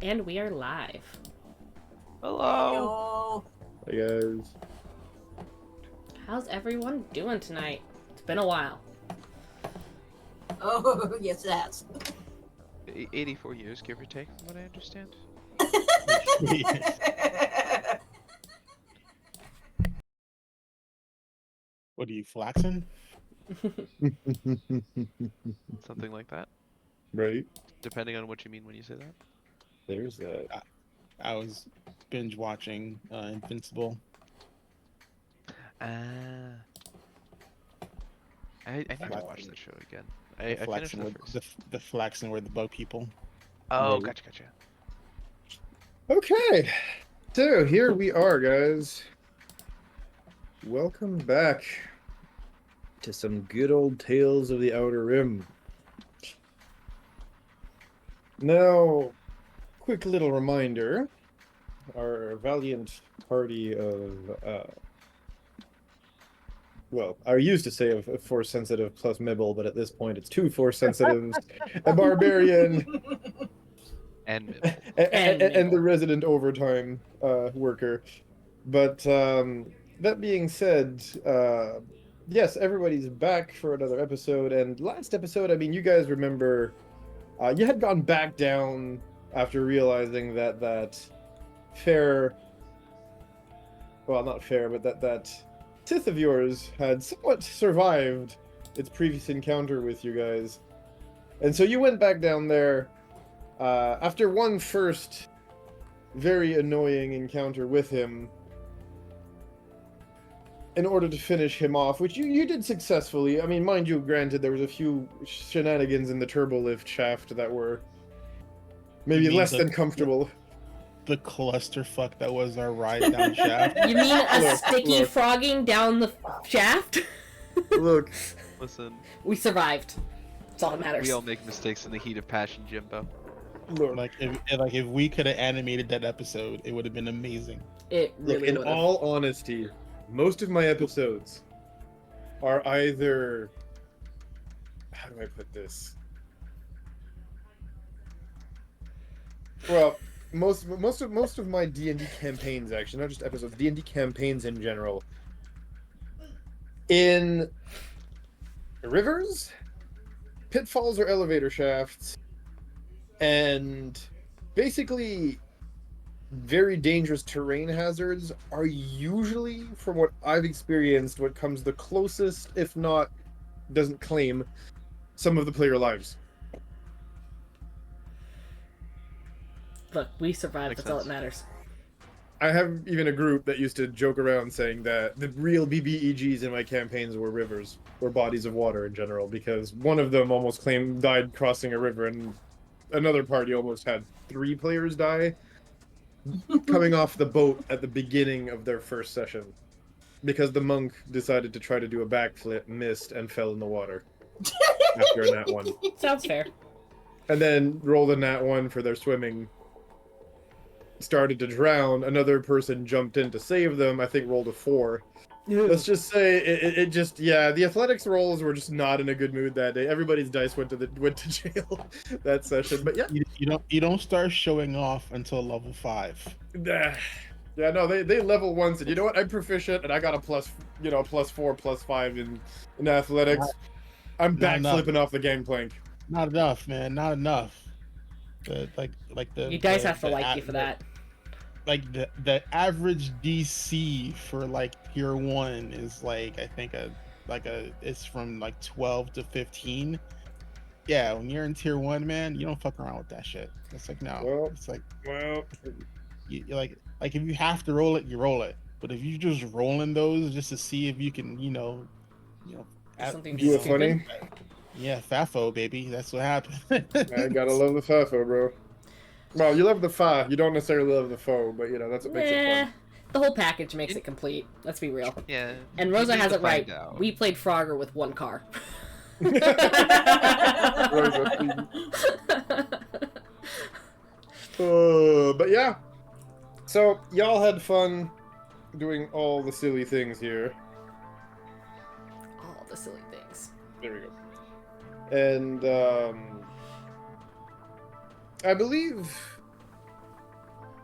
And we are live. Hello. Hey guys. How's everyone doing tonight? It's been a while. Oh, yes, it has. 84 years, give or take, from what I understand. What are you flaxing? Something like that, Right? depending on what you mean when you say that. There's that. I was binge watching Invincible. Ah. I need to watch that show again. I finished Flaxing the with first. the flaxing were the bug people. Oh, Right. gotcha. Okay. So here we are, guys. Welcome back to some good old Tales of the Outer Rim. Now, quick little reminder. Our valiant party of well, I used to say of force sensitive plus Mibble, but at this point it's two force sensitives, a barbarian, And Mibble. and the resident overtime worker. But that being said, yes, everybody's back for another episode. And last episode, I mean, you guys remember you had gone back down after realizing that fair, well, not fair, but that Sith of yours had somewhat survived its previous encounter with you guys. And so you went back down there after one first very annoying encounter with him in order to finish him off, which you did successfully. I mean, mind you, granted, there was a few shenanigans in the turbo lift shaft that were maybe less than comfortable. The clusterfuck that was our ride down shaft. You mean a Look, sticky look. frogging down the shaft? Look, Listen, We survived. That's all that matters. we all make mistakes in the heat of passion, Jimbo. look, Like if we could have animated that episode, it would have been amazing. It look, really in would've. all honesty, most of my episodes are either, how do I put this? Well, most of my D&D campaigns, actually, not just episodes, D&D campaigns in general, in rivers, pitfalls or elevator shafts, and basically very dangerous terrain hazards are usually, from what I've experienced, what comes the closest, if not doesn't claim, some of the player lives. Look, we survived. Makes That's all that sense. matters. I have even a group that used to joke around saying that the real BBEGs in my campaigns were rivers, or bodies of water in general, because one of them almost died crossing a river, and another party almost had 3 players die coming off the boat at the beginning of their first session, because the monk decided to try to do a backflip, missed, and fell in the water after a nat 1. Sounds fair. And then rolled a nat 1 for their swimming, started to drown. Another person jumped in to save them. I think rolled a 4. Let's just say it just, yeah, the athletics rolls were just not in a good mood that day. Everybody's dice went to jail that session. But yeah, You don't start showing off until level 5. yeah, no, they level 1 said, you know what, I'm proficient and I got a plus, +4, +5 in athletics. I'm Not enough. backflipping off the gangplank. Not enough, man. Not enough. You guys have to like you for that. Like the average DC for like tier 1 is like, I think it's from like 12 to 15. Yeah, when you're in tier 1, man, you don't fuck around with that shit. It's like, no. Well, It's like, Well, you like if you have to roll it, you roll it. But if you just rolling those just to see if you can, Something do it stupid. funny. yeah, FAFO baby, that's what happened. I gotta love the FAFO, bro. Well, you love the fa, you don't necessarily love the foe, but that's what makes it fun. The whole package makes it complete. Let's be real. Yeah. And you Rosa need has to it right. find out. We played Frogger with 1 car. But yeah. So y'all had fun doing all the silly things here. All the silly things. There we go. And I believe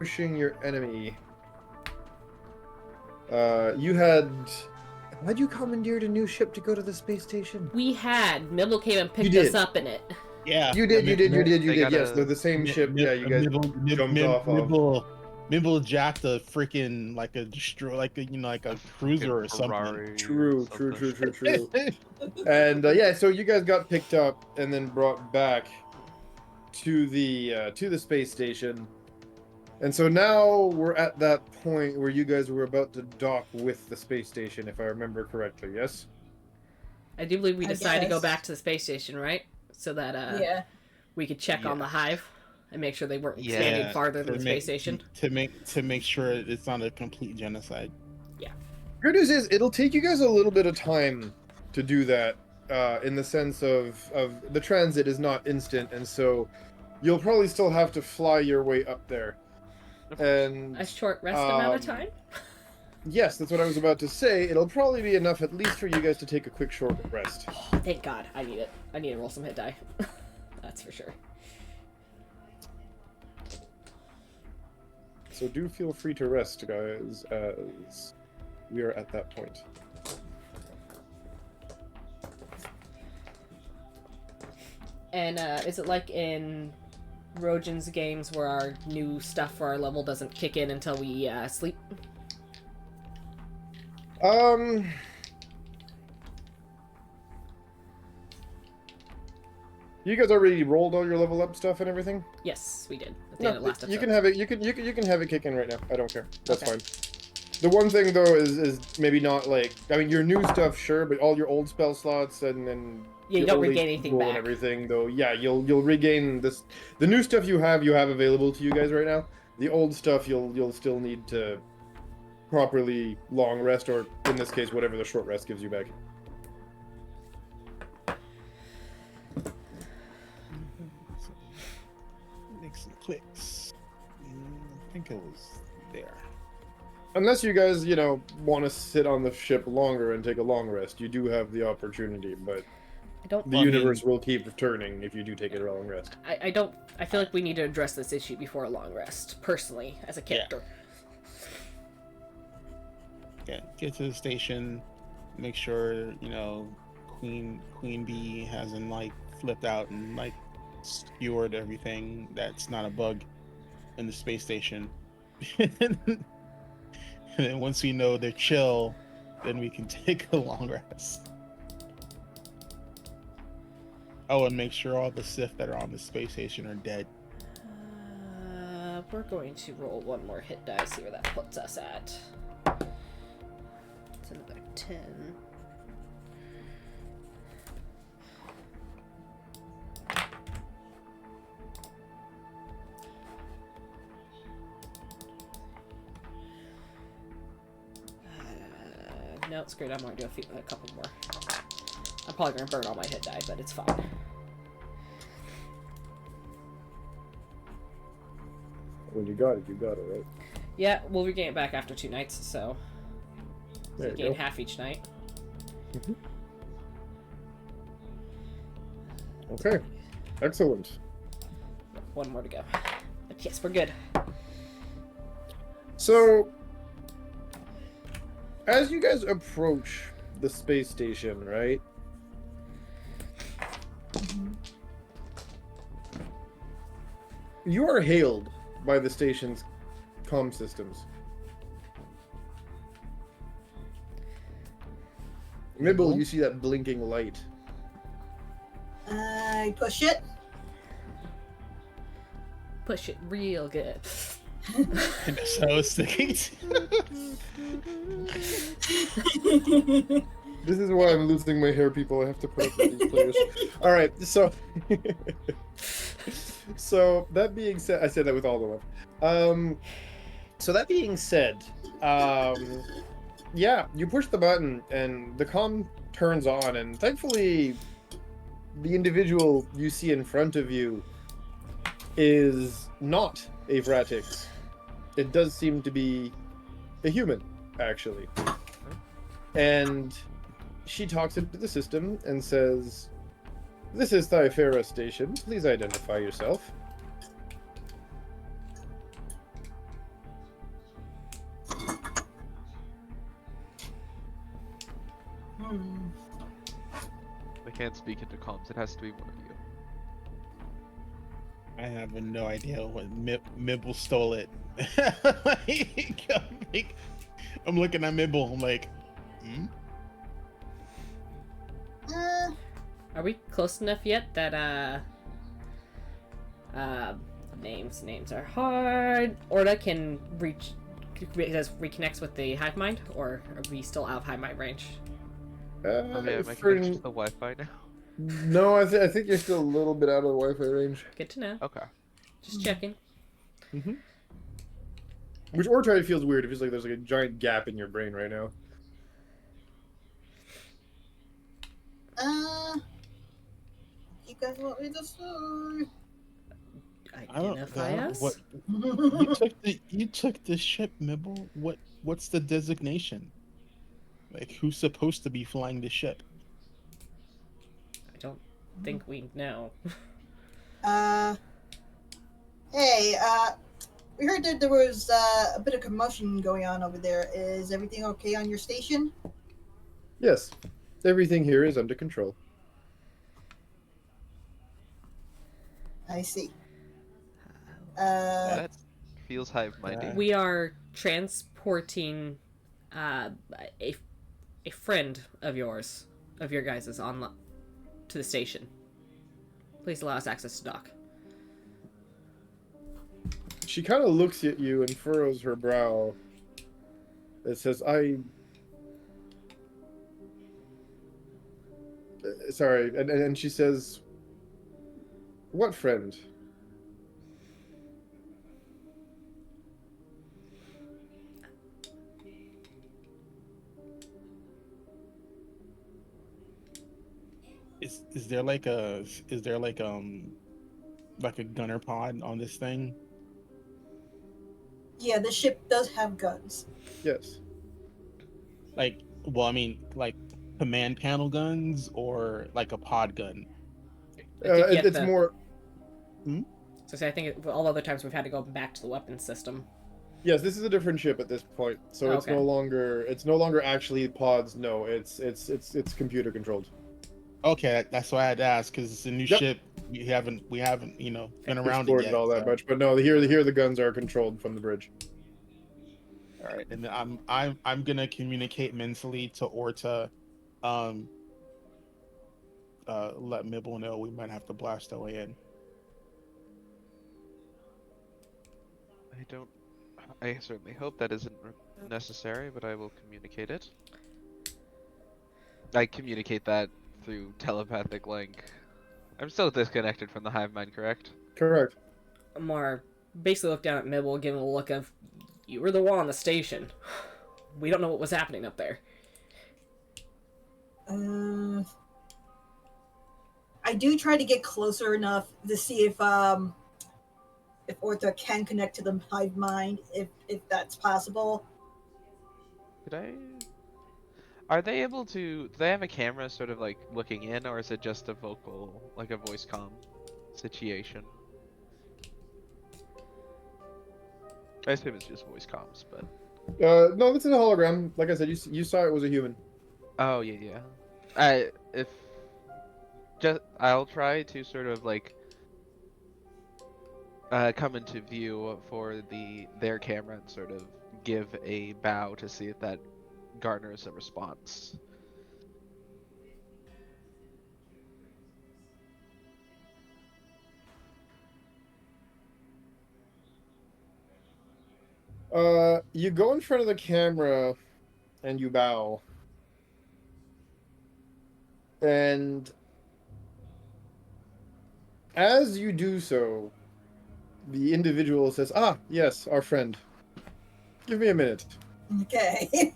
pushing your enemy. You had you commandeered a new ship to go to the space station? We had. Mibble came and picked did. us up in it. Yeah. You did. They Yes, gotta- they're the same ship. Yeah, you guys jumped off of. Mibble jacked a freaking like a destroy like a like a cruiser or something. Ferrari or True. something. And so you guys got picked up and then brought back to the space station. And so now we're at that point where you guys were about to dock with the space station, if I remember correctly, yes? I do believe we I decided to go guess. back to the space station, right? So that Yeah. we could check on Yeah. the hive and make sure they weren't Yeah. expanding farther than To the make- space station. to make sure it's not a complete genocide. Good news is it'll take you guys a little bit of time to do that, in the sense of the transit is not instant, and so you'll probably still have to fly your way up there. And A short rest amount of time? yes, that's what I was about to say. It'll probably be enough at least for you guys to take a quick short rest. Oh, thank God. I need it. I need to roll some hit die. That's for sure. So do feel free to rest, guys, as we are at that point. And is it like in Rojan's games where our new stuff for our level doesn't kick in until we sleep? You guys already rolled all your level up stuff and everything? Yes, we did. At the end of No, last episode. you can have it. You can have it kick in right now. I don't care. That's Okay. fine. The one thing though is maybe not like, I mean, your new stuff, sure, but all your old spell slots and Yeah, you your don't old regain HP anything pool back. and everything though. Yeah, you'll regain this. The new stuff you have available to you guys right now. The old stuff you'll still need to properly long rest, or in this case, whatever the short rest gives you back. Make some clicks. I think it was there. Unless you guys, want to sit on the ship longer and take a long rest, you do have the opportunity, but I don't. the Well, I mean- universe will keep turning if you do take a long rest. I don't. I feel like we need to address this issue before a long rest, personally, as a character. Yeah, get to the station, make sure Queen Bee hasn't like flipped out and like skewered everything. That's not a bug in the space station. And then once we know they're chill, then we can take a long rest. Oh, and make sure all the Sith that are on the space station are dead. We're going to roll one more hit die, see where that puts us at. It's another 10. No, screw it. I'm going to do a couple more. I'm probably going to burn all my hit die, but it's fine. When you got it, right? Yeah, we'll regain it back after 2 nights, so There you you gain go. half each night. Okay, excellent. One more to go. But yes, we're good. So, as you guys approach the space station, right? You are hailed by the station's comm systems. Mibble, you see that blinking light. I push it. Push it real good. And that's what I was thinking. This is why I'm losing my hair, people. I have to put up with these players. All right, so so that being said, I said that with all the love. So that being said, yeah, you push the button and the comm turns on, and thankfully, the individual you see in front of you is not a Vratix. It does seem to be a human, actually. And she talks into the system and says, "This is Thyphera Station. Please identify yourself." I can't speak into comms. It has to be one of you. I have no idea what Mibble stole it. I'm looking at Mibble. I'm like, hmm? Are we close enough yet that names are hard. Orda can reconnects with the hive mind, or are we still out of hive mind range? Oh yeah, my for- connection's to the Wi-Fi now. No, I think you're still a little bit out of the Wi-Fi range. Good to know. Okay. Just checking. Mm-hmm. Which Ortide feels weird. It feels like there's like a giant gap in your brain right now. You guys want me to say? Identify us. What you took the ship, Mibble. What's the designation? Like, who's supposed to be flying the ship? I don't think we know. Hey, we heard that there was a bit of commotion going on over there. Is everything okay on your station? Yes, everything here is under control. I see. That feels hive-minded. We are transporting a friend of yours, of your guys' to the station. Please allow us access to dock. She kind of looks at you and furrows her brow. It says, sorry, and she says, what friend? Is there like a gunner pod on this thing? Yeah, the ship does have guns. Yes. Like, well, I mean, like command panel guns or like a pod gun? It's more... So I think all other times we've had to go back to the weapons system. Yes, this is a different ship at this point, so it's Okay. no longer actually pods. No, it's computer controlled. Okay, that's why I had to ask, because it's a new Yep. ship. We haven't been around Explored it yet. all that so- much, but no, here the guns are controlled from the bridge. All right, and I'm gonna communicate mentally to Orta, let Mibble know we might have to blast our way in. I certainly hope that isn't necessary, but I will communicate it. I communicate that through telepathic link. I'm still disconnected from the hive mind, correct? Correct. Mar basically looked down at Mibble, giving a look of, you were the one on the station. We don't know what was happening up there. I do try to get closer enough to see if Ortha can connect to the hive mind, if that's possible. Are they able to? Do they have a camera sort of like looking in, or is it just a vocal, like a voice comm situation? I assume it's just voice comms, but. No, this is a hologram. Like I said, you saw it was a human. Oh yeah. I'll try to sort of like come into view for their camera and sort of give a bow to see if that garners a response. You go in front of the camera and you bow. And as you do so, the individual says, "Ah, yes, our friend. Give me a minute." Okay.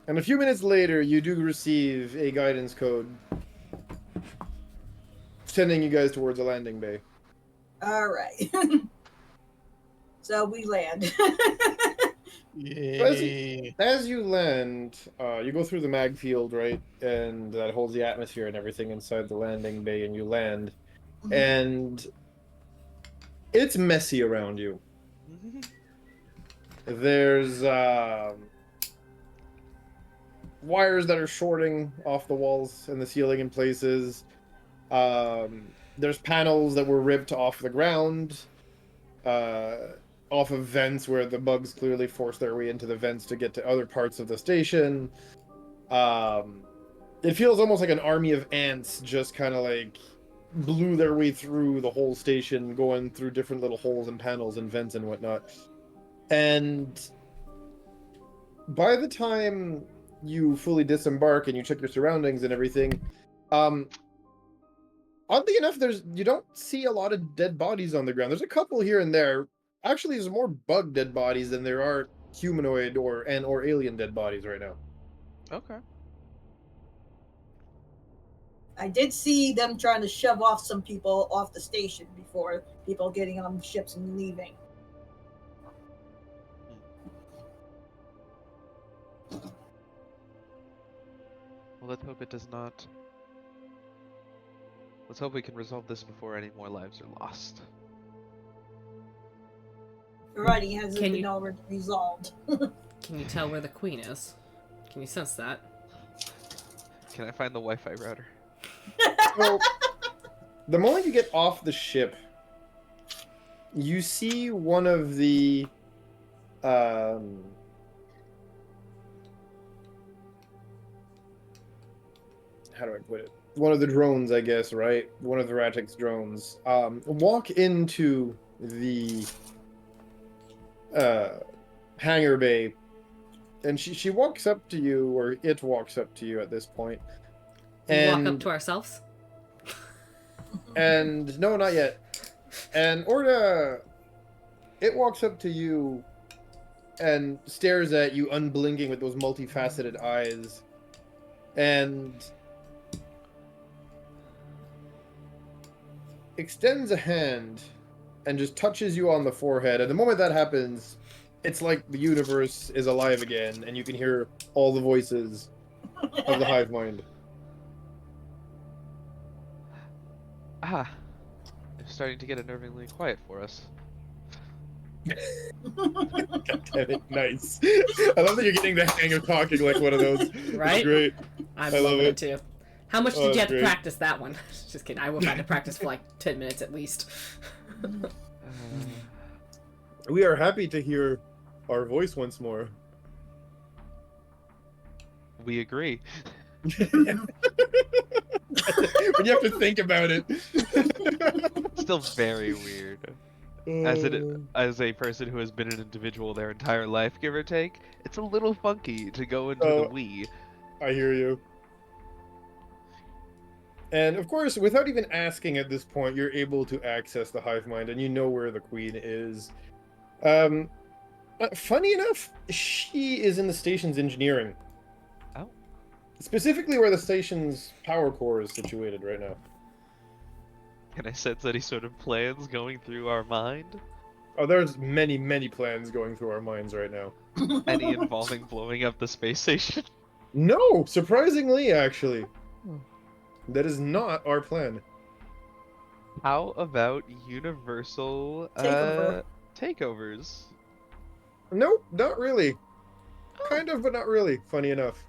And a few minutes later, you do receive a guidance code sending you guys towards a landing bay. All right. So we land. Yay! As you land, you go through the mag field, right? And that holds the atmosphere and everything inside the landing bay, and you land. And it's messy around you. wires that are shorting off the walls and the ceiling in places. There's panels that were ripped off the ground, off of vents where the bugs clearly forced their way into the vents to get to other parts of the station. It feels almost like an army of ants just kind of like blew their way through the whole station, going through different little holes and panels and vents and whatnot. And by the time you fully disembark and you check your surroundings and everything, oddly enough, you don't see a lot of dead bodies on the ground. There's a couple here and there. Actually, there's more bug dead bodies than there are humanoid or alien dead bodies right now. Okay. I did see them trying to shove off some people off the station before people getting on ships and leaving. Well, let's hope it does not. Let's hope we can resolve this before any more lives are lost. Alrighty, has it Can been you- already resolved? Can you tell where the queen is? Can you sense that? Can I find the Wi-Fi router? So, the moment you get off the ship, you see one of the how do I put it? One of the drones, I guess, right? One of the Ratix drones. Walk into the hangar bay, and she walks up to you, or it walks up to you at this point. We walk up to ourselves? And no, not yet. And Orda, it walks up to you and stares at you, unblinking with those multifaceted eyes, and extends a hand and just touches you on the forehead. And the moment that happens, it's like the universe is alive again, and you can hear all the voices of the hive mind. Ah, it's starting to get unnervingly quiet for us. God damn it, nice. I love that you're getting the hang of talking like one of those. Right? It's great. I'm I love loving it it. too. How much Oh, did you that's have to great. practice that one? Just kidding. I would have had to practice for like 10 minutes at least. We are happy to hear our voice once more. We agree. When you have to think about it. Still very weird. As a person who has been an individual their entire life, give or take, it's a little funky to go into Oh. the we. I hear you. And of course, without even asking at this point, you're able to access the hive mind, and you know where the queen is. Funny enough, she is in the station's engineering. Oh. Specifically where the station's power core is situated right now. Can I sense any sort of plans going through our mind? Oh, there's many, many plans going through our minds right now. Any involving blowing up the space station? No, surprisingly, actually. That is not our plan. How about universal Takeover. takeovers? Nope, not really. Kind of, but not really, funny enough.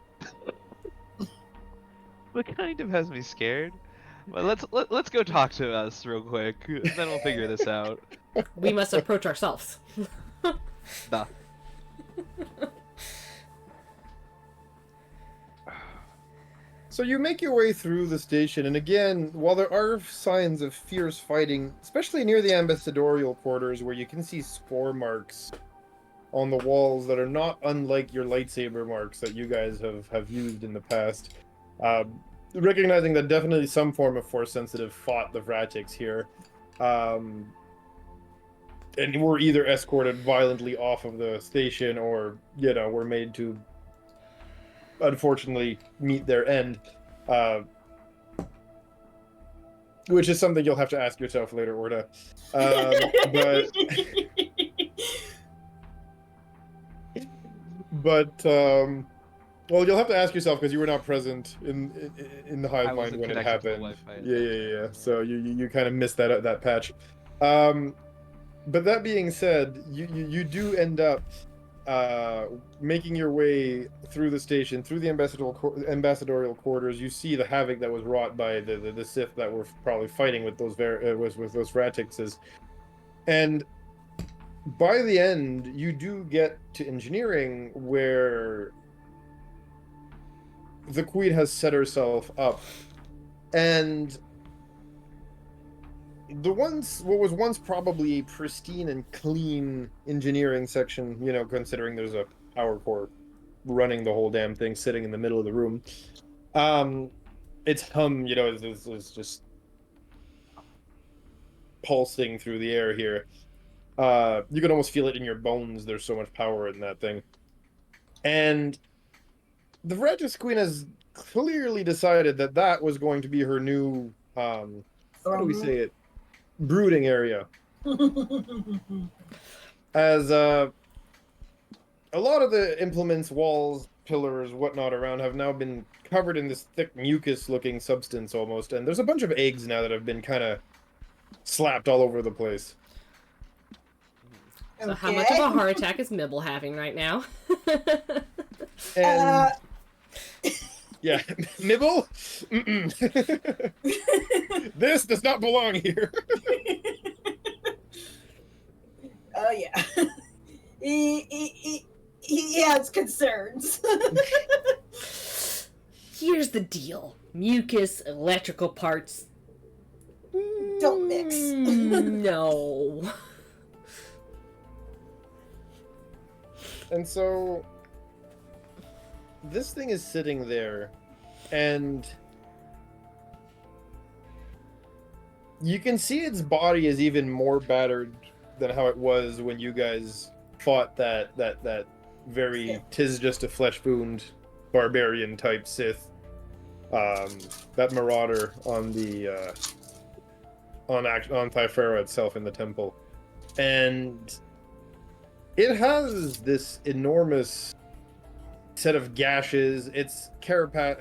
What kind of has me scared? Well, let's go talk to us real quick, and then we'll figure this out. We must approach ourselves. Nah. So you make your way through the station, and again, while there are signs of fierce fighting, especially near the ambassadorial quarters where you can see spore marks on the walls that are not unlike your lightsaber marks that you guys have used in the past, recognizing that definitely some form of Force-sensitive fought the Vratics here, and were either escorted violently off of the station or, were made to unfortunately meet their end, which is something you'll have to ask yourself later, Orda. Well, you'll have to ask yourself because you were not present in the hive I mind wasn't when it connected to the happened. Wi-Fi at Yeah. So you kind of missed that patch. But that being said, you do end up making your way through the station, through the ambassadorial quarters, you see the havoc that was wrought by the Sith that were probably fighting with those with those Ratixes. And by the end, you do get to engineering, where the Queen has set herself up, and what was once probably a pristine and clean engineering section, you know, considering there's a power core running the whole damn thing sitting in the middle of the room, its hum, you know, is just pulsing through the air here. You can almost feel it in your bones. There's so much power in that thing. And the Ratix Queen has clearly decided that that was going to be her new, how do we say it? Brooding area. As a lot of the implements, walls, pillars, whatnot around have now been covered in this thick mucus-looking substance almost, and there's a bunch of eggs now that have been kind of slapped all over the place. So how much of a heart attack is Mibble having right now? And yeah, Nibble? This does not belong here. Oh yeah. He has concerns. Here's the deal. Mucus, electrical parts. Don't mix. No. And so this thing is sitting there, and you can see its body is even more battered than how it was when you guys fought that very tis just a flesh wound barbarian type Sith, that marauder on the on Thyfera itself in the temple. And it has this enormous set of gashes. Its carapace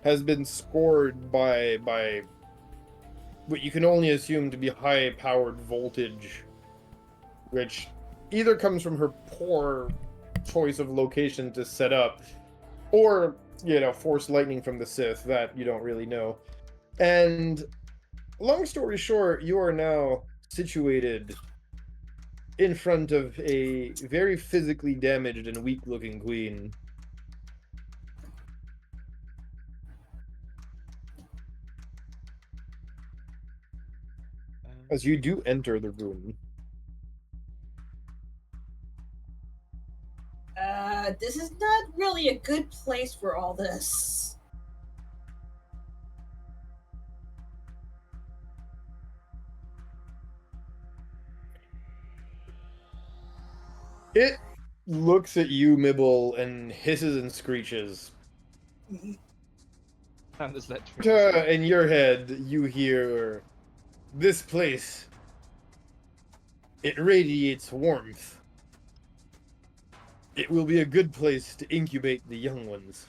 has been scored by what you can only assume to be high-powered voltage, which either comes from her poor choice of location to set up, or, you know, force lightning from the Sith, that you don't really know. And long story short, you are now situated in front of a very physically damaged and weak-looking queen. As you do enter the room. This is not really a good place for all this. It looks at you, Mibble, and hisses and screeches. How does that translate? In your head, you hear, "This place, it radiates warmth. It will be a good place to incubate the young ones."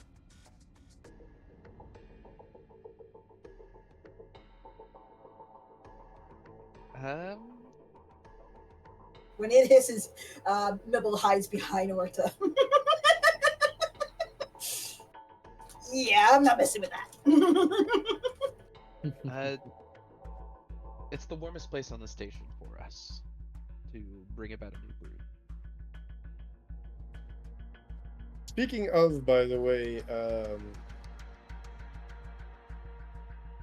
When it hisses, Nibble hides behind Orta. Yeah, I'm not messing with that. It's the warmest place on the station for us to bring about a new brood. Speaking of, by the way,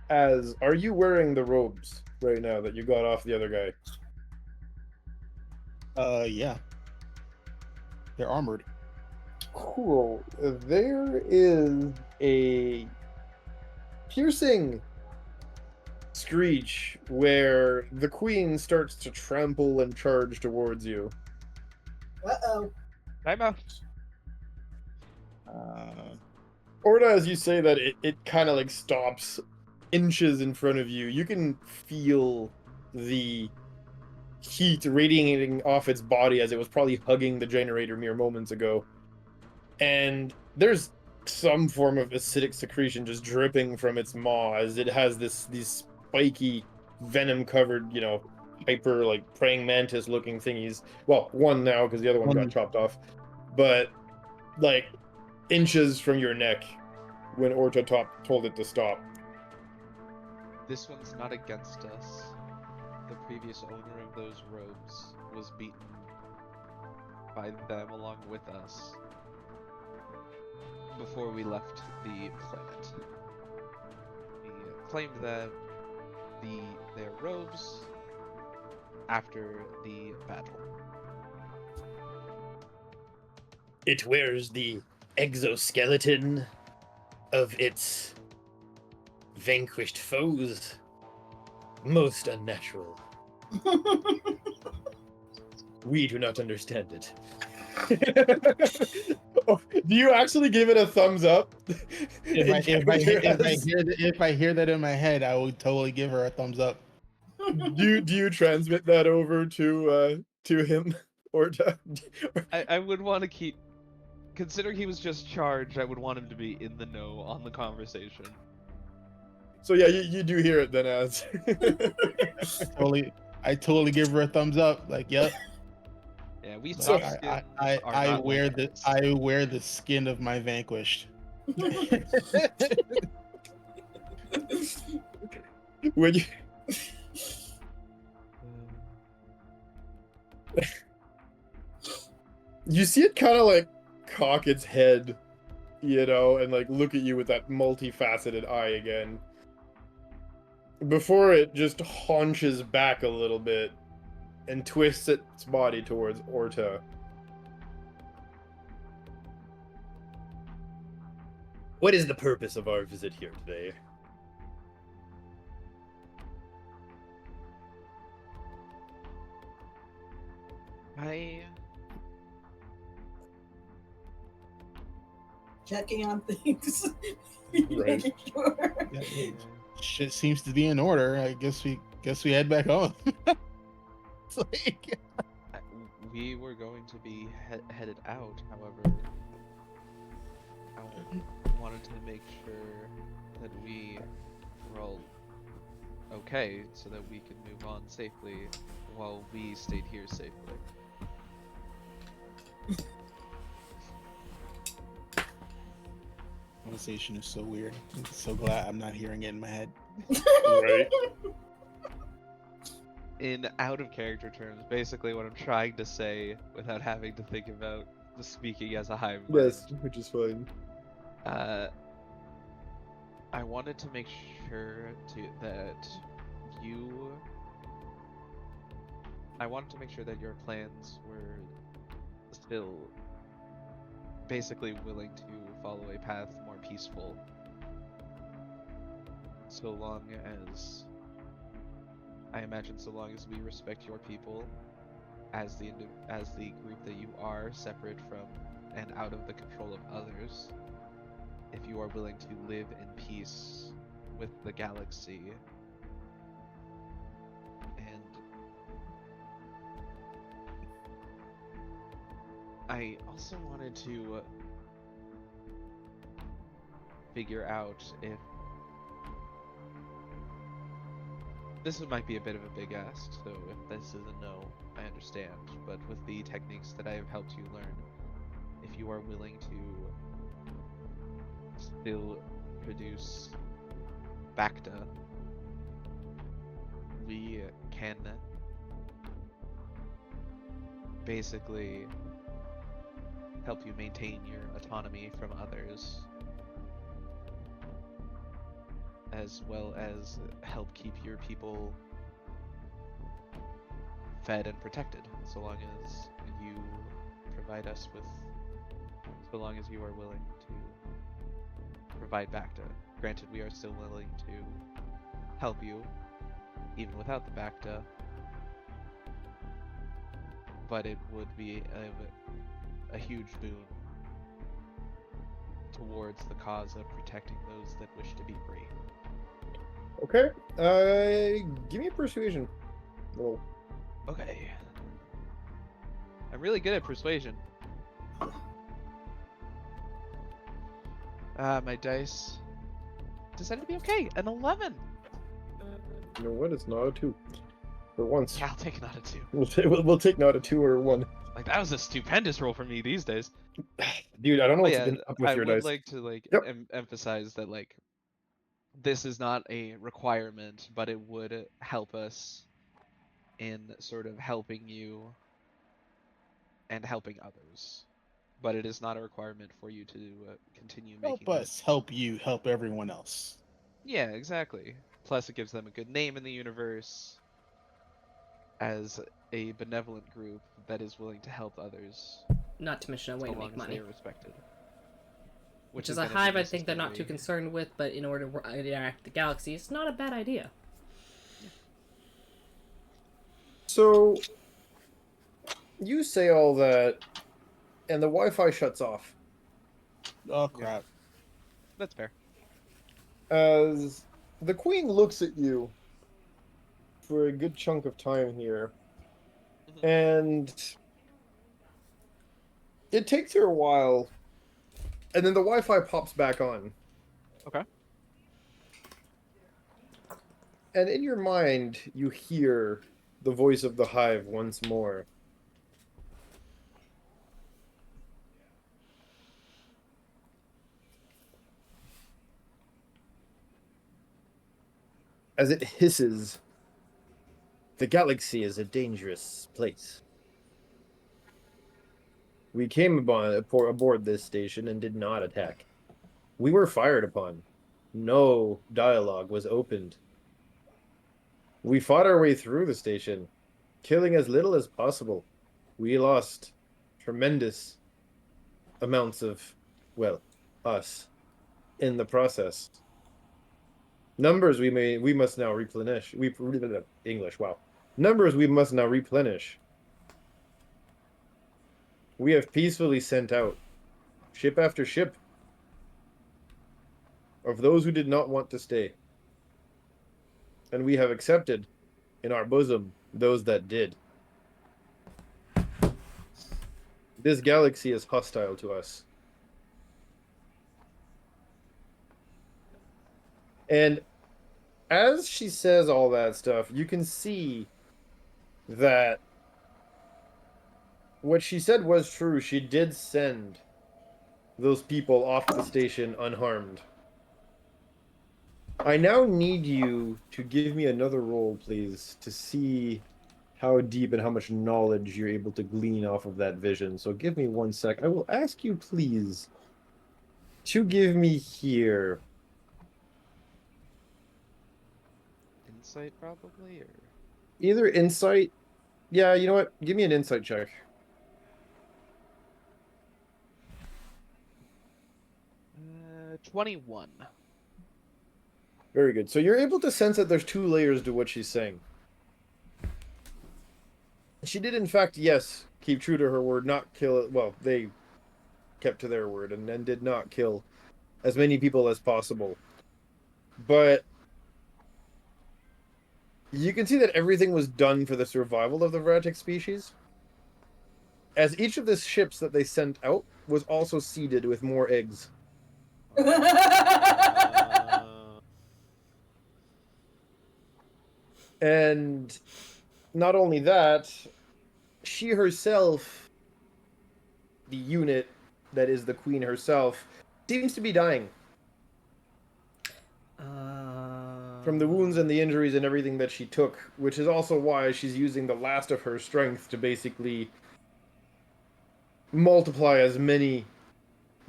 are you wearing the robes right now that you got off the other guy? Yeah. They're armored. Cool. There is a piercing screech where the queen starts to trample and charge towards you. Uh-oh. Time out. Orda, as you say that, it kind of like stops inches in front of you. You can feel the heat radiating off its body as it was probably hugging the generator mere moments ago. And there's some form of acidic secretion just dripping from its maw as it has these spiky, venom-covered, you know, hyper like praying mantis looking thingies. Well, one now because the other one got chopped off, but like inches from your neck when Orta told it to stop. This one's not against us. The previous owner of those robes was beaten by them along with us before we left the planet. He claimed that their robes after the battle. It wears the exoskeleton of its vanquished foes. Most unnatural. We do not understand it. Oh, do you actually give it a thumbs up? If I hear that in my head, I would totally give her a thumbs up. Do you transmit that over to him or to... I would want to keep, considering he was just charged, I would want him to be in the know on the conversation. So yeah, you do hear it then, as I totally give her a thumbs up. Like, yep. Yeah, we So I wear the skin of my vanquished. when you you see it kind of like cock its head, you know, and like look at you with that multifaceted eye again, before it just haunches back a little bit and twists its body towards Orta. What is the purpose of our visit here today? Checking on things. Right. Making sure. Shit seems to be in order. I guess we head back home. It's like... we were going to be headed out, however, I wanted to make sure that we were all okay so that we could move on safely while we stayed here safely. Conversation is so weird. I'm so glad I'm not hearing it in my head. Right. In out of character terms, basically what I'm trying to say without having to think about the speaking as a hive mind. Yes, which is fine. I wanted to make sure that your plans were still basically willing to follow a path more peaceful, so long as we respect your people as the group that you are, separate from and out of the control of others. If you are willing to live in peace with the galaxy, and I also wanted to figure out if this might be a bit of a big ask, so if this is a no, I understand, but with the techniques that I have helped you learn, if you are willing to still produce Bacta, we can basically help you maintain your autonomy from others, as well as help keep your people fed and protected, so long as you provide us with, so long as you are willing to provide Bacta. Granted, we are still willing to help you, even without the Bacta, but it would be a huge boon towards the cause of protecting those that wish to be free. Okay, give me a persuasion roll. Okay. I'm really good at persuasion. My dice decided to be okay. An 11. You know what? It's not a 2. For once. Yeah, I'll take not a 2. We'll take not a 2 or a 1. Like, that was a stupendous roll for me these days. Dude, I don't know But what's yeah, been up with I your would dice. like to Yep. emphasize that like this is not a requirement, but it would help us in sort of helping you and helping others. But it is not a requirement for you to continue making Help that. us, help you, help everyone else. Yeah, exactly. Plus, it gives them a good name in the universe as a benevolent group that is willing to help others, Not to mention a way so to long make as they money. are respected. Which Which is is a going to be hive I think they're not too necessarily. concerned with, but in order to interact with the galaxy, it's not a bad idea. So, you say all that, and the Wi-Fi shuts off. Oh crap. That's fair. As the Queen looks at you for a good chunk of time here, Mhm. and it takes her a while, and then the Wi-Fi pops back on. Okay. And in your mind, you hear the voice of the hive once more. As it hisses, the galaxy is a dangerous place. We came aboard this station and did not attack. We were fired upon. No dialogue was opened. We fought our way through the station, killing as little as possible. We lost tremendous amounts of, well, us in the process. Numbers we must now replenish. English, wow. Numbers we must now replenish. We have peacefully sent out ship after ship of those who did not want to stay. And we have accepted in our bosom those that did. This galaxy is hostile to us. And as she says all that stuff, you can see that what she said was true. She did send those people off the station unharmed. I now need you to give me another roll, please, to see how deep and how much knowledge you're able to glean off of that vision. So give me 1 sec. I will ask you, please, to give me here. Insight, probably, or Either insight. Yeah, you know what? Give me an insight check. 21. Very good. So you're able to sense that there's 2 layers to what she's saying. She did, in fact, yes, keep true to her word, not kill. Well, they kept to their word and then did not kill as many people as possible. But you can see that everything was done for the survival of the Vratic species. As each of the ships that they sent out was also seeded with more eggs. And not only that, she herself, the unit that is the queen herself, seems to be dying from the wounds and the injuries and everything that she took, which is also why she's using the last of her strength to basically multiply as many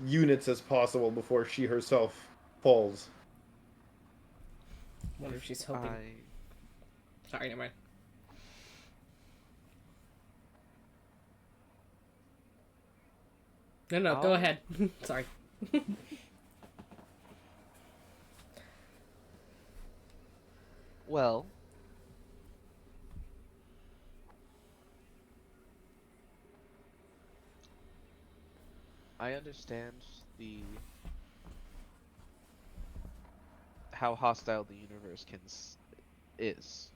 units as possible before she herself falls. Wonder if she's hoping. Sorry, never mind. No, go ahead. Sorry. Well, I understand how hostile the universe is.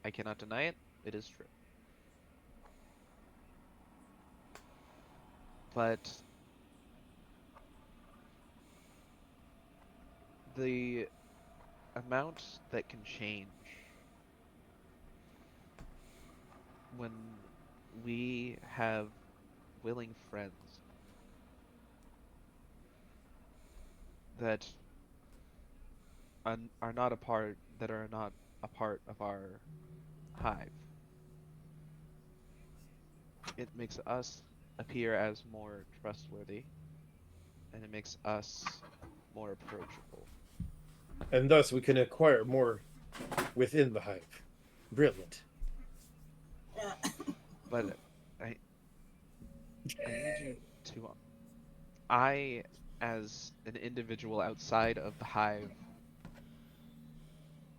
I cannot deny it. It is true. But the amount that can change when we have willing friends that are not a part of our hive, it makes us appear as more trustworthy, and it makes us more approachable. And thus we can acquire more within the hive. Brilliant. Yeah. But I need you to I, as an individual outside of the hive,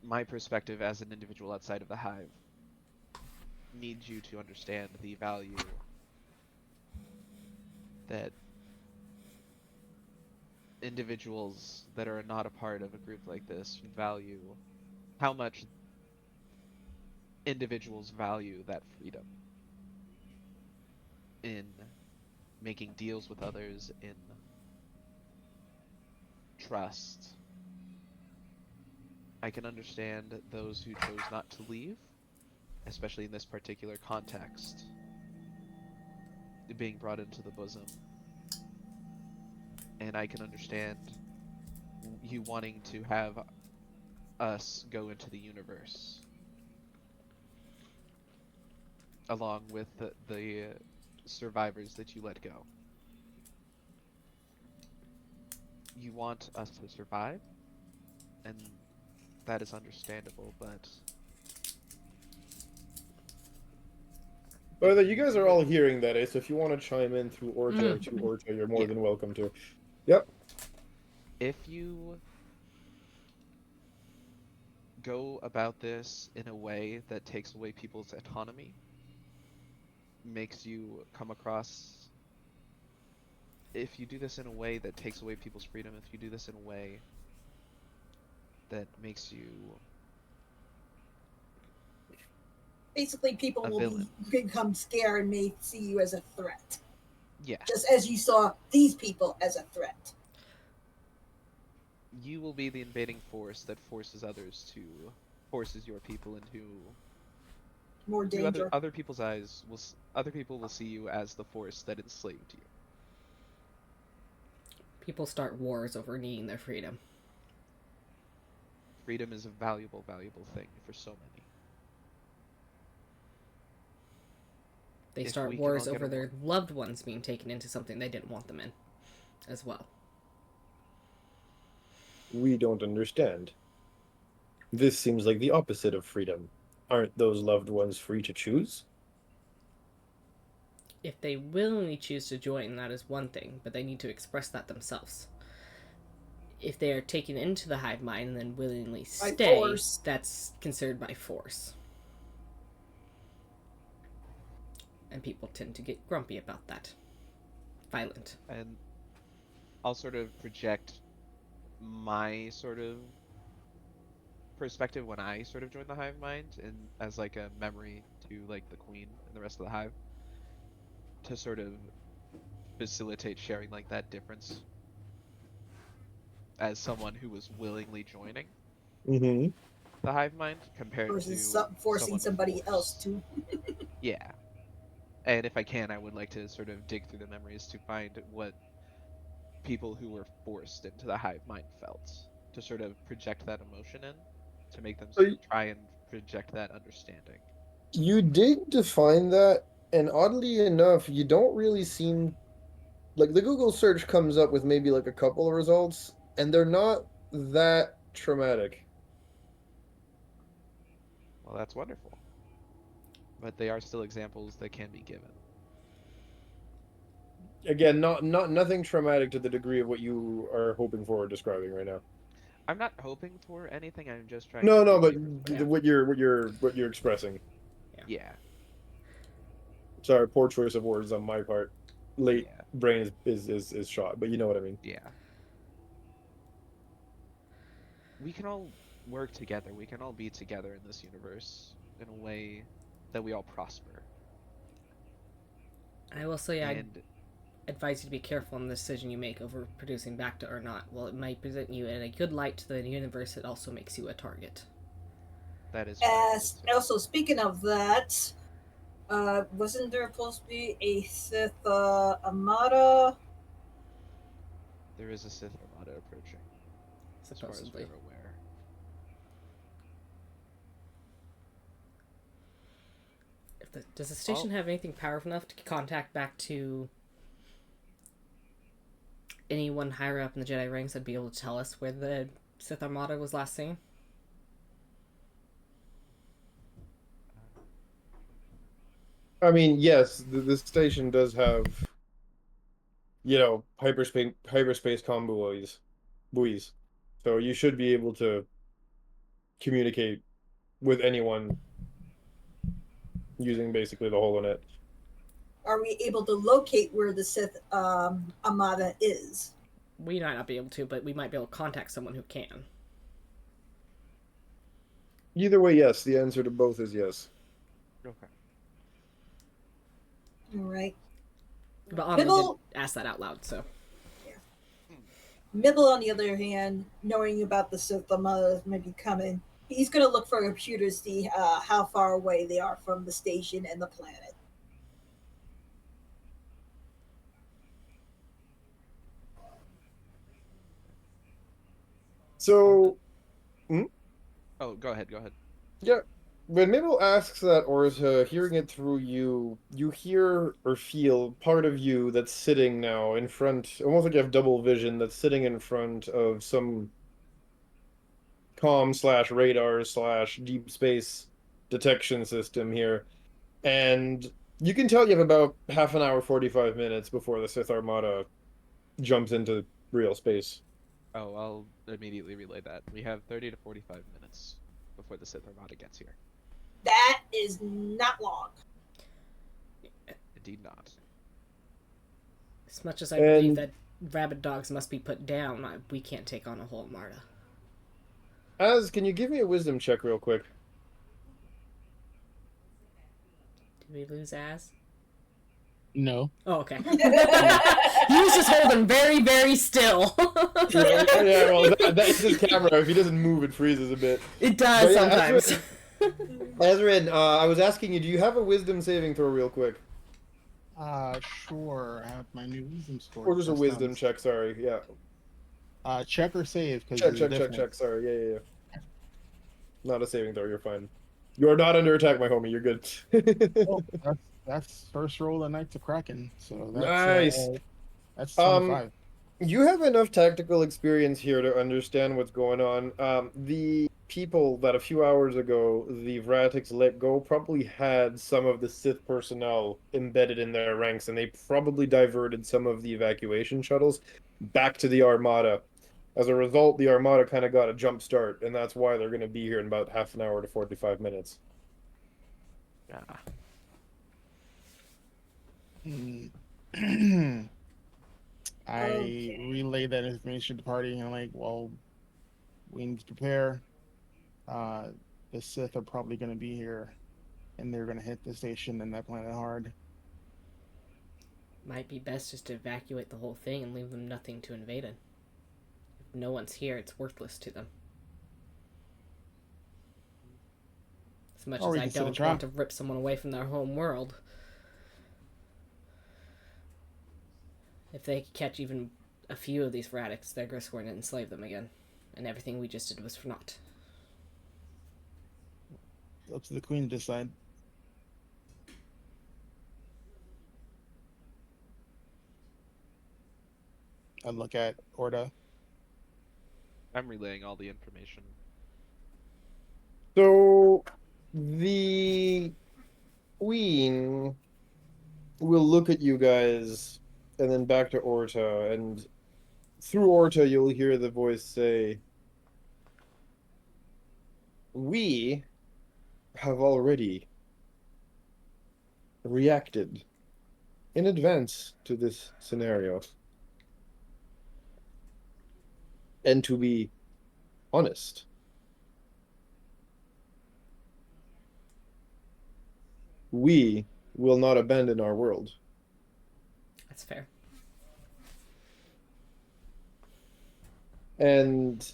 my perspective as an individual outside of the hive, needs you to understand the value that individuals that are not a part of a group like this value, how much individuals value that freedom in making deals with others, in trust. I can understand those who chose not to leave, especially in this particular context, being brought into the bosom. And I can understand you wanting to have us go into the universe along with the survivors that you let go. You want us to survive, and that is understandable, but By the way, you guys are all hearing that, eh? So if you want to chime in through Orja or to Mm. Orja, you're more Yeah. than welcome to. Yep. if you go about this in a way that takes away people's autonomy, makes you come across, if you do this in a way that takes away people's freedom, if you do this in a way that makes you Basically, people a will villain, become scared and may see you as a threat, yeah, just as you saw these people as a threat. you will be the invading force that forces others to, forces your people into, More to danger. other people's eyes, other people will see you as the force that enslaved you. People start wars over needing their freedom. Freedom is a valuable, valuable thing for so many. They If start we can wars all get over their along. loved ones being taken into something they didn't want them in, as well. We don't understand. This seems like the opposite of freedom. Aren't those loved ones free to choose? If they willingly choose to join, that is one thing, but they need to express that themselves. If they are taken into the hive mind and then willingly stay, force. that's considered by force. And people tend to get grumpy about that. Violent. And I'll sort of project my sort of perspective when I sort of joined the hive mind, and as like a memory to like the queen and the rest of the hive, to sort of facilitate sharing like that difference as someone who was willingly joining Mm-hmm. the hive mind compared to Versus forcing someone somebody forced. else to. Yeah. And if I can, I would like to sort of dig through the memories to find what people who were forced into the hive mind felt, to sort of project that emotion in, to make them So try and project that understanding. you did define that, and oddly enough, you don't really seem like the Google search comes up with maybe like a couple of results, and they're not that traumatic. Well, that's wonderful. But they are still examples that can be given. Again, not nothing traumatic to the degree of what you are hoping for or describing right now. I'm not hoping for anything, I'm just trying No, to no, give but you... Yeah. what you're expressing. Yeah. Sorry, poor choice of words on my part. Late Yeah. brain is shot, but you know what I mean. Yeah. We can all work together. We can all be together in this universe in a way that we all prosper. I will say I And advise you to be careful in the decision you make over producing Bacta or not. While it might present you in a good light to the universe, it also makes you a target. that is fair. Also, speaking of that, Wasn't there supposed to be a Sith Armada? There is a Sith Armada approaching, as far as Supposedly. we're aware. Does the station have anything powerful enough to contact back to anyone higher up in the Jedi ranks that'd be able to tell us where the Sith Armada was last seen? I mean, yes, the station does have, hyperspace buoys. So you should be able to communicate with anyone using basically the HoloNet. Are we able to locate where the Sith Armada is? We might not be able to, but we might be able to contact someone who can. Either way, yes. The answer to both is yes. Okay. All right. But Anna Mibble, did ask that out loud, so. Mibble, on the other hand, knowing about the Sith Armada maybe coming, he's going to look for a computer to see how far away they are from the station and the planet. So, Oh, go ahead. Go ahead. yeah, when Mabel asks that, or is hearing it through you, you hear or feel part of you that's sitting now in front, almost like you have double vision, that's sitting in front of some comm slash radar slash deep space detection system here. And you can tell you have about half an hour, 45 minutes before the Sith Armada jumps into real space. Oh, I'll immediately relay that. We have 30 to 45 minutes before the Sith Armada gets here. That is not long. Indeed not. As much as I believe that rabid dogs must be put down, we can't take on a whole Armada. Can you give me a wisdom check real quick? Did we lose Az? No. Oh, okay. He was just holding very, very still. Yeah, well, that's his camera. If he doesn't move, it freezes a bit. It does Yeah, sometimes. Ezrin, I was asking you, do you have a wisdom saving throw real quick? Sure. I have my new wisdom score. Or just a wisdom check, sorry, yeah. Check or save? Check, sorry, yeah. Not a saving throw, you're fine. You're not under attack, my homie, you're good. Oh, that's first roll of the night to Kraken. So that's Nice. That's 25. You have enough tactical experience here to understand what's going on. The people that a few hours ago the Vratics let go probably had some of the Sith personnel embedded in their ranks, and they probably diverted some of the evacuation shuttles back to the Armada. As a result, the Armada kind of got a jump start, and that's why they're going to be here in about half an hour to 45 minutes. Yeah. I relay that information to the party, and I'm like, well, we need to prepare. The Sith are probably going to be here, and they're going to hit the station and that planet hard. Might be best just to evacuate the whole thing and leave them nothing to invade in. If no one's here, it's worthless to them. As much as I don't want to rip someone away from their home world. If they catch even a few of these Vratics, they're just going to enslave them again. And everything we just did was for naught. It's up to the Queen to decide. I look at Orda. I'm relaying all the information. So, the Queen will look at you guys and then back to Orta, and through Orta you'll hear the voice say, "We have already reacted in advance to this scenario. And to be honest, we will not abandon our world." That's fair. And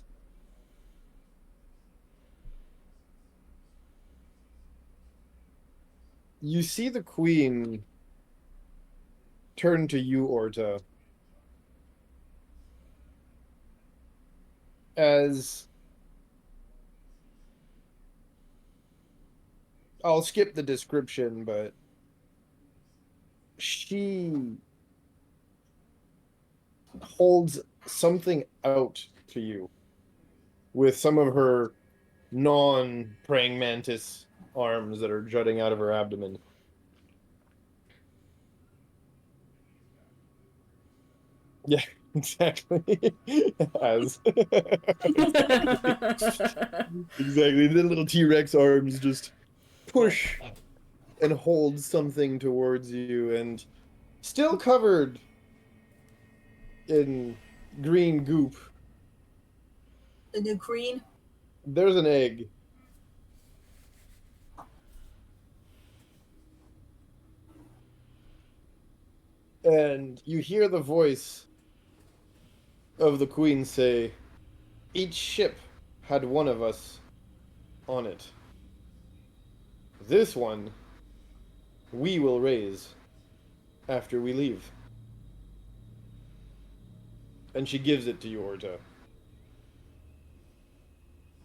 You see the queen turn to you, Orta, as I'll skip the description, but she holds something out to you with some of her non-praying mantis arms that are jutting out of her abdomen. Yeah, exactly. As exactly, the little T-Rex arms just push and hold something towards you, and still covered in green goop. The new queen. There's an egg. And you hear the voice of the queen say, "Each ship had one of us on it. This one we will raise after we leave." And she gives it to you, Orta.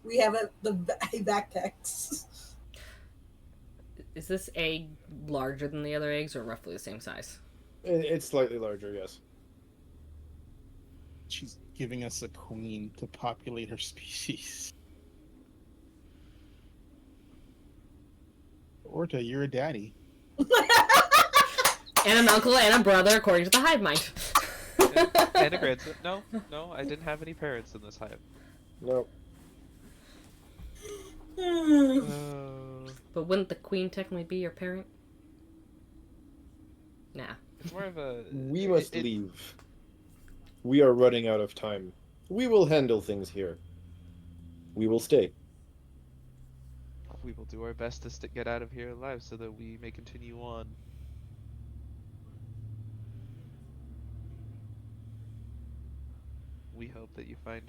We have a backpacks. Is this egg larger than the other eggs, or roughly the same size? It's slightly larger, yes. She's giving us a queen to populate her species. Orta, you're a daddy. And an uncle and a brother, according to the hive mind. And a grandson. No, I didn't have any parents in this hive. No. But wouldn't the queen technically be your parent? Nah. It's more of a. We must leave. We are running out of time. We will handle things here. We will stay. We will do our best to get out of here alive so that we may continue on. We hope that you find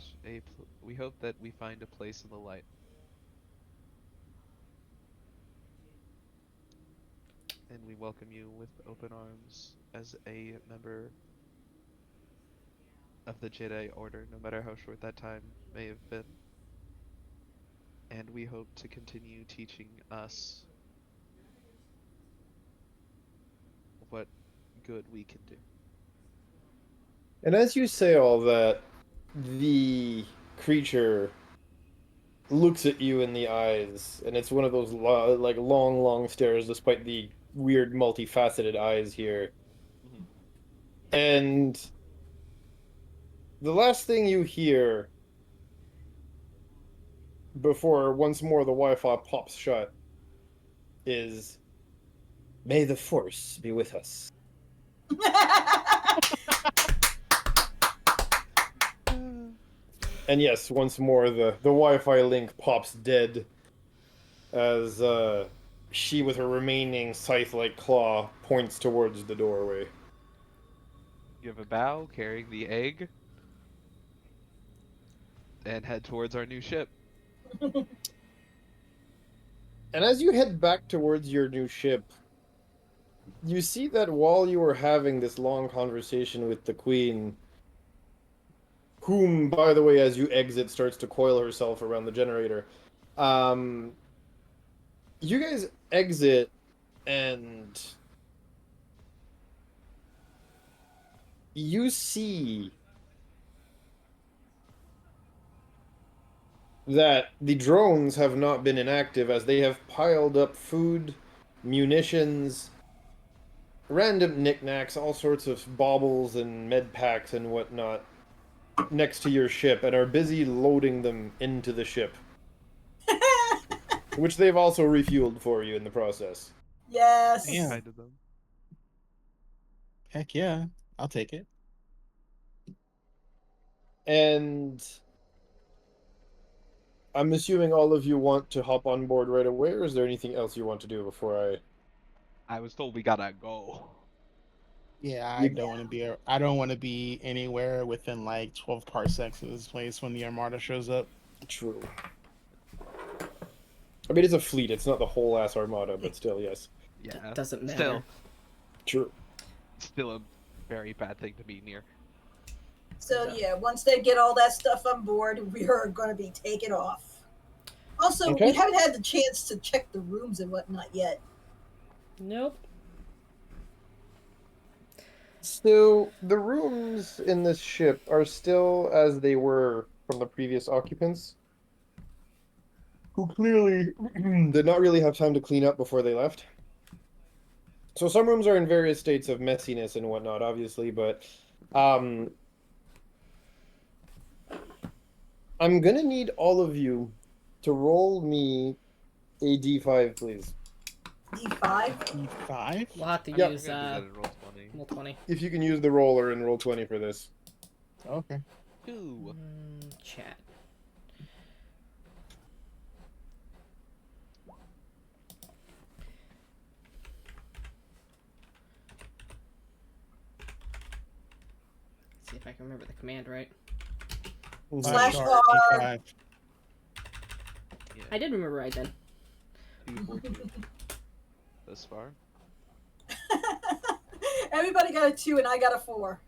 we hope that we find a place in the light. And we welcome you with open arms as a member of the Jedi Order, no matter how short that time may have been. And we hope to continue teaching us what good we can do. And as you say all that, the creature looks at you in the eyes, and it's one of those long stares, despite the weird multifaceted eyes here. Mm-hmm. And the last thing you hear before once more the Wi-Fi pops shut is, "May the Force be with us." And yes, once more the Wi-Fi link pops dead as she, with her remaining scythe-like claw, points towards the doorway. You have a bow carrying the egg and head towards our new ship. And as you head back towards your new ship, you see that while you were having this long conversation with the Queen, whom, by the way, as you exit, starts to coil herself around the generator, you guys exit, and you see that the drones have not been inactive, as they have piled up food, munitions, random knickknacks, all sorts of baubles and med packs and whatnot next to your ship, and are busy loading them into the ship. Which they've also refueled for you in the process. Yes. Yeah. Kind of them. Heck yeah, I'll take it. And I'm assuming all of you want to hop on board right away, or is there anything else you want to do before I was told we gotta go. Yeah, I don't want to be anywhere within like 12 parsecs of this place when the Armada shows up. True. I mean, it's a fleet. It's not the whole ass Armada, but still, yes. Yeah. doesn't matter. Still, True. still a very bad thing to be near. So yeah, once they get all that stuff on board, we are going to be taken off. Also, Okay. we haven't had the chance to check the rooms and whatnot yet. Nope. So the rooms in this ship are still as they were from the previous occupants, who clearly did not really have time to clean up before they left. So some rooms are in various states of messiness and whatnot, obviously, but I'm gonna need all of you to roll me a d5, please. D5. E5? We'll have to Yep. use I'm gonna do that in roll 20. roll 20. If you can use the roller and roll 20 for this. Okay. 2. Chat. See if I can remember the command right. Slash R, R. E5. Yeah. I did remember right then. 2, 4, 2. Thus far. Everybody got a 2 and I got a 4.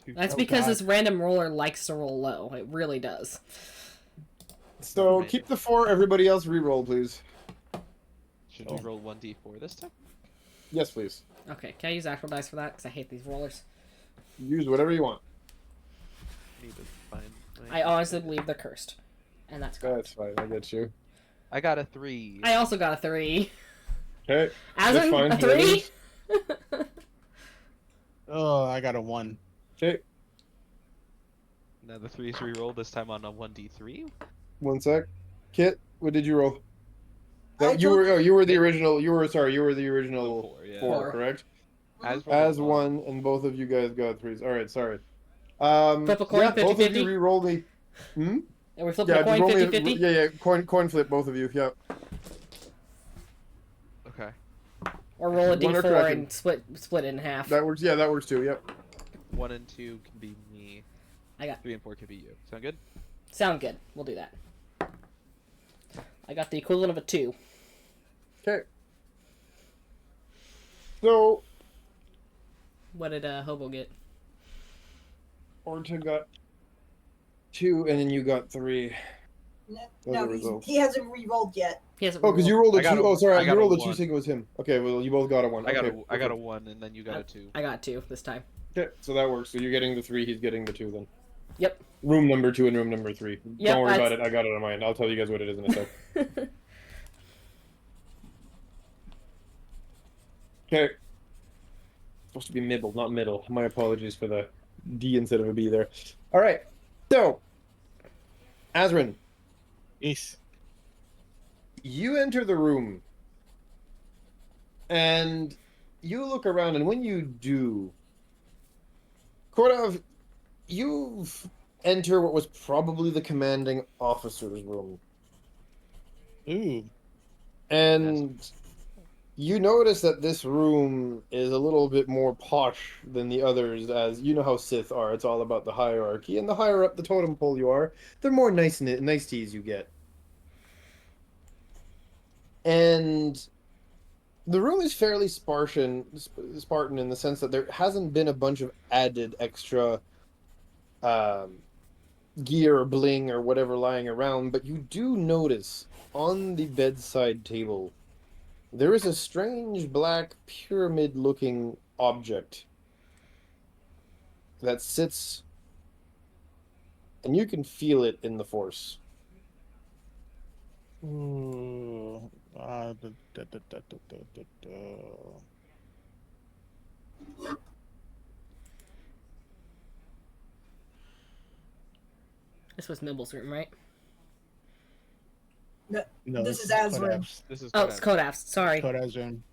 2, That's Oh, because God. this random roller likes to roll low. It really does. So keep the 4, everybody else re-roll, please. Should Oh. we roll 1d4 this time? Yes, please. Okay, can I use actual dice for that? Because I hate these rollers. Use whatever you want. Need to find I honestly believe they're cursed. And that's correct. That's fine, I get you. I got a 3. I also got a 3. Okay. As That's in fine. a 3? Oh, I got a 1. Okay, Now the 3 is re-rolled, this time on a 1d3. one sec. Kit, what did you roll? I You told- were you were the original. You were the original 4, yeah. 4, Four. correct? As, As 1, and both of you guys got 3s. All right, sorry. Flip a coin, yeah, both of 50-50? you re-roll me. Hmm? And we're flipping Yeah, a just coin roll 50-50? me. Yeah, coin flip, both of you. Yeah. Okay. Or roll a One or d4 Kraken. and split it in half. That works. Yeah, that works too. Yep. 1 and 2 can be me. I got 3 and 4 can be you. Sound good? Sound good. We'll do that. I got the equivalent of a 2. Okay. So What did Hobo get? Orta got 2, and then you got 3. No, Those are no results. he hasn't re-rolled yet. He hasn't Oh, because you rolled. rolled a I got 2. a- Oh, sorry, I you got a rolled a 2 1. thinking it was him. Okay, well, you both got a 1. I got Okay, a perfect. 1 and then you got a 2. I got 2 this time. Okay, so that works. So you're getting the 3, he's getting the 2 then. Yep. Room number 2 and room number 3. Yep, Don't worry about that's- it. I got it on mine. I'll tell you guys what it is in a sec. Okay. Supposed to be middle, not middle. My apologies for the D instead of a B there. All right. So, Azrin, Yes. you enter the room and you look around, and when you do, Kordav, you enter what was probably the commanding officer's room. Ooh. And you notice that this room is a little bit more posh than the others, as you know how Sith are. It's all about the hierarchy, and the higher up the totem pole you are, the more niceties you get. And the room is fairly Spartan in the sense that there hasn't been a bunch of added extra gear or bling or whatever lying around, but you do notice on the bedside table there is a strange black pyramid-looking object that sits, and you can feel it in the Force. Ooh. This was Mibble's room, right? No, This is Azrin. Kodav's. This is Oh, it's Kodaf's. Sorry. Kodav's room.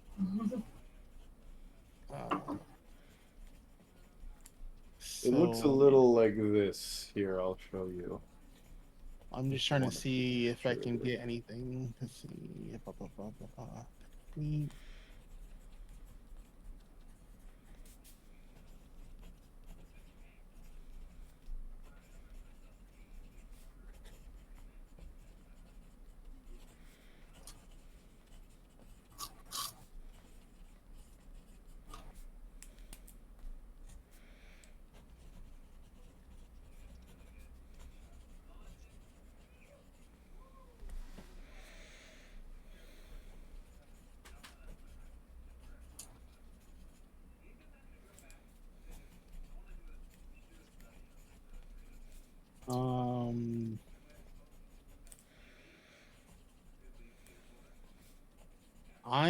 It looks a So, little like this. Here, I'll show you. I'm just trying to see if I can get anything. Let's see.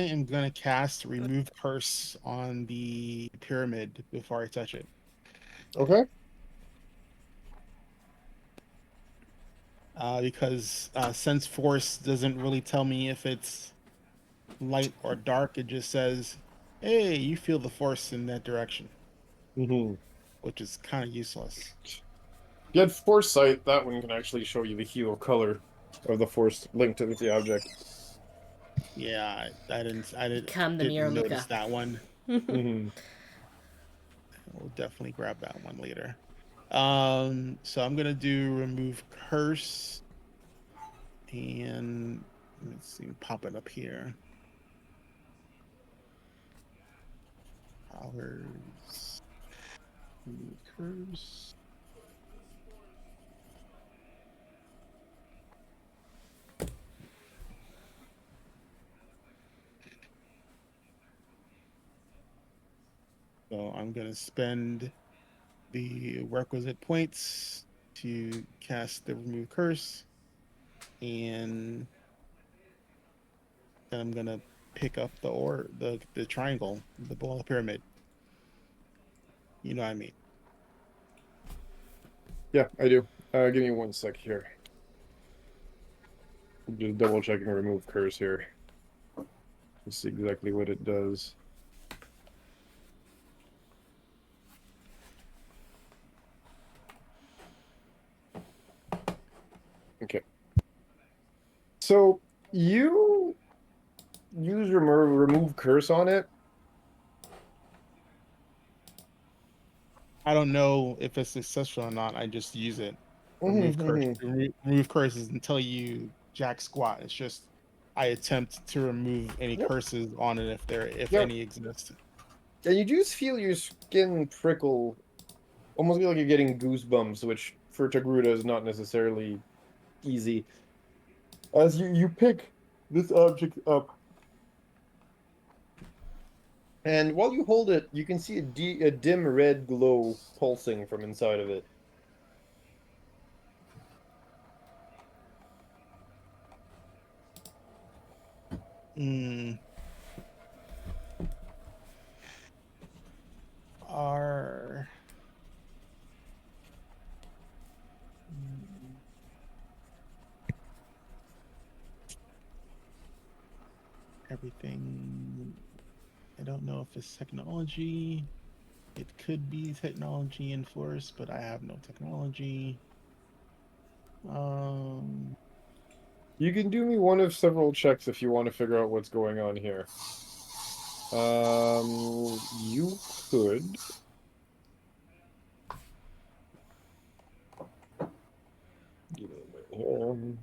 am gonna cast Remove Curse on the pyramid before I touch it. Okay. Because Sense Force doesn't really tell me if it's light or dark. It just says, "Hey, you feel the Force in that direction," Mm-hmm. which is kind of useless. Get Foresight. That one can actually show you the hue of color of the Force linked to the object. Yeah, I Become the didn't mirror notice looker. that one. Mm-hmm. We'll definitely grab that one later. So I'm gonna do Remove Curse, and let's see, pop it up here. Powers, Remove Curse. So I'm gonna spend the requisite points to cast the Remove Curse, and then I'm gonna pick up the triangle, the ball pyramid. You know what I mean? Yeah, I do. Give me 1 sec here. Just double checking Remove Curse here. Let's see exactly what it does. Okay. So you use remove curse on it. I don't know if it's successful or not. I just use it. Remove Mm-hmm, curse. mm-hmm. Remove curses until you jack squat. It's just I attempt to remove any Yep. curses on it if Yep. any exist. And you just feel your skin prickle, almost feel like you're getting goosebumps, which for Togruta is not necessarily easy. As you pick this object up, and while you hold it, you can see a dim red glow pulsing from inside of it. Mm. Are everything? I don't know if it's technology. It could be technology enforced, but I have no technology. You can do me one of several checks if you want to figure out what's going on here. You could. Give me a minute here.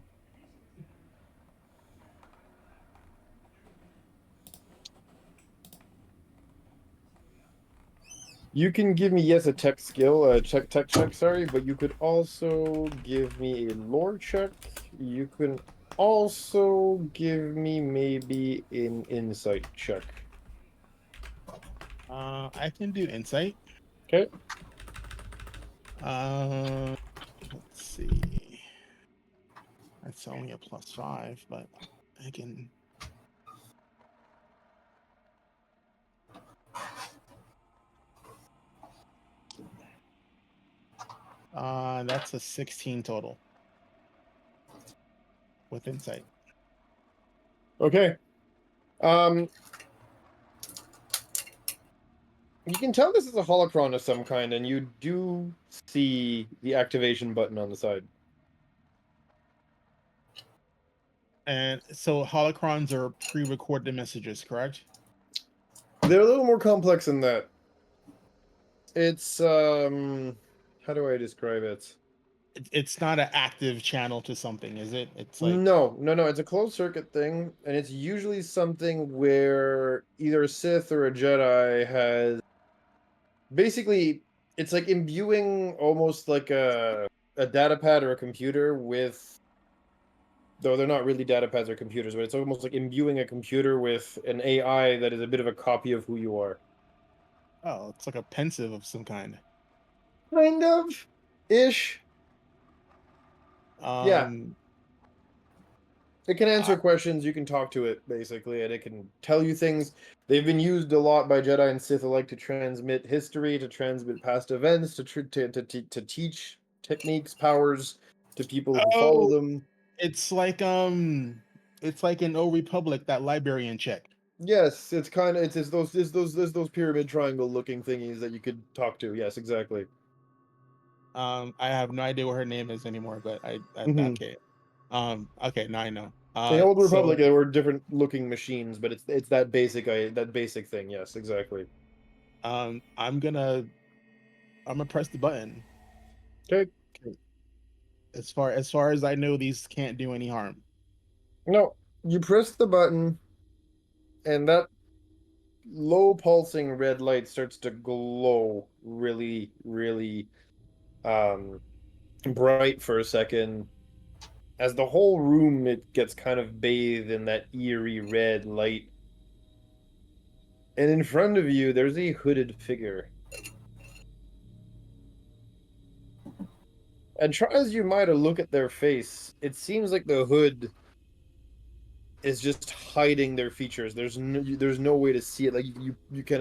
You can give me, yes, a tech skill, a tech check, sorry, but you could also give me a lore check. You can also give me maybe an insight check. I can do insight. Okay. Let's see. That's only a +5, but I can. That's a 16 total with insight. Okay. You can tell this is a holocron of some kind, and you do see the activation button on the side. And so holocrons are pre-recorded messages, correct? They're a little more complex than that. It's how do I describe it? It's not an active channel to something, is it? It's like No, it's a closed circuit thing, and it's usually something where either a Sith or a Jedi has basically it's like imbuing almost like a data pad or a computer with, though they're not really data pads or computers, but it's almost like imbuing a computer with an AI that is a bit of a copy of who you are. oh, it's like a pensive of some kind. Kind of ish. Yeah. Um, It can answer questions. You can talk to it basically, and it can tell you things. They've been used a lot by Jedi and Sith alike to transmit history, to transmit past events, to teach techniques, powers to people who follow Oh, them. it's like in Old Republic, that librarian check. Yes, it's kind of it's those pyramid triangle looking thingies that you could talk to. Yes, exactly. I have no idea what her name is anymore, but Mhm. okay. Okay, now I know. In Old So Republic, there were different looking machines, but it's that basic thing. Yes, exactly. I'm gonna press the button. Okay. As far as I know, these can't do any harm. No, you press the button, and that low pulsing red light starts to glow really, really um bright for a second. As the whole room it gets kind of bathed in that eerie red light. And in front of you, there's a hooded figure. And try as you might to look at their face, it seems like the hood is just hiding their features. There's no way to see it. Like you could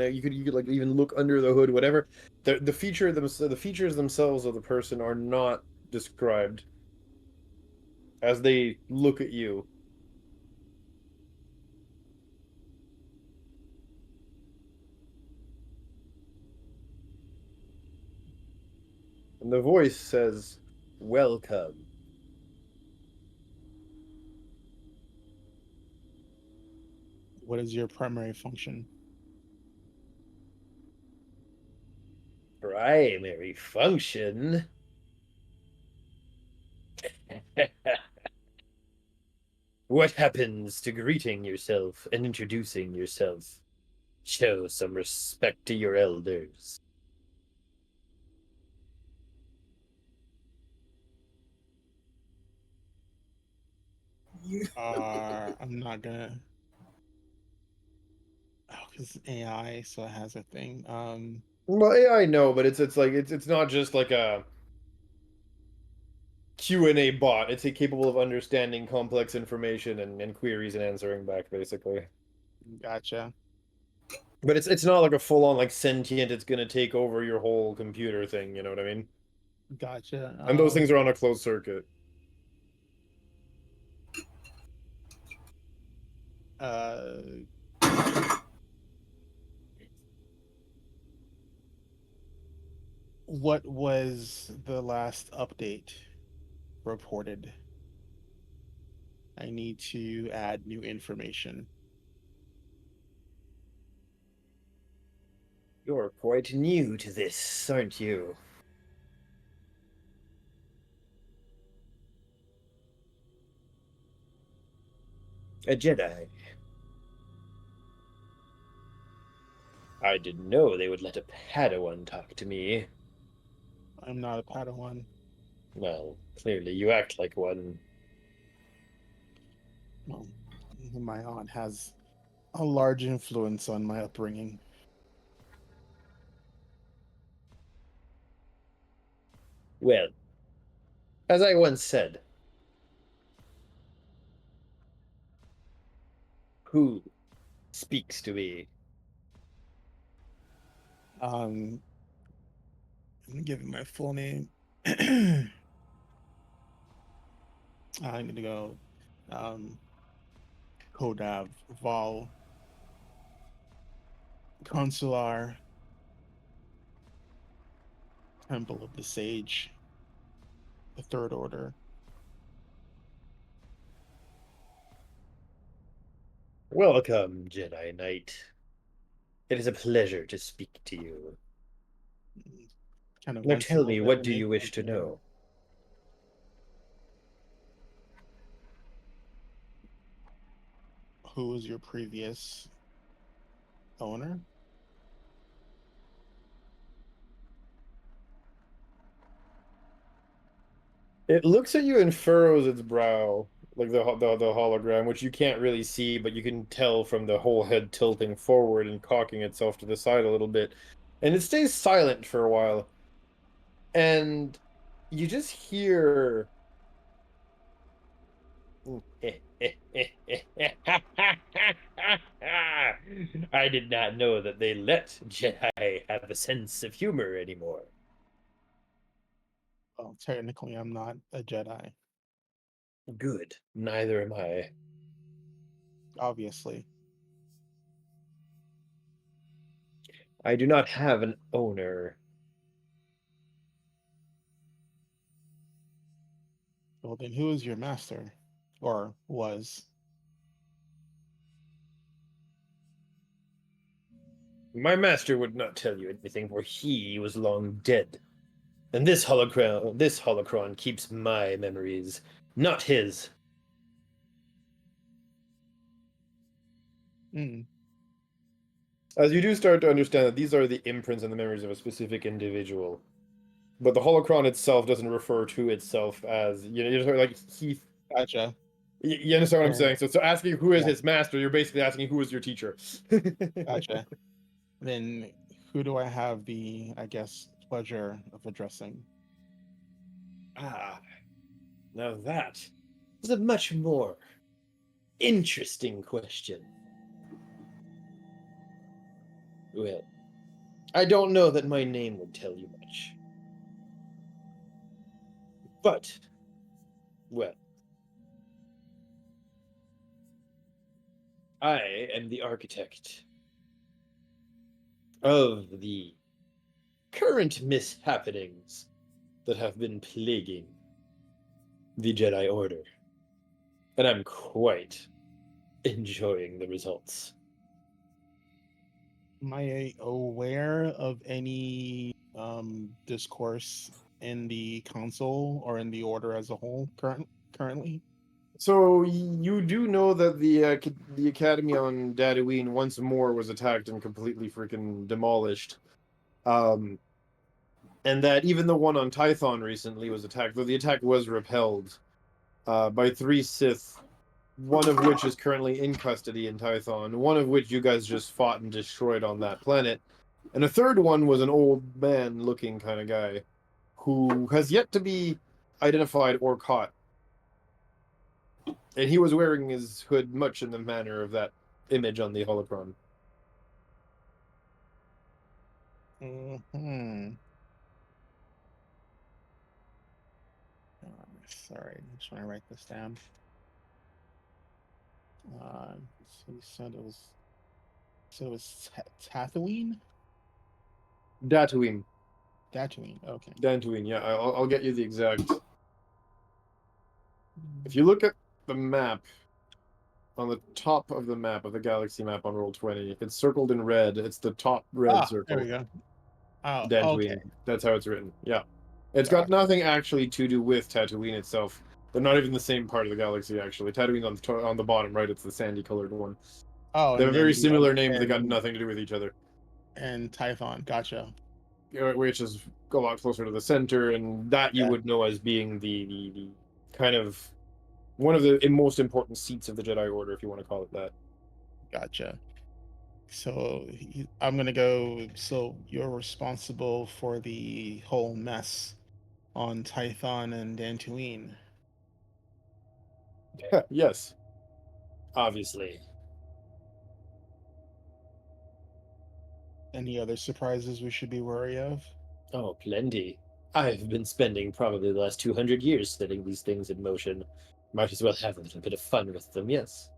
like even look under the hood, whatever. The features themselves of the person are not described as they look at you. And the voice says, "Welcome." What is your primary function? Primary function. What happens to greeting yourself and introducing yourself? Show some respect to your elders. You I'm not gonna. Oh, because AI, so it has a thing. Well, AI know, but it's not just like a Q&A bot. It's capable of understanding complex information and queries and answering back, basically. Gotcha. But it's not like a full-on like sentient, it's gonna take over your whole computer thing, you know what I mean? Gotcha. And those things are on a closed circuit. Uh, what was the last update reported? I need to add new information. You're quite new to this, aren't you? A Jedi. I didn't know they would let a Padawan talk to me. I'm not a Padawan. Well, clearly you act like one. Well, my aunt has a large influence on my upbringing. Well, as I once said, who speaks to me? I'm gonna give you my full name. I'm gonna go um, Kodav Val Consular Temple of the Sage, the Third Order. Welcome, Jedi Knight. It is a pleasure to speak to you. Kind of Now wince a tell little me, bit what when do they you come wish to to me. know? Who was your previous owner? It looks at you and furrows its brow, like the hologram, which you can't really see, but you can tell from the whole head tilting forward and cocking itself to the side a little bit. And it stays silent for a while. And you just hear I did not know that they let Jedi have a sense of humor anymore. Well, technically, I'm not a Jedi, Good. Neither am I. obviously. I do not have an owner. Well, then who is your master? Or was? My master would not tell you anything, for he was long dead. And this holocron keeps my memories, not his. Hmm. As you do start to understand that these are the imprints and the memories of a specific individual, but the holocron itself doesn't refer to itself as like he. Gotcha. You understand what I'm Fair. saying? So asking who is Yeah. his master, you're basically asking who is your teacher. Gotcha. Then who do I have the, I guess, pleasure of addressing? Ah, now that is a much more interesting question. Well, I don't know that my name would tell you much. But, well, I am the architect of the current mishappenings that have been plaguing the Jedi Order. And I'm quite enjoying the results. Am I aware of any discourse in the council or in the order as a whole currently? So you do know that the academy on Tatooine once more was attacked and completely freaking demolished, and that even the one on Tython recently was attacked, though the attack was repelled by 3 Sith, one of which is currently in custody in Tython, one of which you guys just fought and destroyed on that planet, and a third one was an old man-looking kind of guy who has yet to be identified or caught. And he was wearing his hood much in the manner of that image on the holocron. Hmm. Sorry, I'm just trying to write this down. So you said it was. So it was Tatooine. Tatooine. Tatooine. Okay. Tatooine, yeah. I'll get you the exact. If you look at the map, on the top of the map, of the galaxy map on Roll20, it's circled in red. It's the top red There circle. we go. Oh, okay. Tatooine. That's how it's written. Yeah. It's got Gotcha. nothing actually to do with Tatooine itself. They're not even the same part of the galaxy, actually. Tatooine's on the bottom right. It's the sandy-colored one. Oh, They have and a very then the similar other name, but they got nothing to do with each other. and Tython. Gotcha. Which is a lot closer to the center, and that you Yeah. would know as being the kind of one of the most important seats of the Jedi Order, if you want to call it that. Gotcha. So I'm gonna go. So you're responsible for the whole mess on Tython and Dantooine. Yes. Obviously. Any other surprises we should be wary of? Oh, plenty. I've been spending probably the last 200 years setting these things in motion. Might as well have a little bit of fun with them, yes.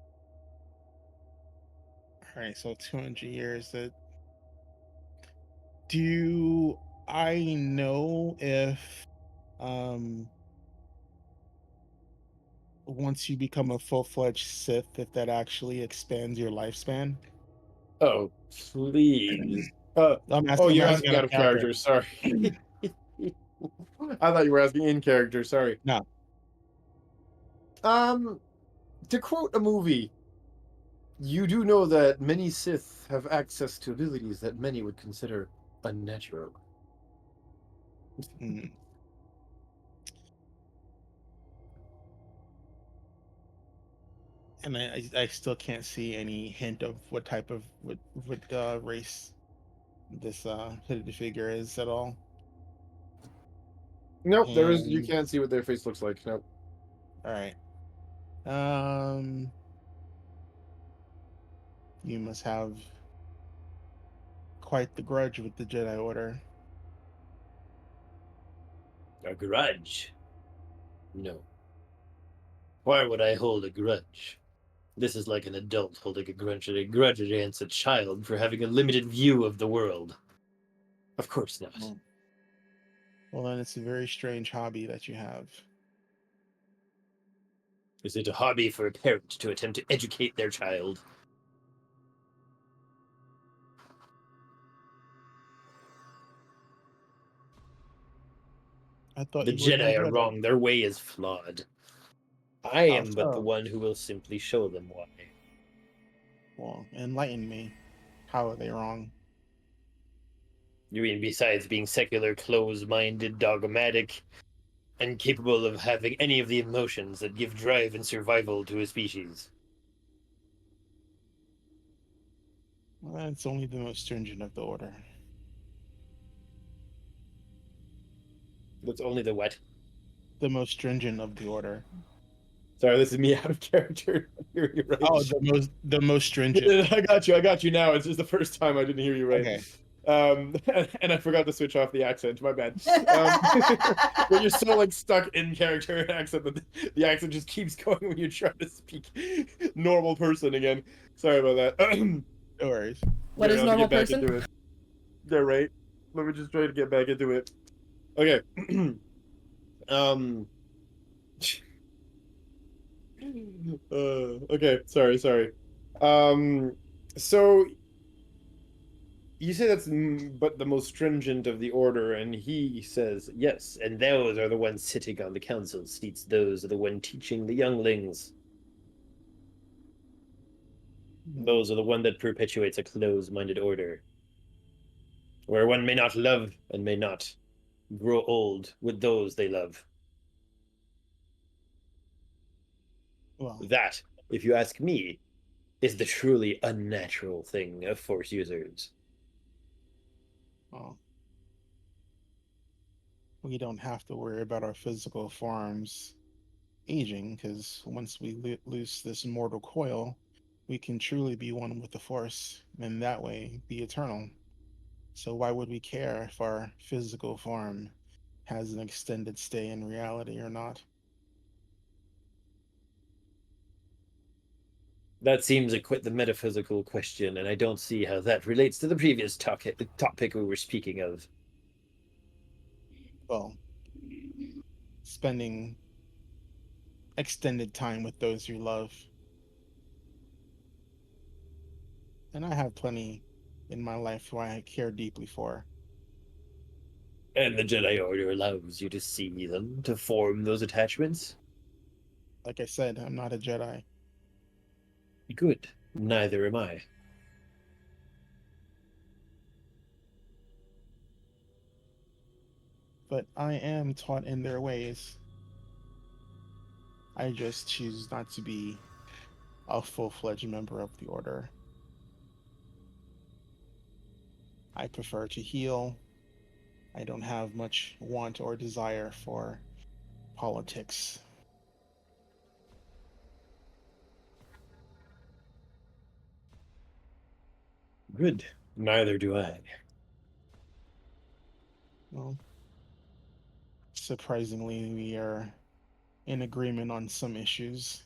All right, so 200 years. That do I know if once you become a full-fledged Sith, if that actually expands your lifespan? Oh, please. I'm You're asking asking out out of of character. Sorry. I thought you were asking in character. Sorry. No. To quote a movie, you do know that many Sith have access to abilities that many would consider unnatural. Hmm. And I still can't see any hint of what type of what race this hooded figure is at all. Nope, you And can't see what their face looks like. Nope. all right. Um, you must have quite the grudge with the Jedi Order. A grudge? No. Why would I hold a grudge? This is like an adult holding a grudge against a child for having a limited view of the world. Of course not. Well, then it's a very strange hobby that you have. Is it a hobby for a parent to attempt to educate their child? I thought The you were no Jedi are Jedi. wrong. Their way is flawed. I How am but the so? one who will simply show them why. Well, enlighten me. How are they wrong? You mean besides being secular, close-minded, dogmatic, incapable of having any of the emotions that give drive and survival to a species? Well, that's only the most stringent of the Order. That's only the what? The most stringent of the Order. Sorry, this is me out of character. Hearing you right. Oh, the most stringent. I got you now. It's just the first time I didn't hear you right. Okay. And I forgot to switch off the accent. My bad. When you're so like stuck in character accent that the accent just keeps going when you're trying to speak normal person again. Sorry about that. No worries. What is I'll normal get back person? into it. Yeah, right. Let me just try to get back into it. Okay. um. Okay. Sorry. So you say that's but the most stringent of the order, and he says yes, and those are the ones sitting on the council seats. Those are the ones teaching the younglings. Those are the one that perpetuates a closed-minded order, where one may not love and may not grow old with those they love. Well, That, if you ask me, is the truly unnatural thing of Force users. well, we don't have to worry about our physical forms aging, because once we loose this mortal coil, we can truly be one with the Force, and that way be eternal. So why would we care if our physical form has an extended stay in reality or not? That seems quite the metaphysical question, and I don't see how that relates to the previous topic we were speaking of. Well, spending extended time with those you love. And I have plenty in my life who I care deeply for. And the Jedi Order allows you to see them, to form those attachments? Like I said, I'm not a Jedi. Good. Neither am I. But I am taught in their ways. I just choose not to be a full-fledged member of the Order. I prefer to heal. I don't have much want or desire for politics. Good. Neither do I. Well, surprisingly, we are in agreement on some issues,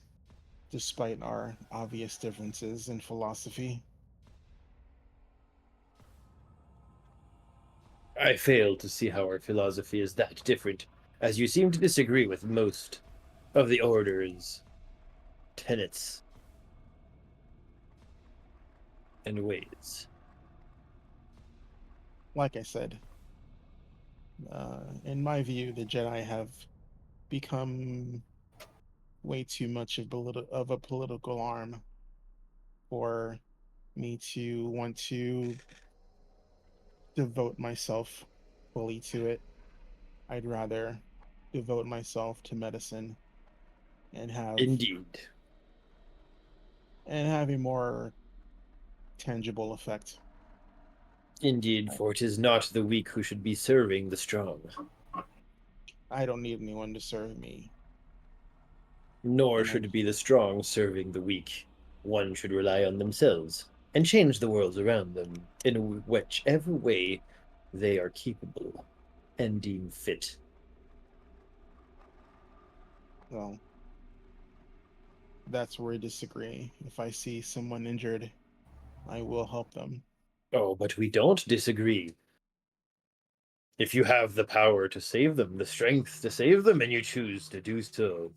despite our obvious differences in philosophy. I fail to see how our philosophy is that different, as you seem to disagree with most of the Order's tenets and ways. Like I said, in my view, the Jedi have become way too much of a political arm for me to want to devote myself fully to it. I'd rather devote myself to medicine and Indeed. have a more tangible effect. Indeed, for it is not the weak who should be serving the strong. I don't need anyone to serve me. Nor And should it be the strong serving the weak. One should rely on themselves and change the world around them in whichever way they are capable and deem fit. well, that's where I disagree. If I see someone injured, I will help them. Oh, but we don't disagree. If you have the power to save them, the strength to save them, and you choose to do so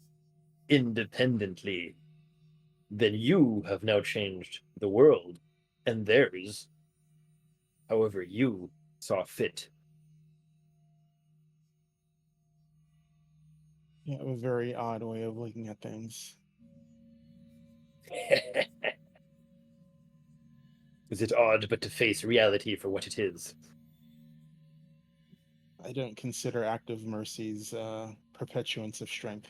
independently, then you have now changed the world and theirs, however you saw fit. Yeah, a very odd way of looking at things. Is it odd but to face reality for what it is? I don't consider active mercies perpetuants of strength.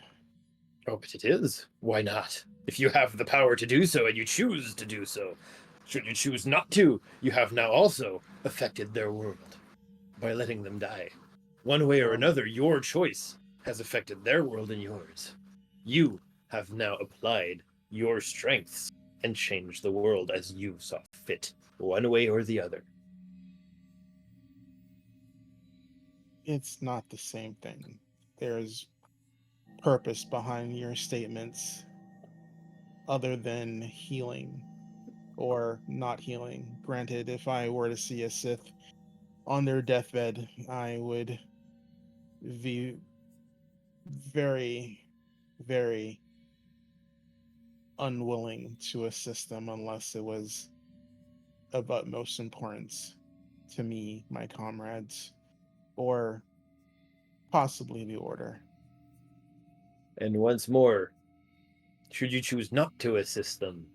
Oh, but it is. Why not? If you have the power to do so and you choose to do so, should you choose not to, you have now also affected their world by letting them die. One way or another, your choice has affected their world and yours. You have now applied your strengths and changed the world as you saw fit, one way or the other. It's not the same thing. There's purpose behind your statements other than healing or not healing. Granted, if I were to see a Sith on their deathbed, I would be very, very unwilling to assist them unless it was of utmost importance to me, my comrades, or possibly the Order. And once more, should you choose not to assist them,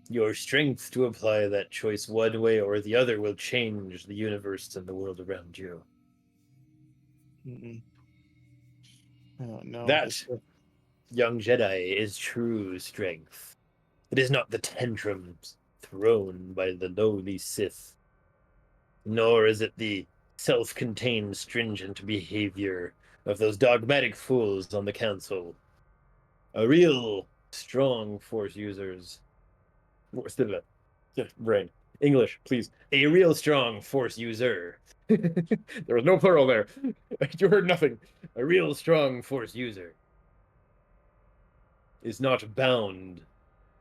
your strength to apply that choice one way or the other will change the universe and the world around you. Mm-mm. I don't know. That, young Jedi, is true strength. It is not the tantrums thrown by the lowly Sith, nor is it the self-contained, stringent behavior of those dogmatic fools on the council. A real strong Force users. Brain. English, please. A real strong Force user. There was no plural there. You heard nothing. A real strong Force user is not bound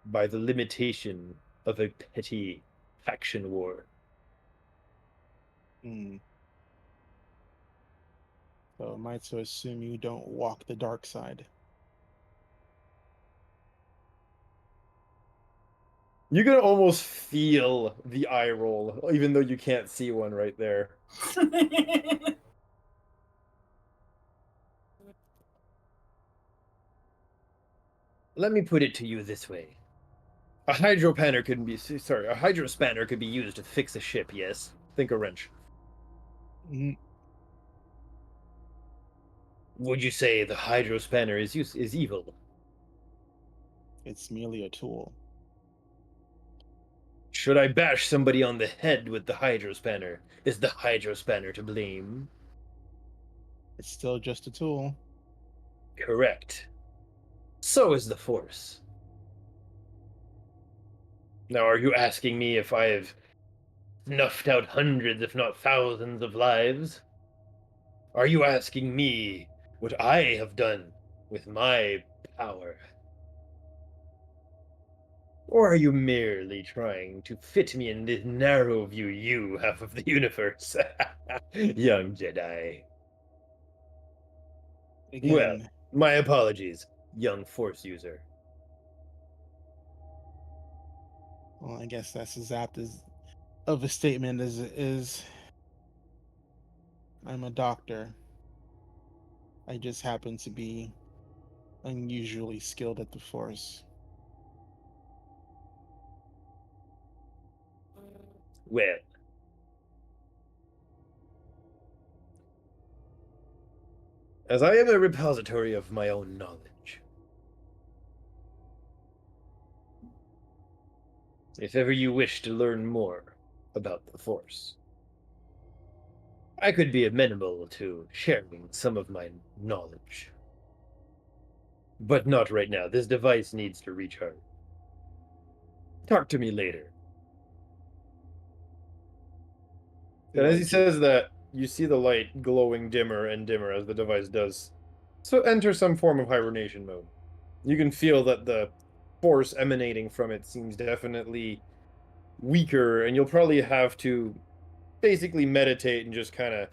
by the limitation of a petty faction war. Mm. So am I to assume you don't walk the dark side? You can almost feel the eye roll, even though you can't see one right there. Let me put it to you this way. A hydrospanner could be used to fix a ship, yes? Think a wrench. Mm, Would you say the hydrospanner is evil? it's merely a tool. Should I bash somebody on the head with the hydrospanner? Is the hydrospanner to blame? It's still just a tool. Correct. So is the Force. Now, are you asking me if I have snuffed out hundreds, if not thousands, of lives? Are you asking me what I have done with my power? Or are you merely trying to fit me in this narrow view you have of the universe, young Jedi? Well, Again, my apologies, young Force user. well, I guess that's as apt as of a statement as it is. I'm a doctor. I just happen to be unusually skilled at the Force. Well, as I am a repository of my own knowledge, if ever you wish to learn more about the Force, I could be amenable to sharing some of my knowledge. But not right now. This device needs to recharge. Talk to me later. And as he says that, you see the light glowing dimmer and dimmer as the device does. So enter some form of hibernation mode. You can feel that the force emanating from it seems definitely weaker, and you'll probably have to basically meditate and just kind of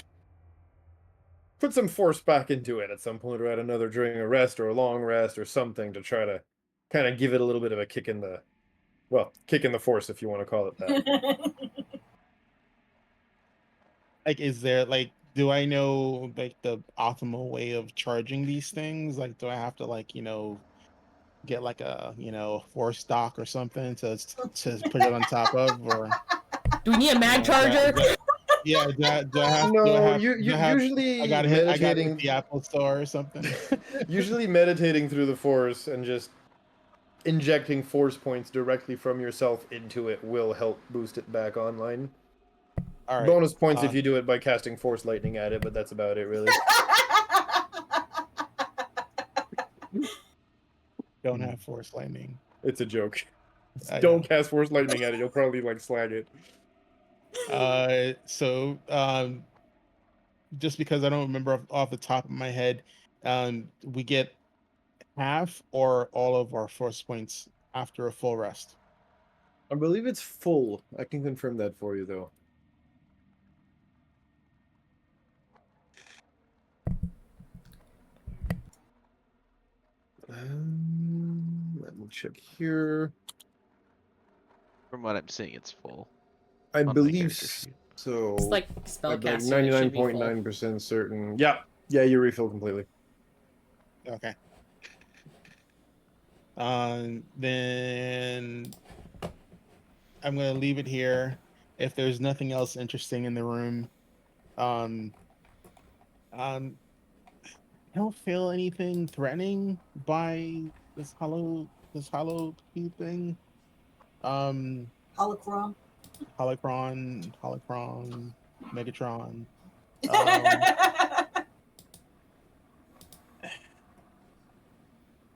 put some force back into it at some point, or at another during a rest or a long rest or something, to try to kind of give it a little bit of a kick in the, well, kick in the force, if you want to call it that. Like, is there like, do I know like the optimal way of charging these things? Like, do I have to like, get like a, force dock or something to put it on top of, or Do we need a mag do I, charger? yeah, do I have do I No, have you do I have usually I got to hit meditating. the Apple Store or something. Usually meditating through the force and just injecting force points directly from yourself into it will help boost it back online. All right. Bonus points if you do it by casting force lightning at it, but that's about it, really. Don't have force lightning. It's a joke. I Don't know. cast force lightning at it. You'll probably like slag it. So just because I don't remember off the top of my head, we get half or all of our force points after a full rest. I believe it's full. I can confirm that for you, though. Let me check here. From what I'm seeing, it's full. I on my believe character sheet. so. It's like I'm spellcasting. like It should be full. 99.9% certain. Yeah, yeah, you refill completely. Okay. Then I'm gonna leave it here. If there's nothing else interesting in the room, I don't feel anything threatening by this hollow key thing. Holocron. Holocron, Megatron.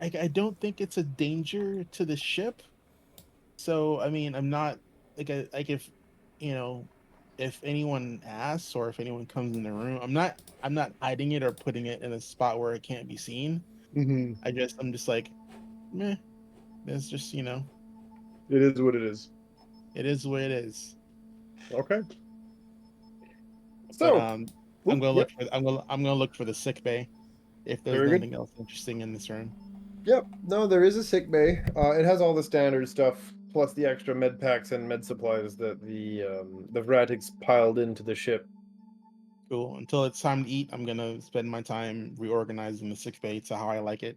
I don't think it's a danger to the ship. So I mean, I'm not like if if anyone asks or if anyone comes in the room, I'm not hiding it or putting it in a spot where it can't be seen. Mm-hmm. I'm just like, meh. It's just It is what it is. it is what it is. Okay. But So, I'm gonna yep. I'm gonna look for the sick bay if there's Very good. nothing else interesting in this room. Yep. No, there is a sick bay. It has all the standard stuff, plus the extra med packs and med supplies that the Vratics piled into the ship. Cool. Until it's time to eat, I'm gonna spend my time reorganizing the sick bay to how I like it.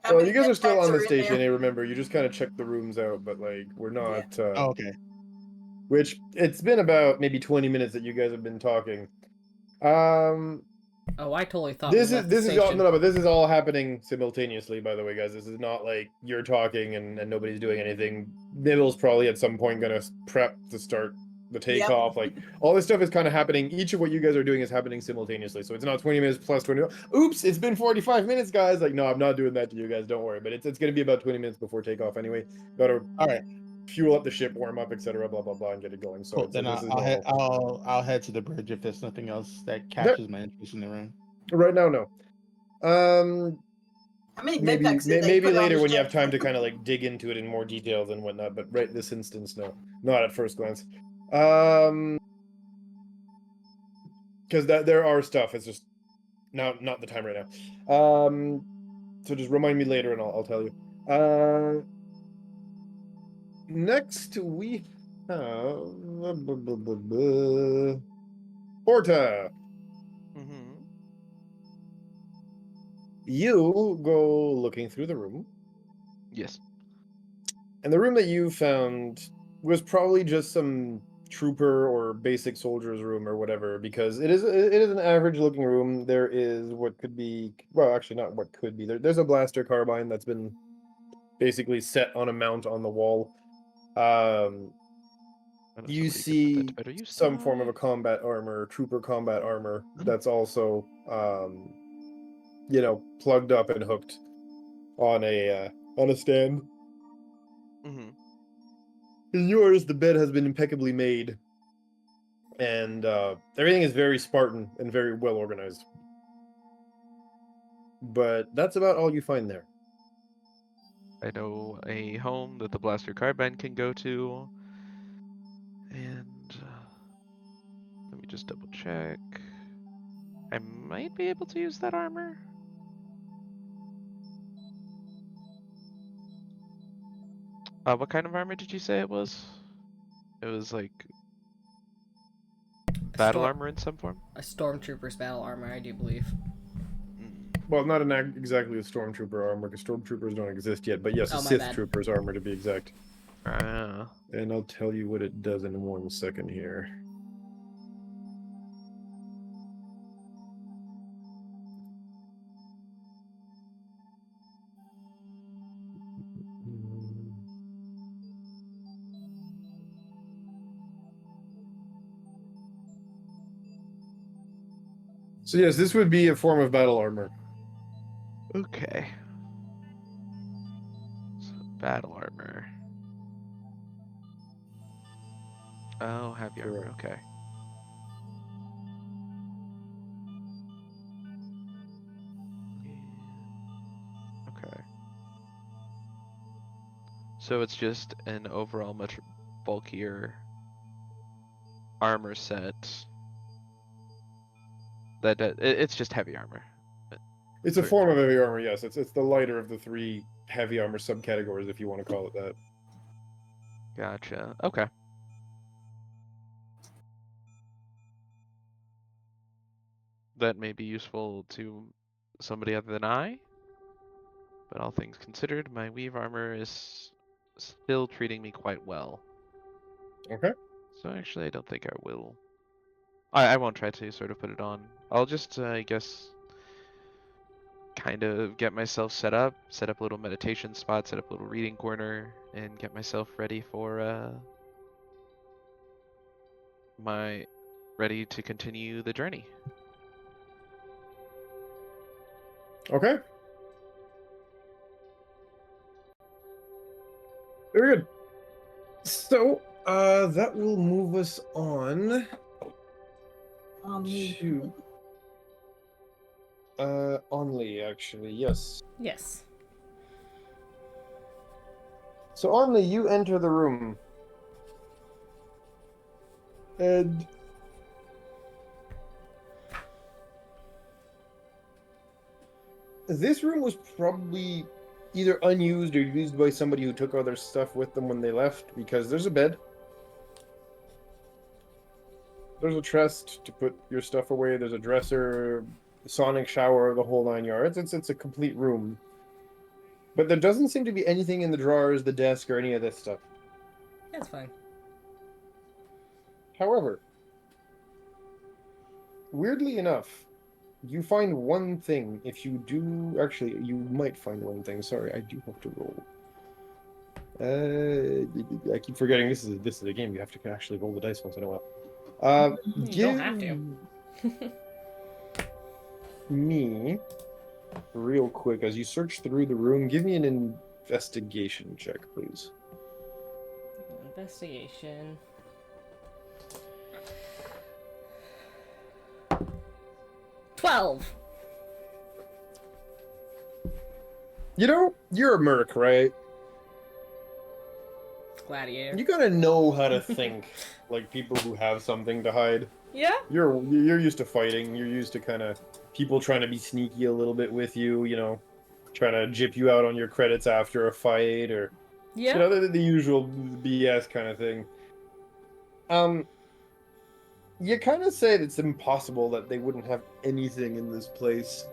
How Well, many you guys are still packs on the in station, there? remember. You just kind of check the rooms out, but like we're not. Oh, okay. Which it's been about maybe 20 minutes that you guys have been talking. Oh, I totally thought This we is left the this is all station. no, but this is all happening simultaneously, by the way, guys. This is not like you're talking and nobody's doing anything. Nibble's probably at some point gonna prep to start the takeoff. Like all this stuff is kind of happening. Each of what you guys are doing is happening simultaneously. So it's not 20 minutes plus 20. Oops, it's been 45 minutes, guys. Like, no, I'm not doing that to you guys. Don't worry. But it's gonna be about 20 minutes before takeoff anyway. Gotta All right. fuel up the ship, warm up, etc. Blah blah blah, and get it going. So, Cool. Then this is I'll head to the bridge if there's nothing else that catches my interest in the room. right now, no. How many med packs did they Maybe put on later the when you ship? have time to kind of like dig into it in more details and whatnot, but right this instance, no, not at first glance. Because there are stuff. It's just not the time right now. So just remind me later and I'll tell you. Next we have Porta. Mm-hmm. You go looking through the room. Yes. And the room that you found was probably just some trooper or basic soldier's room or whatever, because it is an average looking room. There is what could be, well, actually not what could be. There's a blaster carbine that's been basically set on a mount on the wall. You see some form of a combat armor, trooper combat armor that's also plugged up and hooked. on a stand. Mm-hmm. In yours, the bed has been impeccably made, and everything is very Spartan and very well organized. But that's about all you find there. I know a home that the Blaster Carbine can go to. And let me just double check. I might be able to use that armor. What kind of armor did you say it was? It was like battle armor in some form? A stormtrooper's battle armor, I do believe. Well, not exactly a stormtrooper armor, because stormtroopers don't exist yet, but yes, a my Sith bad. trooper's armor to be exact. Ah. And I'll tell you what it does in 1 second here. So yes, this would be a form of battle armor. Okay. So battle armor. Oh, heavy armor. Okay. Okay. So it's just an overall much bulkier armor set. It's just heavy armor. It's a form of heavy armor, yes. It's the lighter of the 3 heavy armor subcategories, if you want to call it that. Gotcha. Okay. That may be useful to somebody other than I. But all things considered, my weave armor is still treating me quite well. Okay. So actually, I don't think I will. I won't try to sort of put it on. I'll just, I guess, kind of get myself set up a little meditation spot, set up a little reading corner, and get myself ready for, ready to continue the journey. Okay. Very good. So, that will move us on to Only, actually, yes. Yes. So Only, you enter the room. And this room was probably either unused or used by somebody who took other stuff with them when they left, because there's a bed. There's a chest to put your stuff away. There's a dresser, a sonic shower, the whole 9 yards. It's a complete room. But there doesn't seem to be anything in the drawers, the desk, or any of this stuff. That's fine. However, weirdly enough, you find one thing. If you do... Actually, you might find one thing. Sorry, I do have to roll. I keep forgetting this is a game. You have to actually roll the dice once in a while. You don't have to. Me, real quick, as you search through the room, give me an investigation check, please. Investigation. $12. You know, you're a merc, right? Gladiator. You gotta know how to think like people who have something to hide. Yeah? You're used to fighting. You're used to kind of people trying to be sneaky a little bit with you, you know, trying to jip you out on your credits after a fight, or Yeah. you know, the usual BS kind of thing. You kind of say it's impossible that they wouldn't have anything in this place.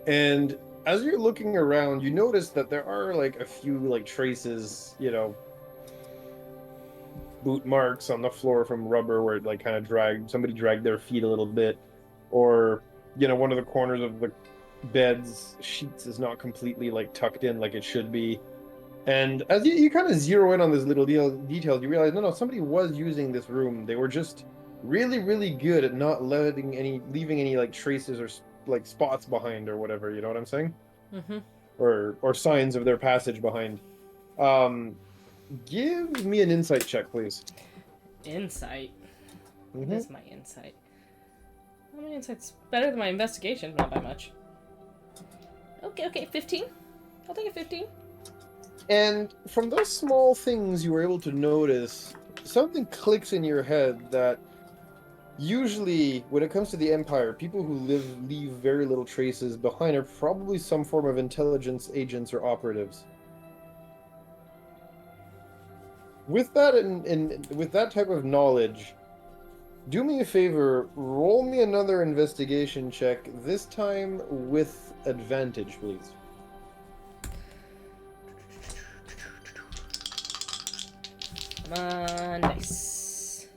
And as you're looking around, you notice that there are like a few like traces, you know, boot marks on the floor from rubber where it like kind of somebody dragged their feet a little bit, or you know, one of the corners of the bed's sheets is not completely like tucked in like it should be. And as you kind of zero in on this little details, you realize no, somebody was using this room. They were just really, really good at not leaving any like traces or like spots behind or whatever. You know what I'm saying? Mm-hmm. or signs of their passage behind. Give me an insight check, please. Insight. Mhm. What is my insight? Well, my insight's better than my investigation, not by much. Okay, 15. I'll take a 15. And from those small things you were able to notice, something clicks in your head that usually, when it comes to the Empire, people who leave very little traces behind are probably some form of intelligence agents or operatives. With that with that type of knowledge, do me a favor, roll me another investigation check, this time with advantage, please. Nice.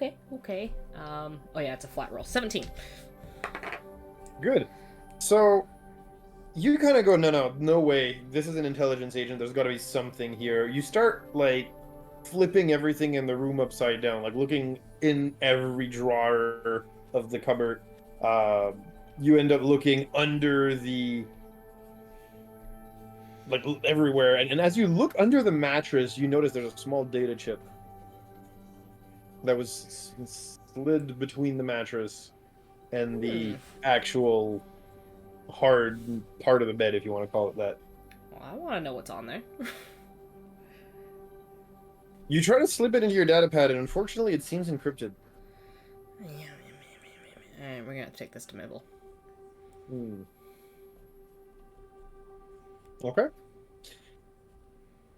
Okay. Oh yeah, it's a flat roll. 17. Good. So, you kind of go, no way, this is an intelligence agent, there's got to be something here. You start, like, flipping everything in the room upside down, like looking in every drawer of the cupboard. You end up looking under the... like, everywhere. And as you look under the mattress, you notice there's a small data chip that was slid between the mattress and the actual hard part of the bed, if you want to call it that. Well, I want to know what's on there. You try to slip it into your data pad, and unfortunately, it seems encrypted. Alright, we're gonna take this to Mibble. Okay.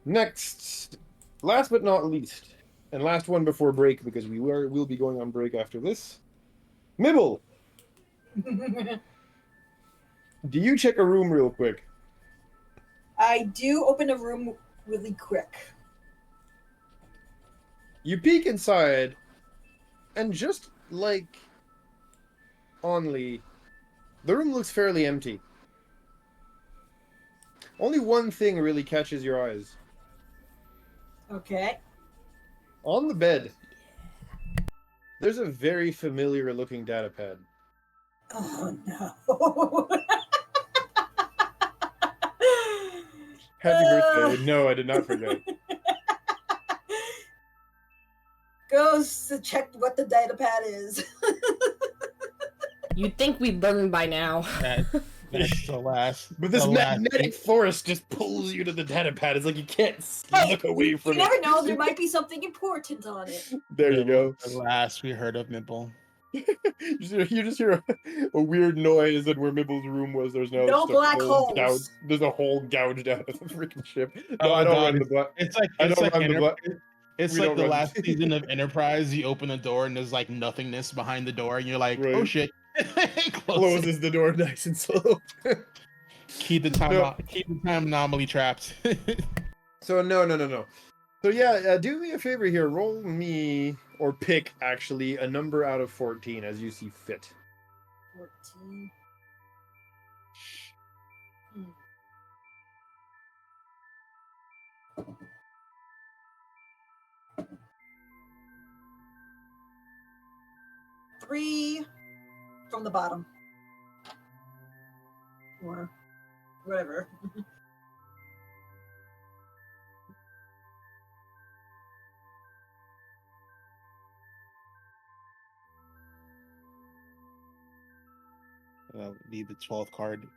Next, last but not least, and last one before break, because we'll be going on break after this. Mibble, do you check a room real quick? I do open a room really quick. You peek inside, and just like Only, the room looks fairly empty. Only one thing really catches your eyes. Okay. On the bed, there's a very familiar looking data pad. Oh no. Happy birthday. No, I did not forget. Goes to check what the data pad is. You'd think we'd learn by now. That's the last. But this the last magnetic force just pulls you to the data pad. It's like you can't Hey, look away you from it. never know, there might be something important on it. There you go. The last we heard of Mibble. You just hear a weird noise, and where Mibble's room was, there's now No just a black hole holes. there's a hole gouged out of the freaking ship. No, Oh, I don't God, run the butt. It's like I it's don't like run the butt. it's We like don't the run. last season of Enterprise. You open the door and there's like nothingness behind the door, and you're like, oh Right. shit. Close it. Closes the door nice and slow. Keep the time No. keep the time anomaly trapped. So no. So yeah, do me a favor here. Roll me, or pick actually, a number out of 14 as you see fit. 14. Three from the bottom. Or whatever. Need the 12th card.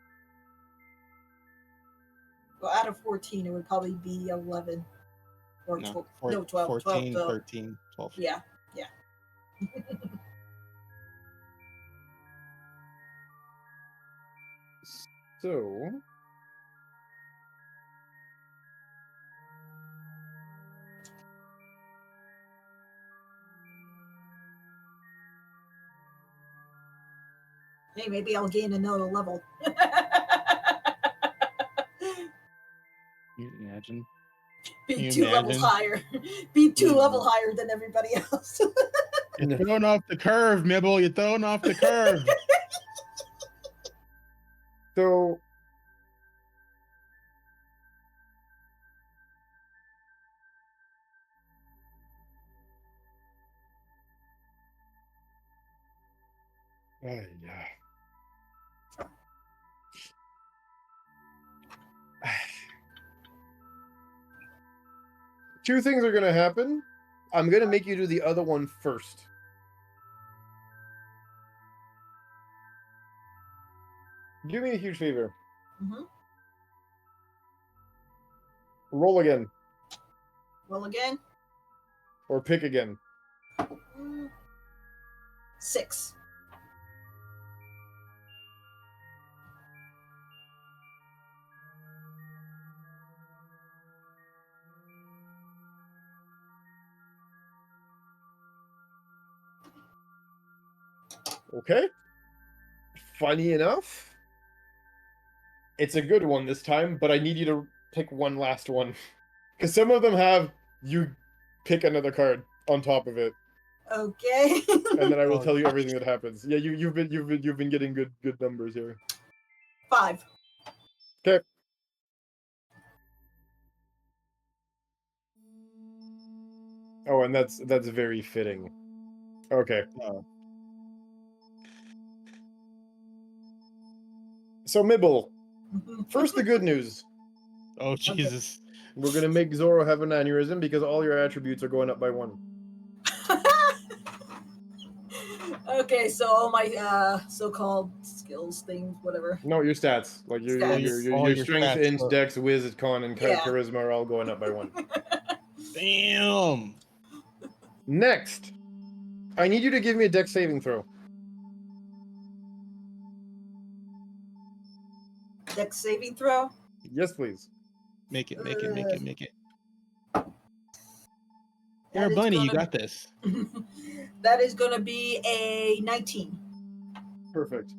Well, out of 14, it would probably be 11. Or 12. No, 12. 14, 12. 13, 12. Yeah. So Hey, maybe I'll gain another level. You imagine? Be Can you 2 levels imagine? higher. Be 2 level higher than everybody else. You're throwing off the curve, Mibble. You're throwing off the curve. So yeah. two things are gonna happen. I'm gonna make you do the other one first. Do me a huge favor. Mm-hmm. Roll again. Roll again. Or pick again. 6. Okay. Funny enough, it's a good one this time, but I need you to pick one last one. Because some of them have you pick another card on top of it. Okay. And then I will Oh, tell you everything that happens. Yeah, you've been getting good numbers here. 5. Okay. Oh, and that's very fitting. Okay. Oh. So Mibble, Mm-hmm. first the good news. Oh Jesus. We're gonna make Zoro have an aneurysm because all your attributes are going up by 1. Okay, so all my so-called skills things, whatever. No, your stats. Like your Stats. All your your strength, stats int, are- dex, wiz, con, and Yeah. charisma are all going up by 1. Damn. Next, I need you to give me a dex saving throw. Dex saving throw. Yes, please. Make it. That You're a is bunny. You gonna- got this. That is going to be a 19. Perfect.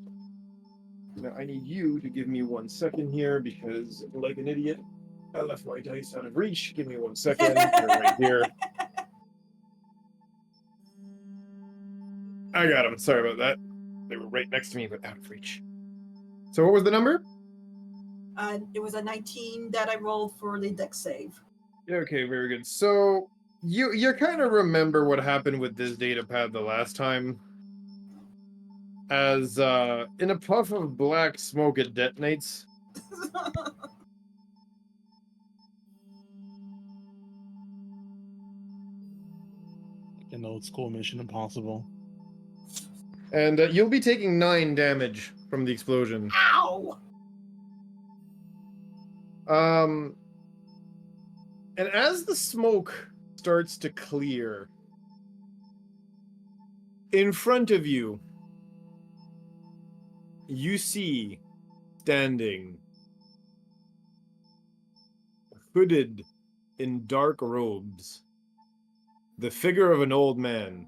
Now I need you to give me 1 second here because, like an idiot, I left my dice out of reach. Give me 1 second. They're right here. I got them. Sorry about that. They were right next to me, but out of reach. So what was the number? It was a 19 that I rolled for the dex save. Okay, very good. So you kind of remember what happened with this data pad the last time. As in a puff of black smoke it detonates. Like an old school Mission Impossible. And you'll be taking 9 damage from the explosion. Ow! And as the smoke starts to clear, in front of you, you see standing, hooded in dark robes, the figure of an old man.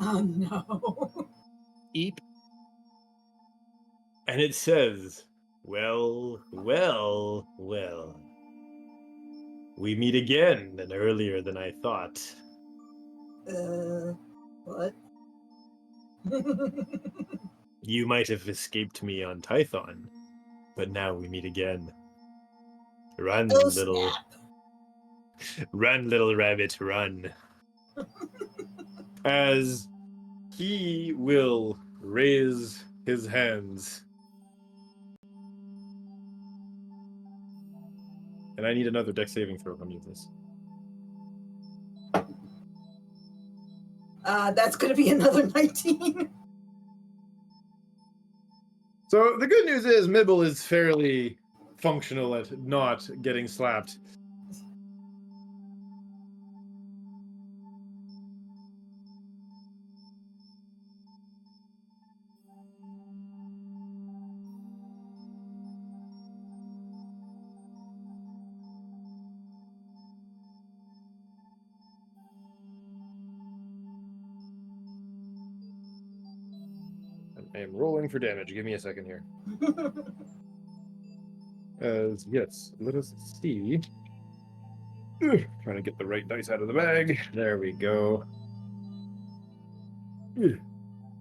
Oh no. Eep. And it says, well. We meet again, and earlier than I thought. What? You might have escaped me on Tython, but now we meet again. Run, Oh, little... snap. Run, little rabbit, run. As he will raise his hands. And I need another dex saving throw from you, please. That's gonna be another 19. So the good news is Mibble is fairly functional at not getting slapped. I am rolling for damage. Give me a second here. As yes, let us see. Ugh, trying to get the right dice out of the bag. There we go. Ugh.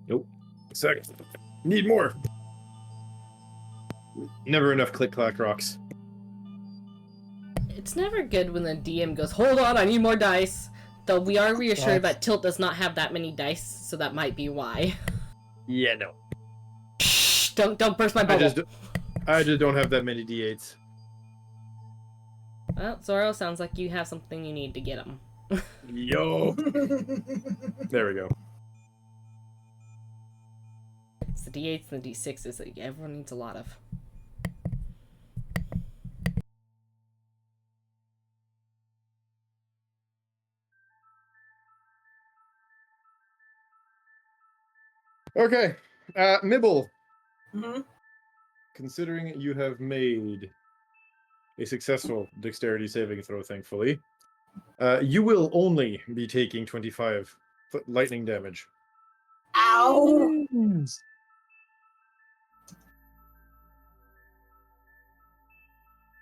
Nope. A second. Need more. Never enough click clack rocks. It's never good when the DM goes, hold on, I need more dice. Though we are reassured that Tilt does not have that many dice, so that might be why. Yeah, no. Shh, don't burst my bubble. I just don't have that many d8s. Well, Zoro, sounds like you have something you need to get him. Yo. There we go. It's the D8s and the D6s that everyone needs a lot of. Okay. Mibble, Mhm. considering you have made a successful dexterity saving throw, thankfully, you will only be taking 25 lightning damage. Ow!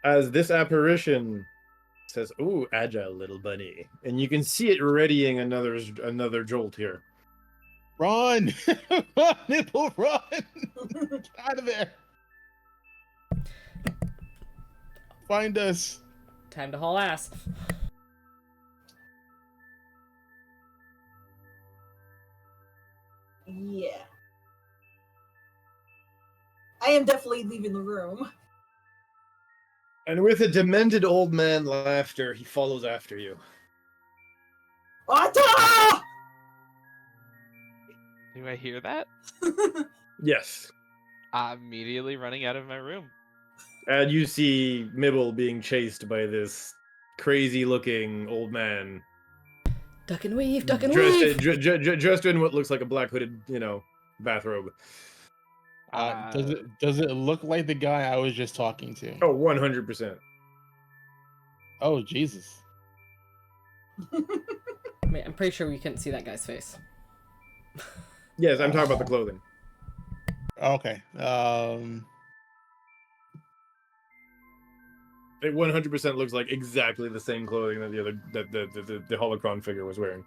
As this apparition says, "Ooh, agile little bunny," and you can see it readying another jolt here. Run! Run, Nipple, run! Get out of there! Find us. Time to haul ass. Yeah. I am definitely leaving the room. And with a demented old man laughter, he follows after you. Ata! Do I hear that? Yes. I'm immediately running out of my room. And you see Mibble being chased by this crazy-looking old man. Duck and weave, duck and dressed, weave! dressed in what looks like a black hooded, bathrobe. Does it look like the guy I was just talking to? Oh, 100%. Oh, Jesus. I mean, I'm pretty sure we couldn't see that guy's face. Yes, I'm talking about the clothing. Okay. It 100% looks like exactly the same clothing that the holocron figure was wearing.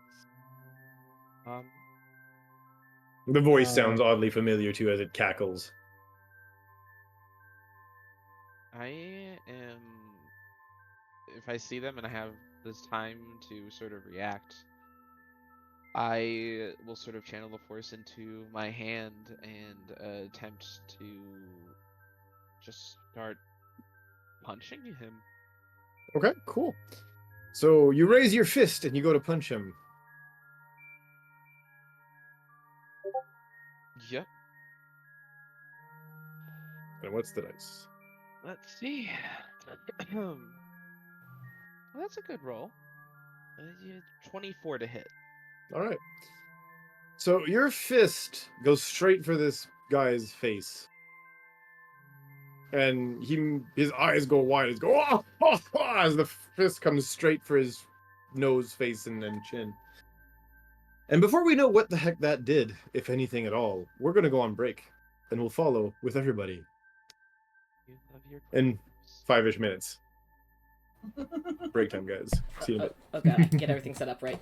The voice sounds oddly familiar too as it cackles. I am. If I see them and I have this time to sort of react, I will sort of channel the force into my hand and attempt to just start punching him. Okay, cool. So you raise your fist and you go to punch him. Yep. And what's the dice? Let's see. Well, that's a good roll. 24 to hit. All right. So your fist goes straight for this guy's face. And his eyes go wide. As go as the fist comes straight for his nose, face, and chin. And before we know what the heck that did, if anything at all, we're gonna go on break, and we'll follow with everybody You love your in clothes. 5-ish minutes. Break time, guys. See you in a bit. Okay, I can get everything set up right.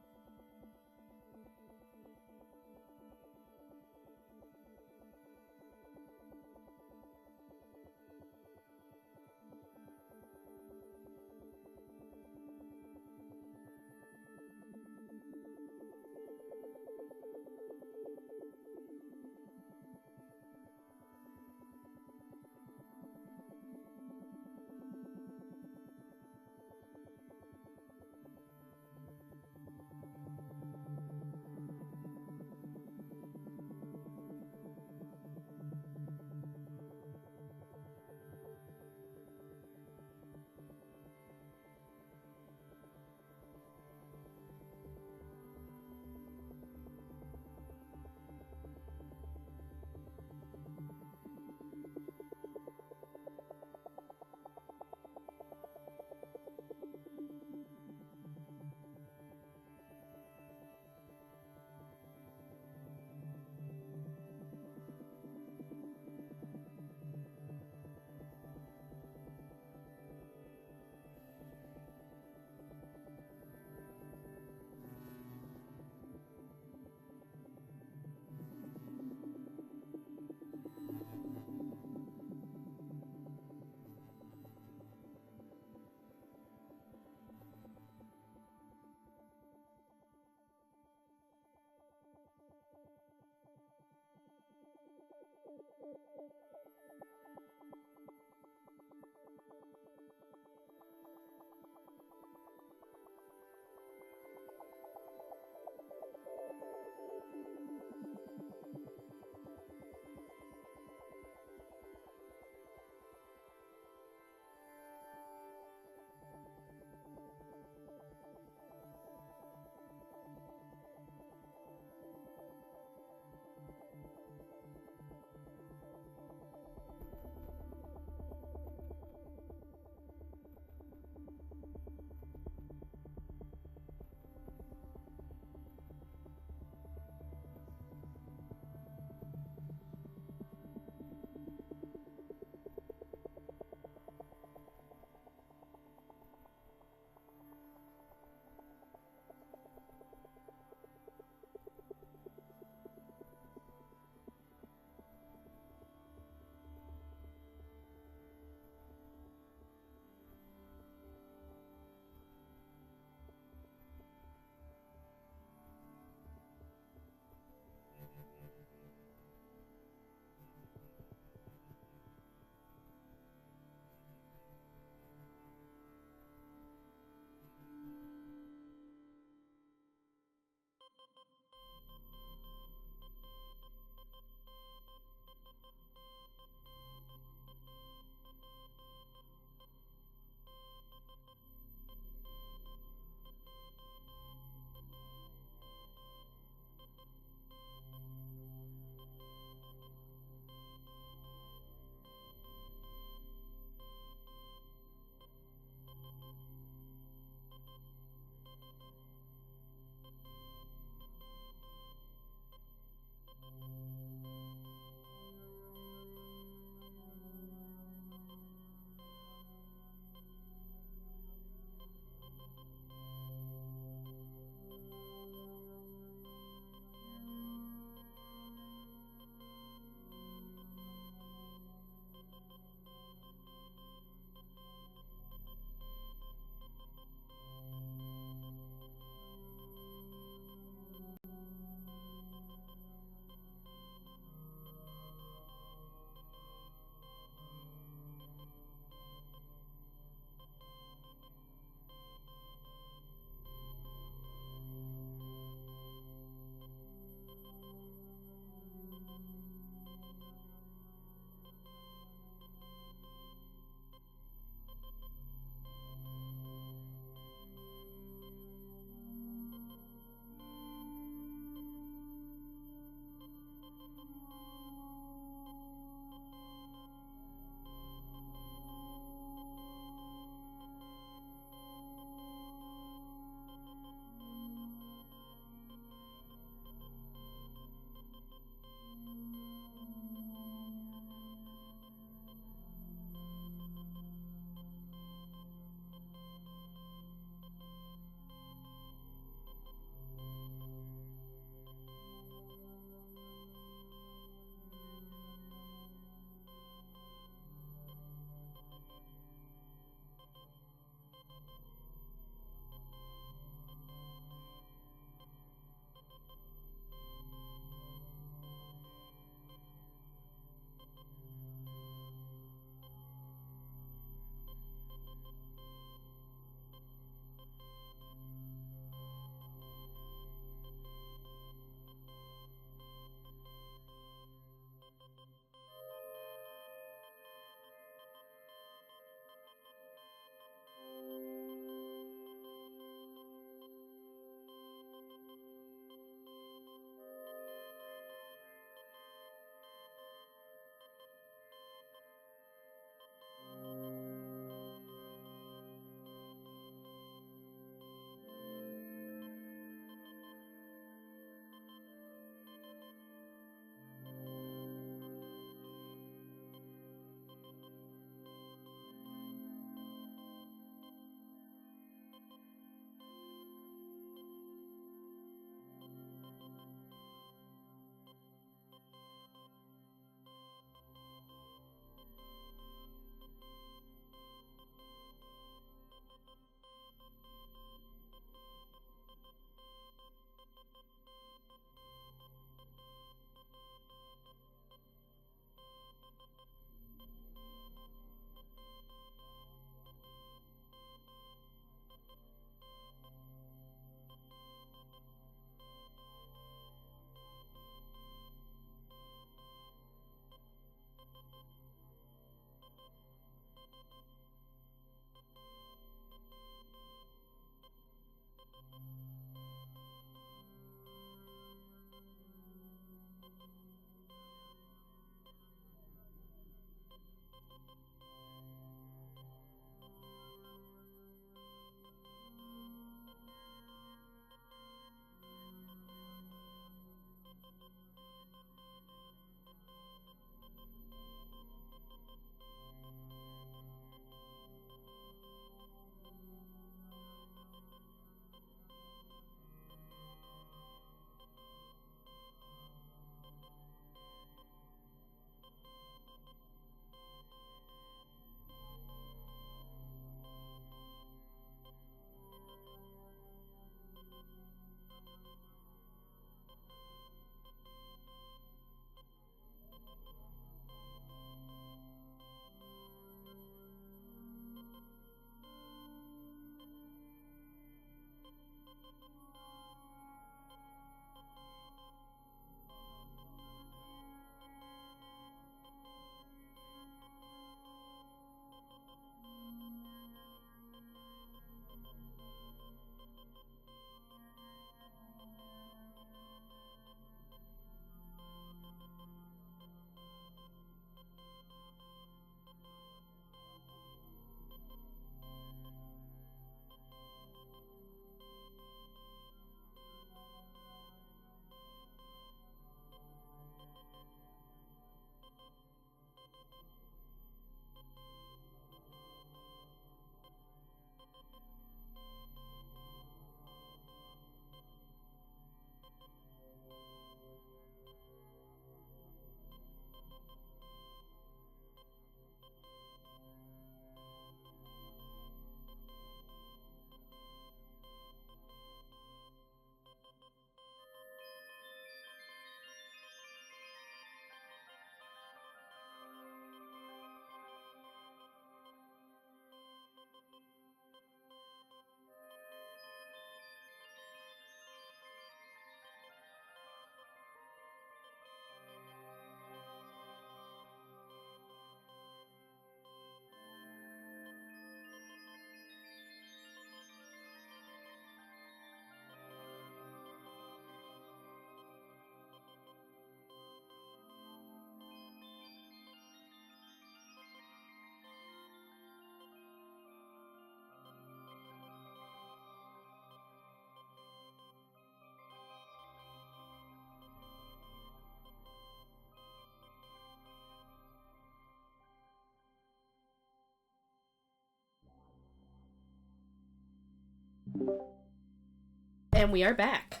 And we are back.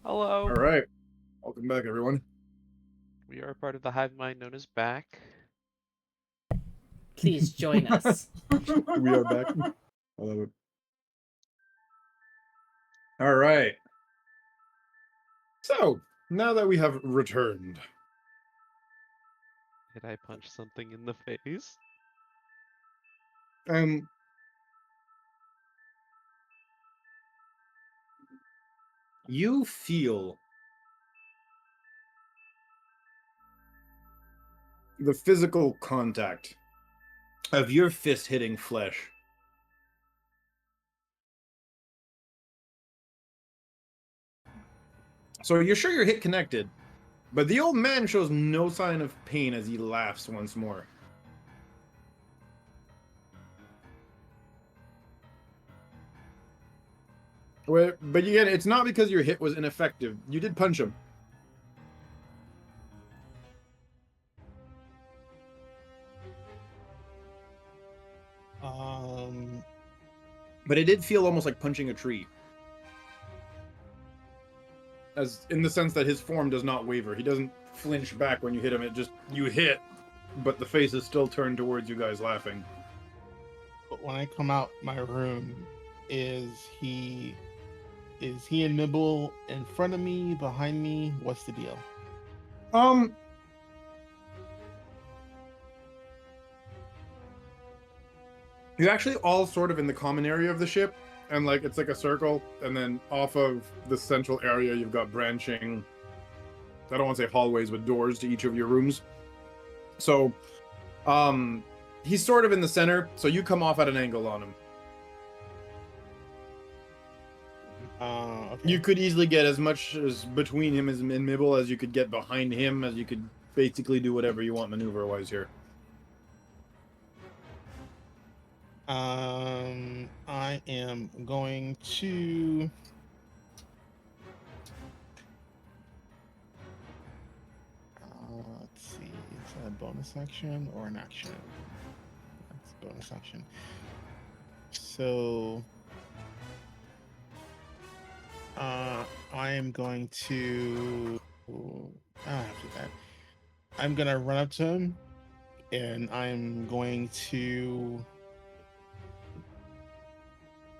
Hello. All right. Welcome back, everyone. We are part of the hive mind known as Back. Please join us. We are back. I love it. All right. So, now that we have returned, Did I punch something in the face? you feel the physical contact of your fist hitting flesh. So you're sure you're hit connected, but the old man shows no sign of pain as he laughs once more. But again, it's not because your hit was ineffective. You did punch him. But it did feel almost like punching a tree. As in the sense that his form does not waver. He doesn't flinch back when you hit him. It just, you hit, but the face is still turned towards you guys laughing. But when I come out my room, is he and Nibble in front of me, behind me? What's the deal? You're actually all sort of in the common area of the ship, and like it's like a circle, and then off of the central area you've got branching, I don't want to say hallways, but doors to each of your rooms. So he's sort of in the center, so you come off at an angle on him. Okay. You could easily get as much as between him and Mibble as you could get behind him, as you could basically do whatever you want maneuver wise here. I am going to let's see, is that a bonus action or an action? That's a bonus action. So I am going to I don't have to do that. I'm gonna run up to him and I'm going to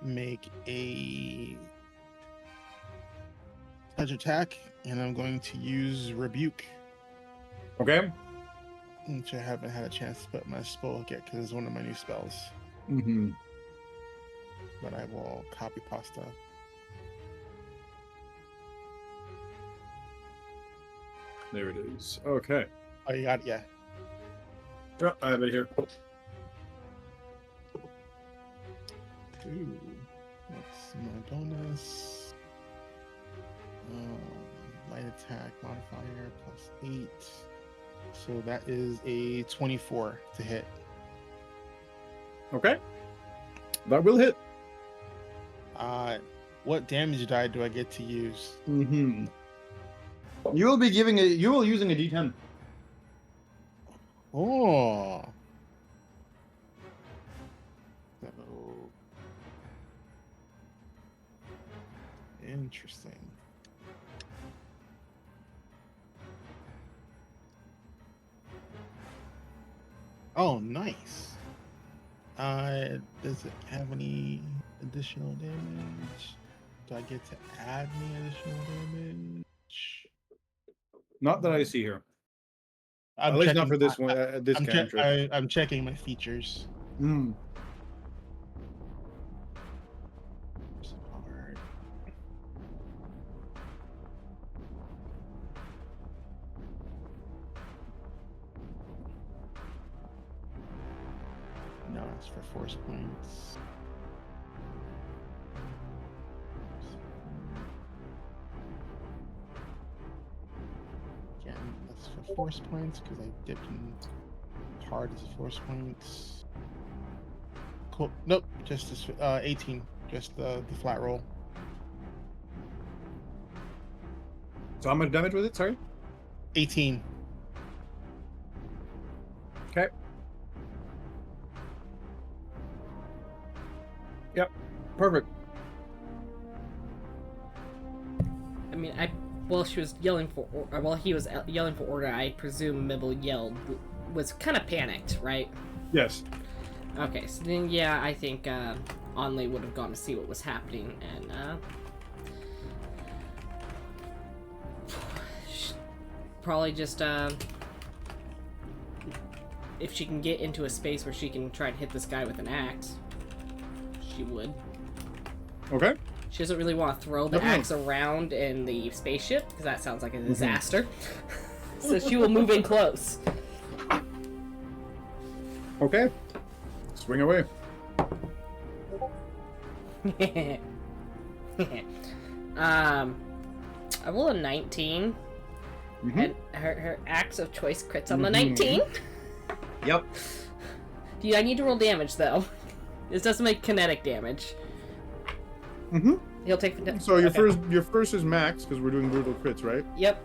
make a touch attack, and I'm going to use Rebuke. Okay. Which I haven't had a chance to put my spell yet because it's one of my new spells. Mm-hmm. But I will copy pasta. There it is. Okay. Oh, you got it? Yeah. Oh, I have it here. Ooh. What's my bonus? Light attack modifier +8. So that is a 24 to hit. Okay. That will hit. What damage die do I get to use? Mm-hmm. You will be using a D10. Oh. So, interesting. Oh, nice. Does it have any additional damage? Do I get to add any additional damage? Not that I see here. I'm At least checking, not for this one. This I'm, cantrip. I'm checking my features. Hmm. Hard. No, it's for force points. Again, that's for force points because I dipped in hard as a force points. Cool. Nope, just this 18. Just the flat roll. So how much damage was it? Sorry. 18. Okay. Yep. Perfect. I mean, while she was yelling for, or while he was yelling for order, I presume Mibble was kind of panicked, right? Yes. Okay, so then yeah, I think Onley would have gone to see what was happening, and probably just if she can get into a space where she can try and hit this guy with an axe, she would. Okay. She doesn't really want to throw the axe around in the spaceship, because that sounds like a disaster. So she will move in close. Okay. Swing away. I roll a 19, and her axe of choice crits on the 19. Yep. I need to roll damage, though. This doesn't make kinetic damage. He'll take the... So your first is max, because we're doing brutal crits, right? Yep.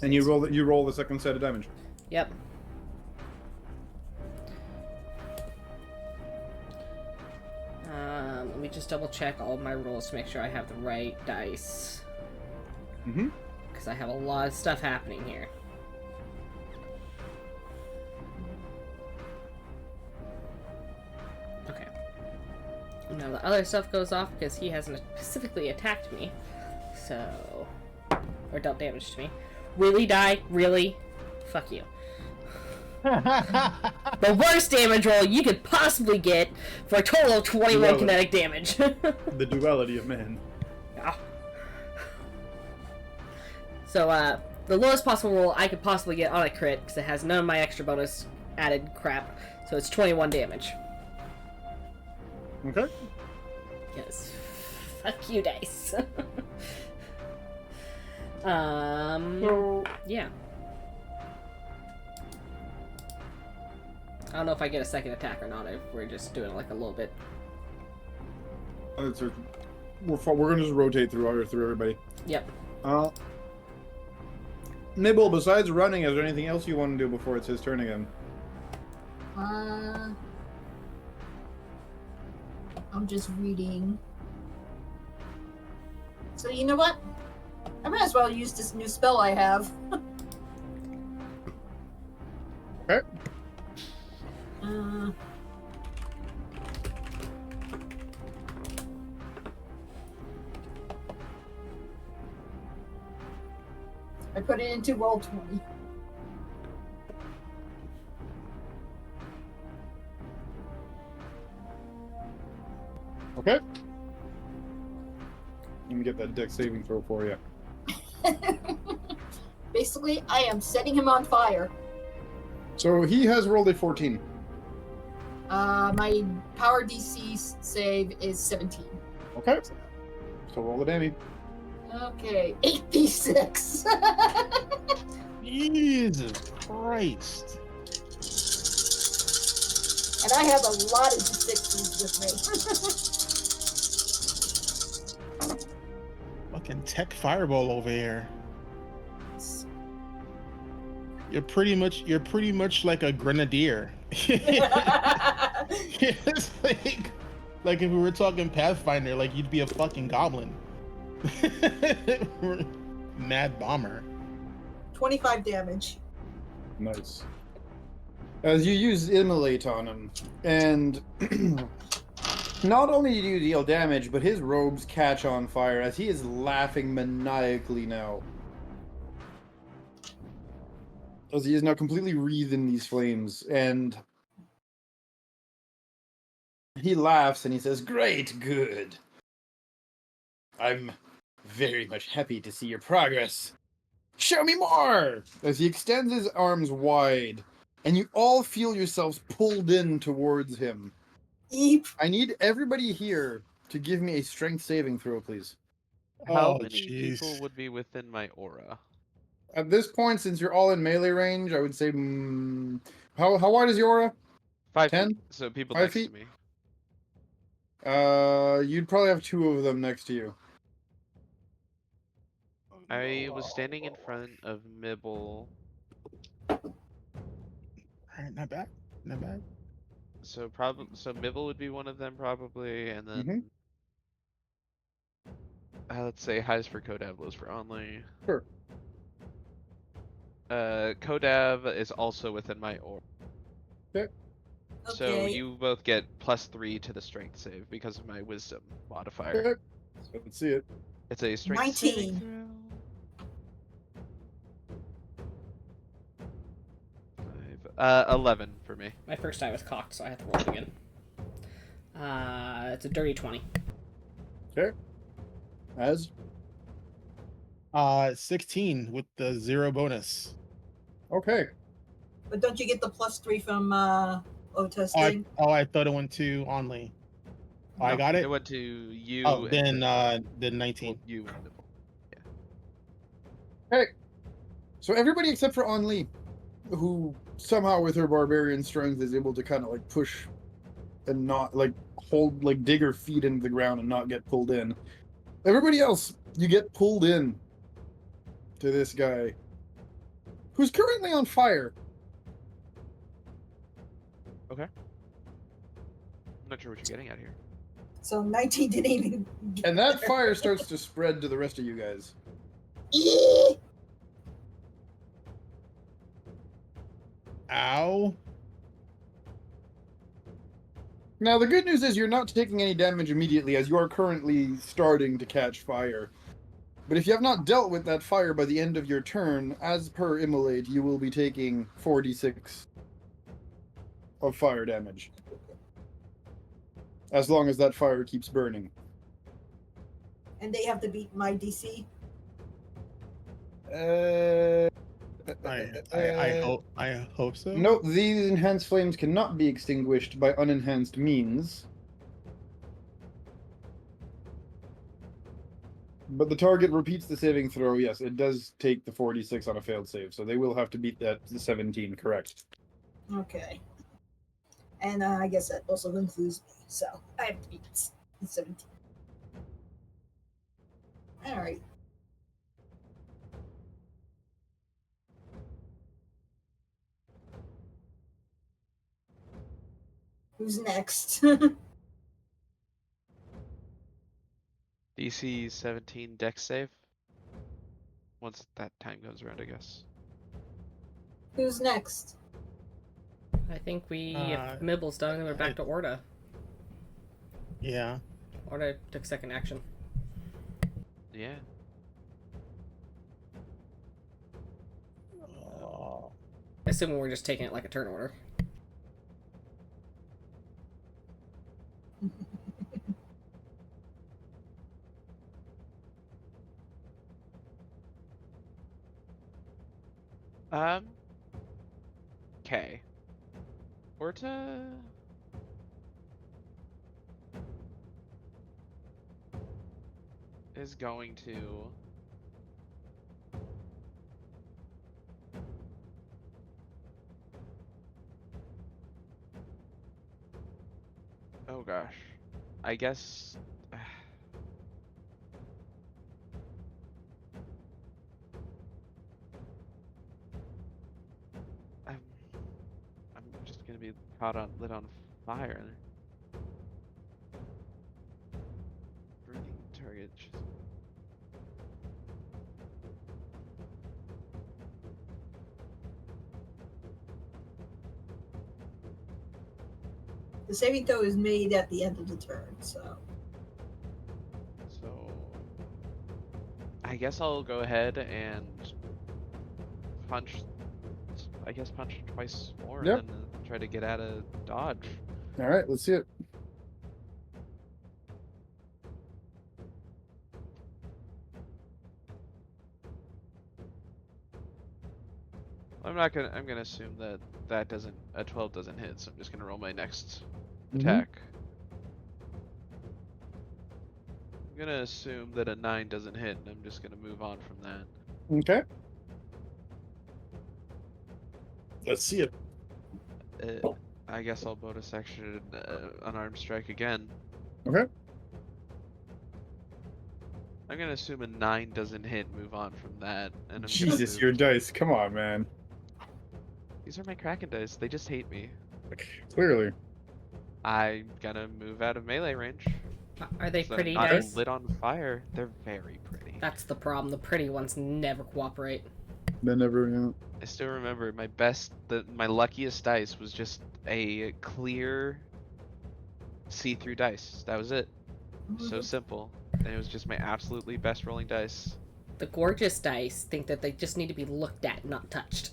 And you roll the second set of damage. Yep. Let me just double check all of my rolls to make sure I have the right dice. Because I have a lot of stuff happening here. Okay. Now the other stuff goes off because he hasn't specifically attacked me. So... Or dealt damage to me. Really, die? Really? Fuck you. The worst damage roll you could possibly get for a total of 21 kinetic damage. The duality of man. Oh. So, the lowest possible roll I could possibly get on a crit, because it has none of my extra bonus added crap, so it's 21 damage. Okay. Yes. Fuck you, dice. Yeah. I don't know if I get a second attack or not, if we're just doing like a little bit. We're gonna just rotate through everybody. Yep. Nibble, besides running, is there anything else you want to do before it's his turn again? I'm just reading. So you know what? I might as well use this new spell I have. Okay. I put it into roll 20. Okay. Let me get that dex saving throw for you. Basically, I am setting him on fire. So he has rolled a 14. My power DC save is 17. Okay. So roll the damage. Okay, 8d6. Jesus Christ. And I have a lot of d6s with me. Fucking tech fireball over here. You're pretty much like a grenadier. It's like if we were talking Pathfinder, like you'd be a fucking goblin. Mad bomber. 25 damage. Nice. As you use Immolate on him, and not only do you deal damage, but his robes catch on fire as he is laughing maniacally now. As he is now completely wreathed in these flames, and he laughs and he says, "Great, good. I'm very much happy to see your progress. Show me more!" As he extends his arms wide, and you all feel yourselves pulled in towards him. Eep. I need everybody here to give me a strength saving throw, please. How Oh, many jeez. people would be within my aura? At this point, since you're all in melee range, I would say, how wide is your aura? 5 10? feet. So people 5 next feet? to me. You'd probably have 2 of them next to you. I was standing in front of Mibble. Alright, not bad. Not bad. So Mibble would be one of them probably, and then Let's say highs for Kodav, lows for Only. Sure. Kodav is also within my order. Okay. So Okay. you both get +3 to the strength save because of my wisdom modifier. Okay. Let's see it. It's a strength saving 19. throw. 11 for me. My first die was cocked, so I have to roll it again. It's a dirty 20. Okay. As 16 with the 0 bonus. okay. But don't you get the +3 from Ota's thing? I thought it went to Only. Oh, I No, got it. It went to you. Oh, and then 19. you. And Okay. So everybody except for Only, who somehow with her barbarian strength is able to kind of like push and not like hold, like dig her feet into the ground and not get pulled in. Everybody else, you get pulled in to this guy who's currently on fire. Okay. I'm not sure what you're getting at here. So 19 didn't even. And that fire starts to spread to the rest of you guys. Eee! Ow. Now, the good news is you're not taking any damage immediately, as you are currently starting to catch fire. But if you have not dealt with that fire by the end of your turn, as per Immolate, you will be taking 4d6 of fire damage. As long as that fire keeps burning. And they have to beat my DC. I hope so. Note, these enhanced flames cannot be extinguished by unenhanced means. But the target repeats the saving throw. Yes, it does take the 46 on a failed save, so they will have to beat that 17, correct? Okay. And I guess that also includes me. So I have to beat 17. Alright. Who's next? DC 17 dex save. Once that time comes around, I guess. Who's next? I think if Mibble's done, and we're back to Orda. Yeah. Orda took second action. Yeah. Assuming we're just taking it like a turn order. Okay. Orta. Is going to. Oh gosh. I guess. I'm just gonna be lit on fire. Burning target. The saving throw is made at the end of the turn, so. So I guess I'll go ahead and punch. I guess punch twice more Yep. and then try to get out of dodge. Alright, let's see it. I'm gonna assume that a 12 doesn't hit, so I'm just gonna roll my next Mhm. attack. I'm gonna assume that a 9 doesn't hit, and I'm just gonna move on from that. Okay. Let's see it. I guess I'll bonus action unarmed strike again. Okay. I'm gonna assume a 9 doesn't hit, and move on from that. And I'm gonna Jesus, move- your dice. Come on, man. These are my Kraken dice. They just hate me. Clearly. I'm gonna move out of melee range. Are they So pretty not dice? lit on fire. They're very pretty. That's the problem. The pretty ones never cooperate. They never, I still remember my luckiest dice was just a clear see-through dice. That was it. So simple. And it was just my absolutely best rolling dice. The gorgeous dice think that they just need to be looked at, not touched.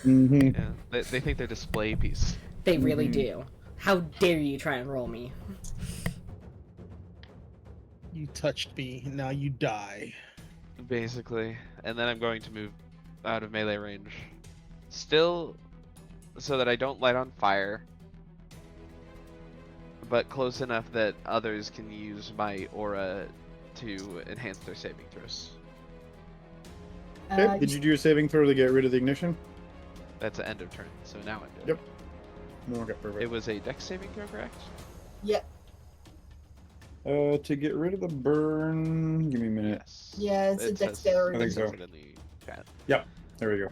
Mm-hmm. Yeah, they think they're display pieces. They really do. How dare you try and roll me? You touched me, now you die. Basically. And then I'm going to move out of melee range. Still, so that I don't light on fire, but close enough that others can use my aura to enhance their saving throws. Okay, did you do your saving throw to get rid of the ignition? That's the end of turn, so now I'm doing Yep. Okay, perfect. it. Was a dex saving throw, correct? Yep. To get rid of the burn, give me a minute. Yes. Yeah, it's a It says- dexterity. I think it says so. it in the chat. There we go.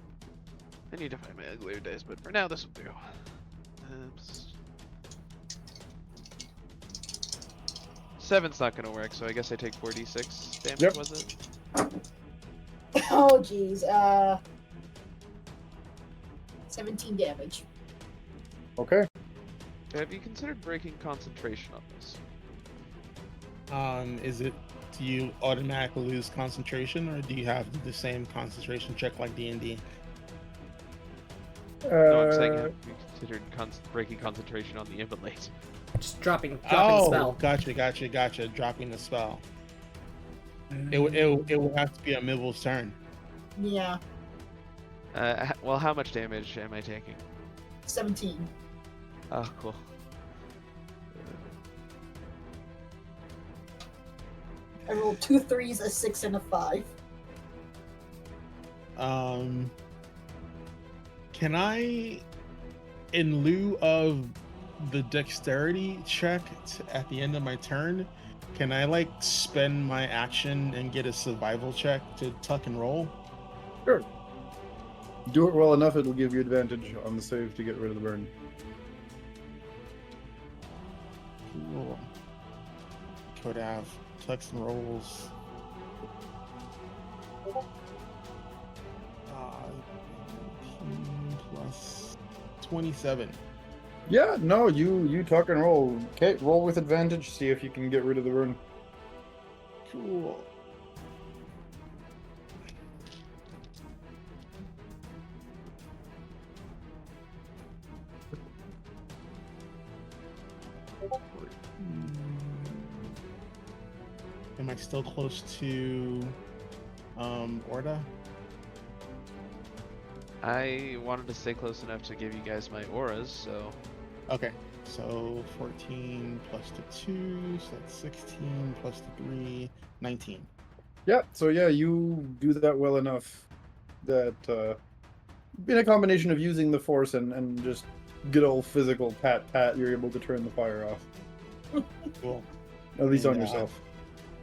I need to find my uglier dice, but for now this will do. Seven's not gonna work, so I guess I take 4d6 damage. Yep. Was it? Oh, geez. 17 damage. Okay. Have you considered breaking concentration on this? Do you automatically lose concentration, or do you have the same concentration check like D&D? No, I'm saying have you considered breaking concentration on the immolate? Just dropping the Oh, spell. gotcha. Dropping the spell. It would have to be a Mibble's turn. Yeah, Well, how much damage am I taking? 17. Oh, cool. I rolled 2 3s, a 6, and a 5. Can I, in lieu of the dexterity check at the end of my turn, can I like spend my action and get a survival check to tuck and roll? Sure. Do it well enough, it'll give you advantage on the save to get rid of the burn. Cool. Could have tucks and rolls. 19 plus 27. Yeah, no, you tuck and roll. Okay, roll with advantage, see if you can get rid of the burn. Cool. Am I still close to Orda? I wanted to stay close enough to give you guys my auras, so Okay, so 14 plus the 2, so that's 16 plus the 3, 19. Yeah, so yeah, you do that well enough that in a combination of using the force and just good old physical pat, you're able to turn the fire off. Cool. At least on And, yourself.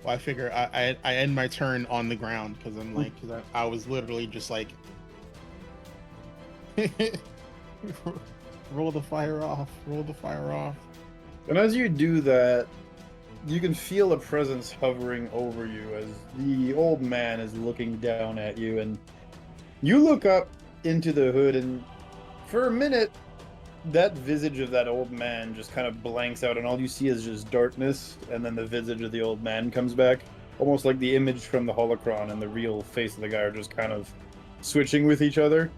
Well, I figure I end my turn on the ground because I'm like, because I was literally just like, roll the fire off. And as you do that, you can feel a presence hovering over you as the old man is looking down at you, and you look up into the hood, and for a minute, that visage of that old man just kind of blanks out, and all you see is just darkness, and then the visage of the old man comes back, almost like the image from the holocron and the real face of the guy are just kind of switching with each other.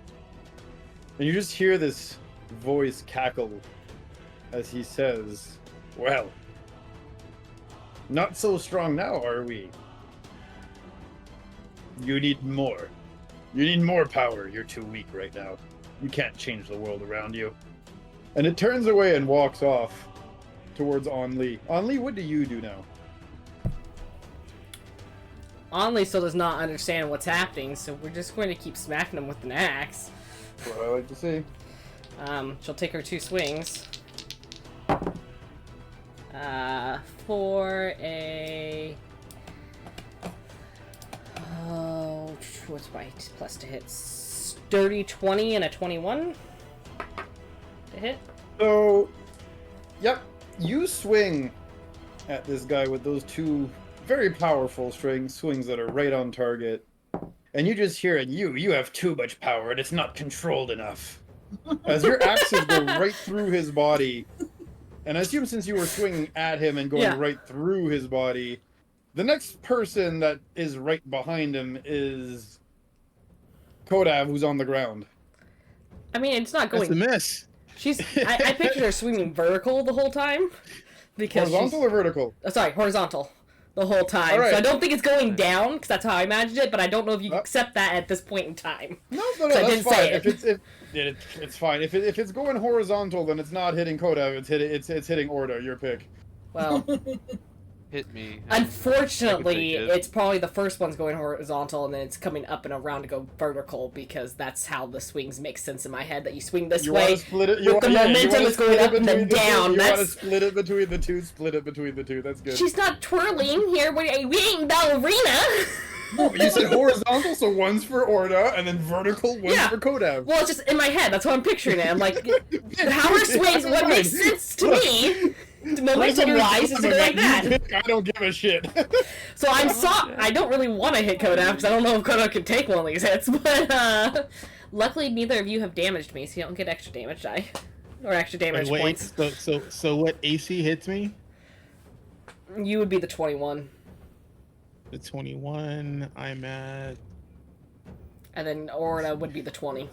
And you just hear this voice cackle as he says, "Well, not so strong now, are we? You need more. You need more power. You're too weak right now. You can't change the world around you." And it turns away and walks off towards Onli. Onli, what do you do now? Only still does not understand what's happening, so we're just going to keep smacking him with an axe. That's what I like to see. She'll take her 2 swings. For a... Oh, what's my plus to hit? Sturdy 20 and a 21 to hit. So, yep, you swing at this guy with those two very powerful swings that are right on target. And you just hear it, you have too much power and it's not controlled enough. As your axes go right through his body. And I assume since you were swinging at him and going right through his body, the next person that is right behind him is Kodav, who's on the ground. I mean, it's not going... That's a miss. I pictured her swinging vertical the whole time. Because horizontal or vertical? Oh, sorry, horizontal. The whole time. Right. So I don't think it's going down, because that's how I imagined it, but I don't know if you accept that at this point in time. No, that's fine. It's fine. If it's going horizontal, then it's not hitting Kodav, it's hitting Orda, your pick. Well... Hit me. Unfortunately, it's probably the first one's going horizontal, and then it's coming up and around to go vertical, because that's how the swings make sense in my head, that you swing this way, with the momentum is going up and then down. You want to split it between the two, that's good. She's not twirling here, we ain't ballerina! No, but you said horizontal, so one's for Orda, and then vertical, one's for Kodav. Well, it's just in my head, that's how I'm picturing it. I'm like, how are swings, what makes sense to me... Momentum-wise, is to go like that. I don't give a shit. So I don't really want to hit Kodav, because I don't know if Kodav can take one of these hits, but luckily neither of you have damaged me, so you don't get extra damage die. Or extra damage points. So what AC hits me? You would be the 21. The 21, I'm at... And then Orda would be the 20.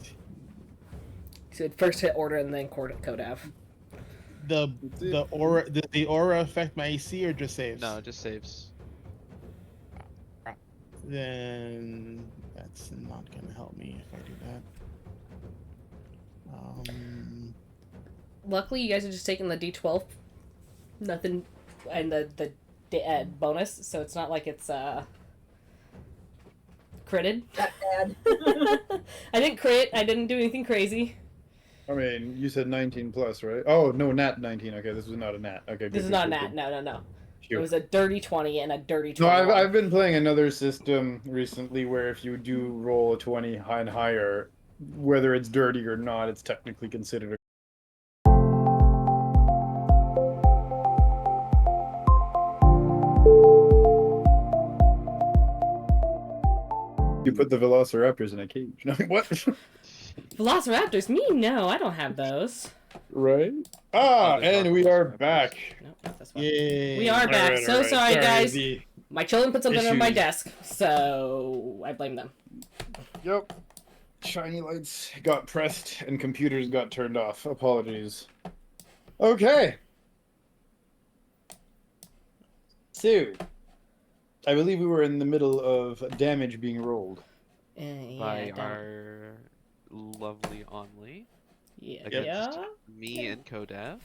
So it'd first hit Orda and then Kodav. The aura, does the aura affect my AC or just saves? No, it just saves. Then that's not gonna help me if I do that. Luckily, you guys are just taking the D12, nothing, and the bonus, so it's not like it's critted. Not bad. I didn't crit. I didn't do anything crazy. I mean, you said 19 plus, right? Oh, no, nat 19. Okay, this was not a nat. Okay, this is not a nat. No. It was a dirty 20 and a dirty 20. No, I've been playing another system recently where if you do roll a 20 and higher, whether it's dirty or not, it's technically considered a... You put the velociraptors in a cage. No, what? Velociraptors? Me? No, I don't have those. Right? And we are back. Nope, not this one. Yay. We are back. All right. Sorry, guys. The My children put something on my issues. desk, so I blame them. Yep. Shiny lights got pressed and computers got turned off. Apologies. Okay. So, I believe we were in the middle of damage being rolled. By our lovely Only. Yeah. Against me and Kodav.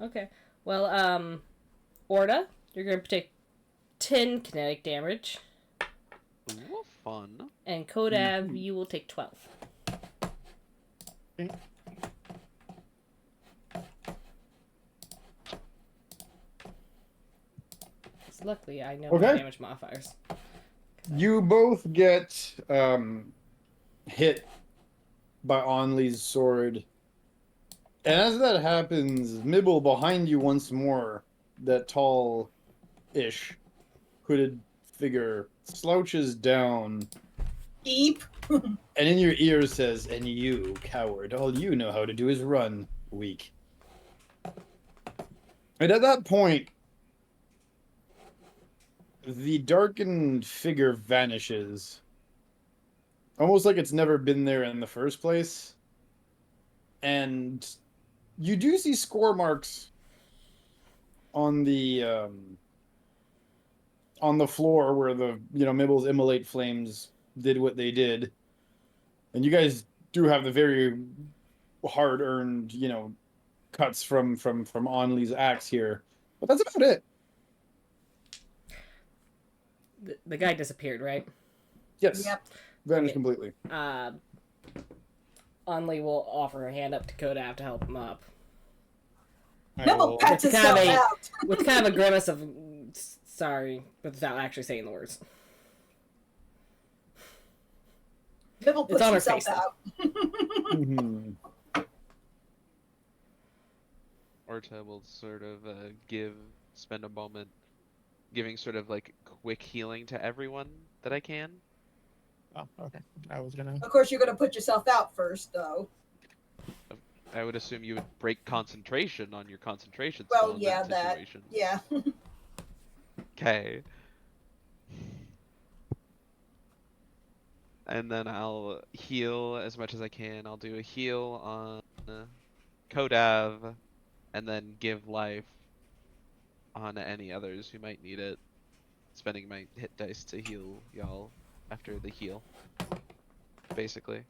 Okay. Well, Orda, you're going to take 10 kinetic damage. Ooh, fun. And Kodav, you will take 12. Okay. Luckily, I know my damage modifiers. You both get hit by Onley's sword. And as that happens, Mibble behind you once more, that tall-ish, hooded figure, slouches down. Deep. And in your ear says, "And you, coward, all you know how to do is run, weak." And at that point, the darkened figure vanishes. Almost like it's never been there in the first place. And you do see score marks on the floor where the Mibble's immolate flames did what they did. And you guys do have the very hard-earned, cuts from Onley's axe here. But that's about it. The guy disappeared, right? Yes. Yep. Vanished completely. Onley will offer her hand up to Kodav to help him up. Mibble pats With himself kind of out. With kind of a grimace of sorry, without actually saying the words. Mibble puts on her himself face, out. Mhm. Orta will sort of give spend a moment giving sort of like quick healing to everyone that I can. Oh, okay. I was gonna. Of course, you're gonna put yourself out first, though. I would assume you would break concentration on your concentration Well, spell in yeah, that situation. yeah. Okay. And then I'll heal as much as I can. I'll do a heal on Kodav, and then give life on any others who might need it. Spending my hit dice to heal y'all after the heal. Basically.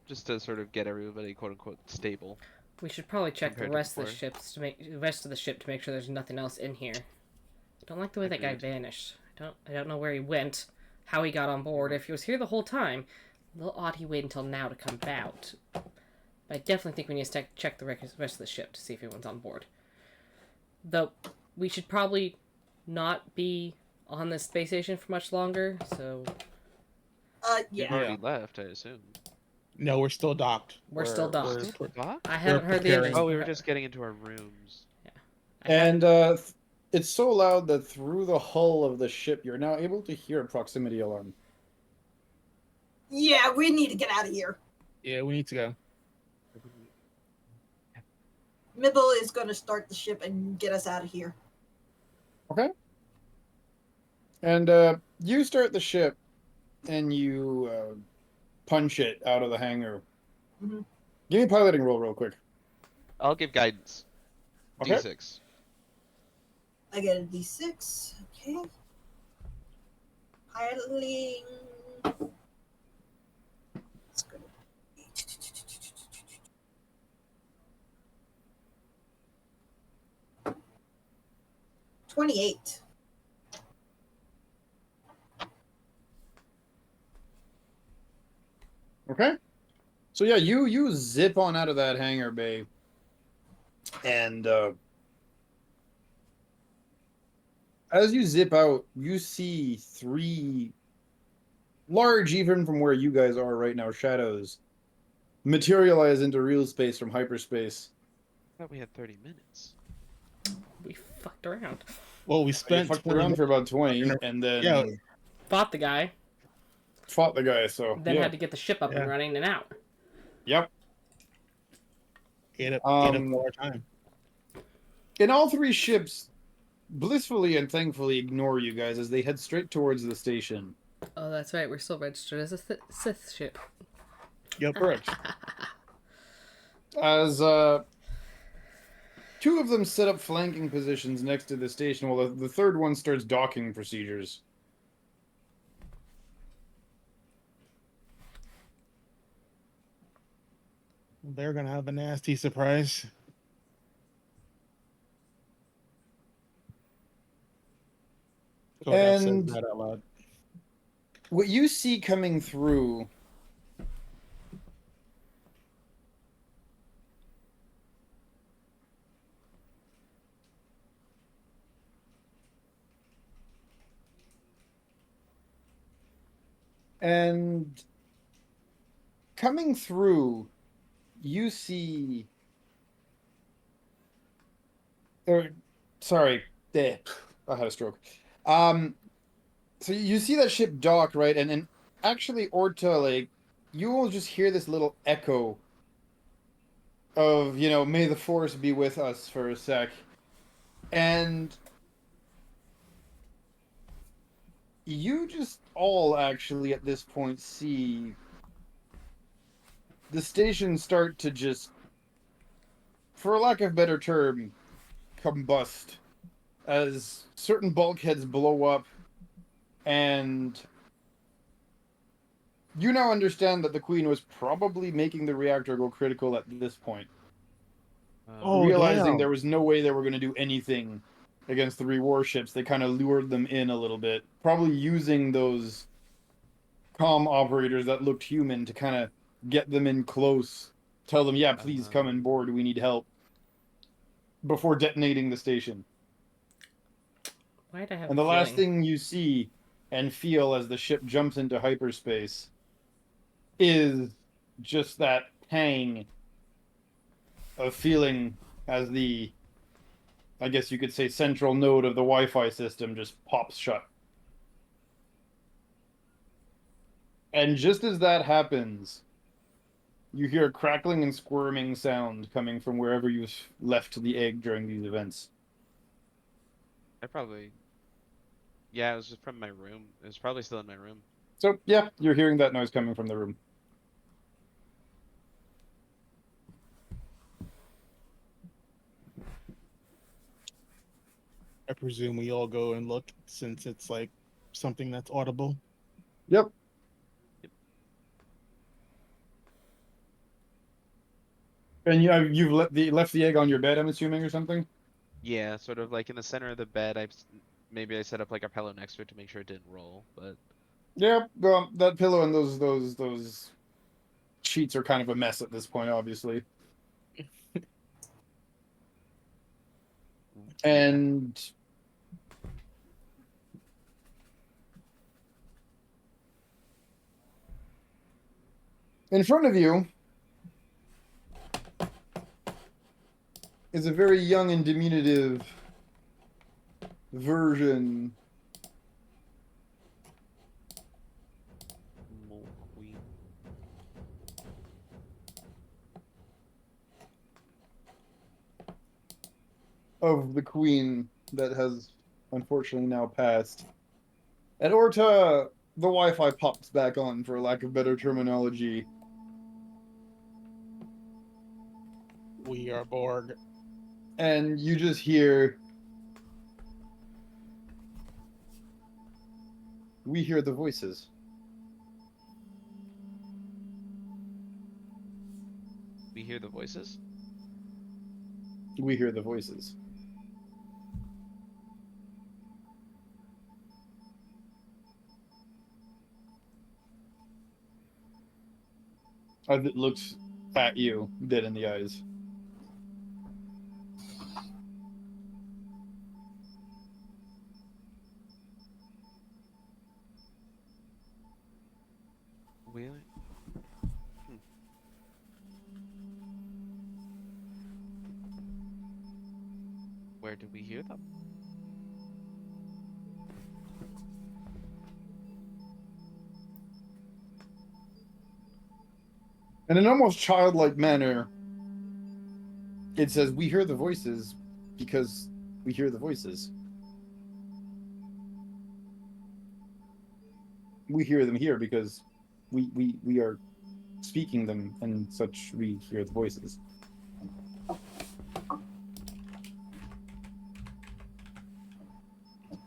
Just to sort of get everybody quote unquote stable. We should probably check the rest of the before. ships to make the rest of the ship to make sure there's nothing else in here. I don't like the way that guy Agreed. vanished. I don't know where he went, how he got on board. If he was here the whole time, a little odd he waited until now to come out. But I definitely think we need to check the rest of the ship to see if anyone's on board. Though we should probably not be on this space station for much longer. So You've Yeah. already left, I assume. No, we're still docked. We're still docked. Still docked? I haven't heard the preparing. engines. Oh, we were just getting into our rooms. And it's so loud that through the hull of the ship, you're now able to hear a proximity alarm. Yeah, we need to get out of here. Yeah, we need to go. Mibble is going to start the ship and get us out of here. Okay. And you start the ship, and you punch it out of the hangar. Mhm. Give me a piloting roll real quick. I'll give guidance. Okay. D6. I get a D6. Okay. Piloting. Let's go. 28. Okay. So yeah, you zip on out of that hangar bay, and as you zip out, you see three large, even from where you guys are right now, shadows materialize into real space from hyperspace. I thought we had 30 minutes. We fucked around. Well, we You spent fucked 20 around for about 20, and then Yeah. Fought the guy, fought the guy. So then yeah. had to get the ship up and Yeah. running and out. Yep. ate up Um, all our time. And all three ships blissfully and thankfully ignore you guys as they head straight towards the station. Oh, that's right. We're still registered as a Sith ship. Yep, correct. As two of them set up flanking positions next to the station, while the third one starts docking procedures. They're gonna have a nasty surprise. Go ahead, say And that out loud. what you see coming through and coming through, you see sorry, I had a stroke. So you see that ship dock, right? And actually, Orta, like, you will just hear this little echo of, may the force be with us for a sec. And you just all actually at this point see the station start to just, for lack of a better term, combust as certain bulkheads blow up, and you now understand that the Queen was probably making the reactor go critical at this point. Oh, Realizing damn. there was no way they were going to do anything against the three warships, they kind of lured them in a little bit, probably using those comm operators that looked human to kind of get them in close, tell them, yeah, please come on board, we need help, before detonating the station. Why'd I have And the a last feeling? thing you see and feel as the ship jumps into hyperspace is just that pang of feeling as the, I guess you could say, central node of the Wi-Fi system just pops shut. And just as that happens, you hear a crackling and squirming sound coming from wherever you left the egg during these events. Yeah, it was just from my room. It was probably still in my room. So, yeah, you're hearing that noise coming from the room. I presume we all go and look since it's like something that's audible. Yep. And you've left the egg on your bed, I'm assuming, or something? Yeah, sort of like in the center of the bed. Maybe I set up like a pillow next to it to make sure it didn't roll, but Yeah, well, that pillow and those sheets are kind of a mess at this point, obviously. And in front of you is a very young and diminutive version queen. of the queen that has unfortunately now passed. At Orta, the Wi-Fi pops back on, for lack of better terminology. We are Borg. And you just hear... We hear the voices. We hear the voices? We hear the voices. As it looks at you, dead in the eyes. Really? Where do we hear them? In an almost childlike manner, it says, we hear the voices because we hear the voices. We hear them here because we are speaking them, and such we hear the voices.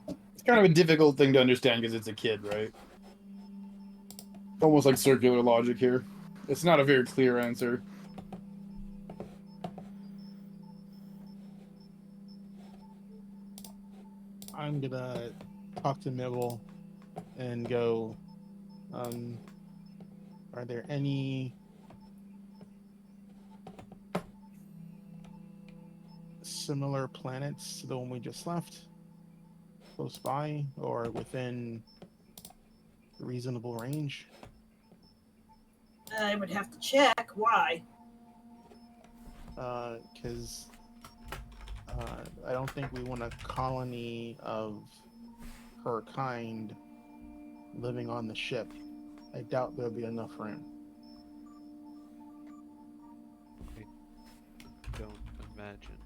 It's kind of a difficult thing to understand because it's a kid, right? Almost like circular logic here. It's not a very clear answer. I'm gonna talk to Mibble and go, are there any similar planets to the one we just left close by or within reasonable range? I would have to check. Why? Because I don't think we want a colony of her kind living on the ship. I doubt there'll be enough room. I don't imagine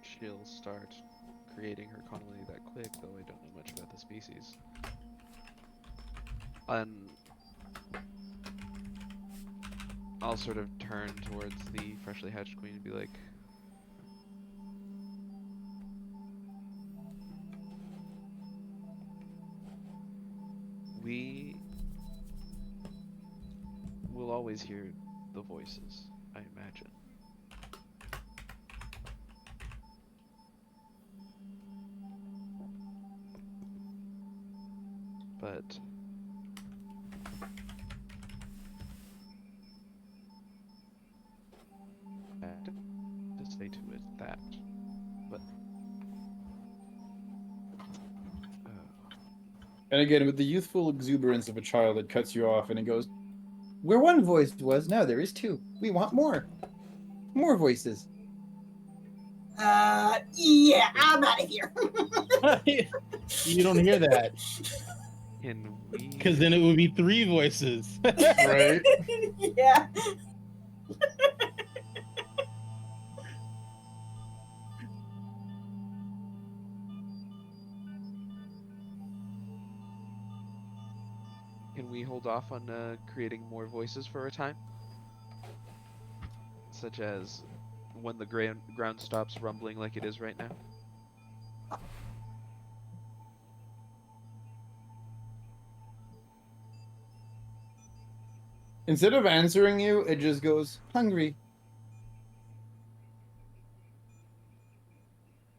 she'll start creating her colony that quick, though I don't know much about the species. I'll sort of turn towards the freshly hatched queen and be like, we will always hear the voices, I imagine. But to say to it that, but And again, with the youthful exuberance of a child, it cuts you off and it goes, where one voice was, now there is two. We want more. More voices. Yeah, I'm out of here. You don't hear that. Can we? Because then it would be 3 voices. Right? Yeah. Can we hold off on creating more voices for a time? Such as when the ground stops rumbling like it is right now? Instead of answering you, it just goes, hungry.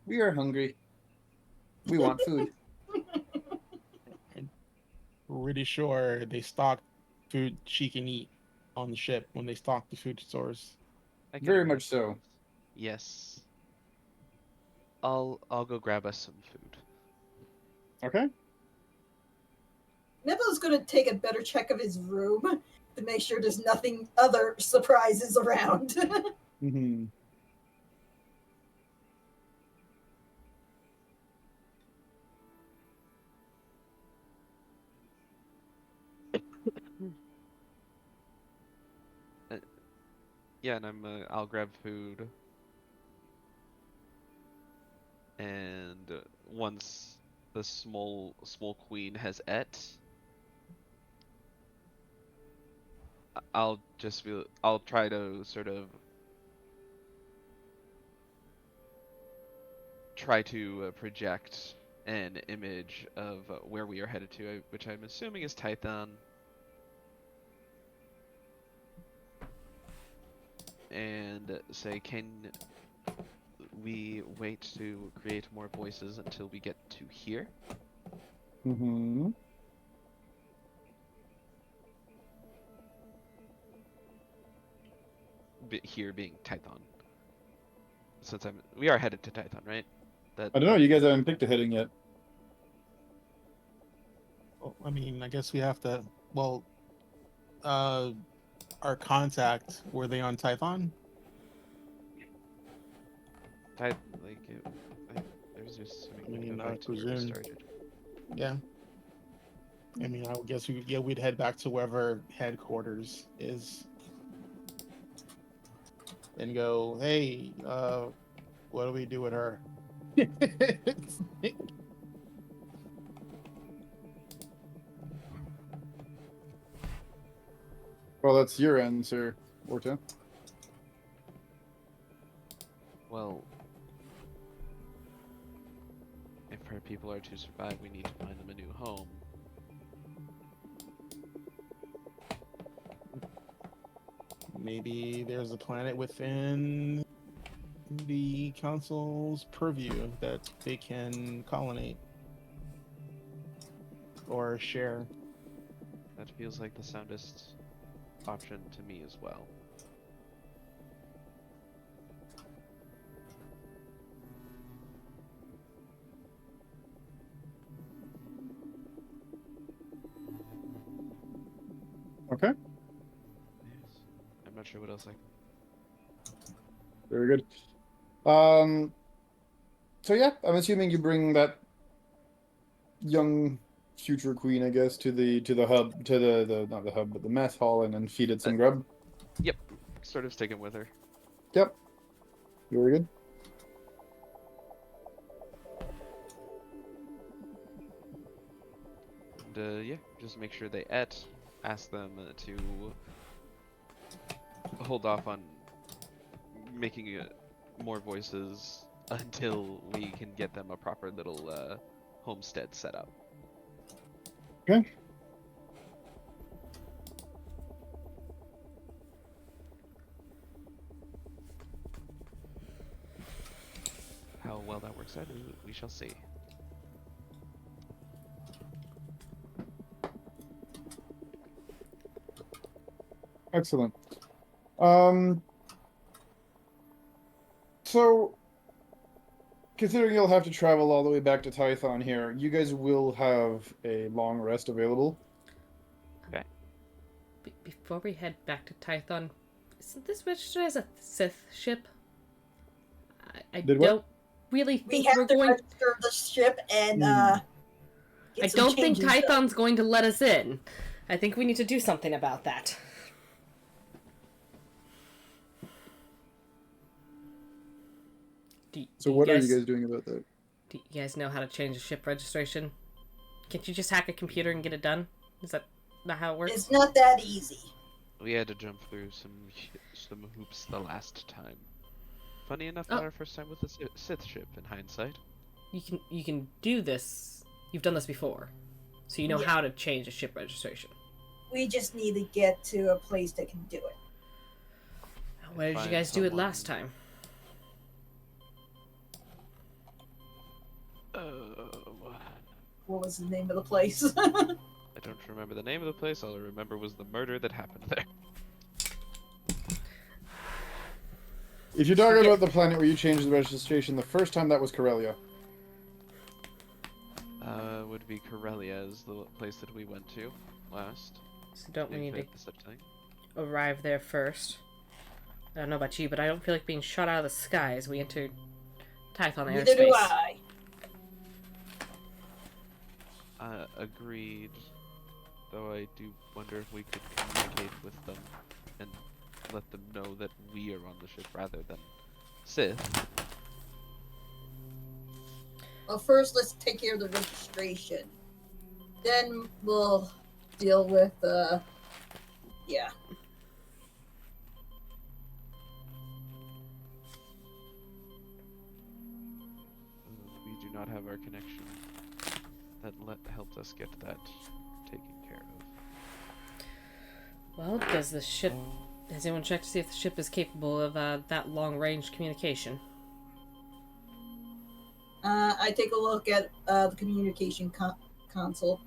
We are hungry. We want food. Pretty sure they stock food she can eat on the ship when they stock the food stores. Very much so. Yes. I'll go grab us some food. Okay. Neville's gonna take a better check of his room to make sure there's nothing other surprises around. Mm-hmm. Yeah, and I'll grab food. And once the small queen has ate, I'll try to sort of project an image of where we are headed to, which I'm assuming is Tython. And say, can we wait to create more voices until we get to here? Mm-hmm. Here being Tython. Since we are headed to Tython, right? I don't know. You guys haven't picked a heading yet. Well, I mean, I guess we have to. Well, our contact, were they on Tython? I was just assuming I presume. Yeah. I mean, I would guess we'd head back to wherever headquarters is, and go, hey, what do we do with her? Well, that's your answer, Orta. Well, if her people are to survive, we need to find them a new home. Maybe there's a planet within the council's purview that they can colonate or share. That feels like the soundest option to me as well. Okay. Yes. I'm not sure what else I can. Very good. So yeah, I'm assuming you bring that young future queen, I guess, to the hub, to the not the hub, but the mess hall, and then feed it some grub. Yep, sort of sticking with her. Yep. Very good. And yeah, just make sure they ate. Ask them to hold off on making more voices until we can get them a proper little homestead set up. Okay. How well that works out, we shall see. Excellent. So, considering you'll have to travel all the way back to Tython here, you guys will have a long rest available. Okay. Before we head back to Tython, Isn't this registered as a Sith ship? I Did what? don't really We think have we're to going. register the ship and I get some don't think changes done. Tython's going to let us in. I think we need to do something about that. So what are you guys doing about that? Do you guys know how to change a ship registration? Can't you just hack a computer and get it done? Is that not how it works? It's not that easy. We had to jump through some hoops the last time. Funny enough, Oh. not our first time with the Sith ship. In hindsight, You can do this. You've done this before, so you know Yeah. how to change a ship registration. We just need to get to a place that can do it. Where did you Find guys do it someone- last time? What was the name of the place? I don't remember the name of the place. All I remember was the murder that happened there. If you're talking about the planet where you changed the registration the first time, that was Corellia. Would be Corellia is the place that we went to last. So don't we Big need to fat such thing. arrive there first? I don't know about you, but I don't feel like being shot out of the sky as we enter Tython Neither do airspace. I. Agreed. Though I do wonder if we could communicate with them and let them know that we are on the ship rather than Sith. Well, first let's take care of the registration. Then we'll deal with yeah. We do not have our connection that helped us get that taken care of. Well, does the ship... Has anyone checked to see if the ship is capable of that long-range communication? I take a look at the communication console.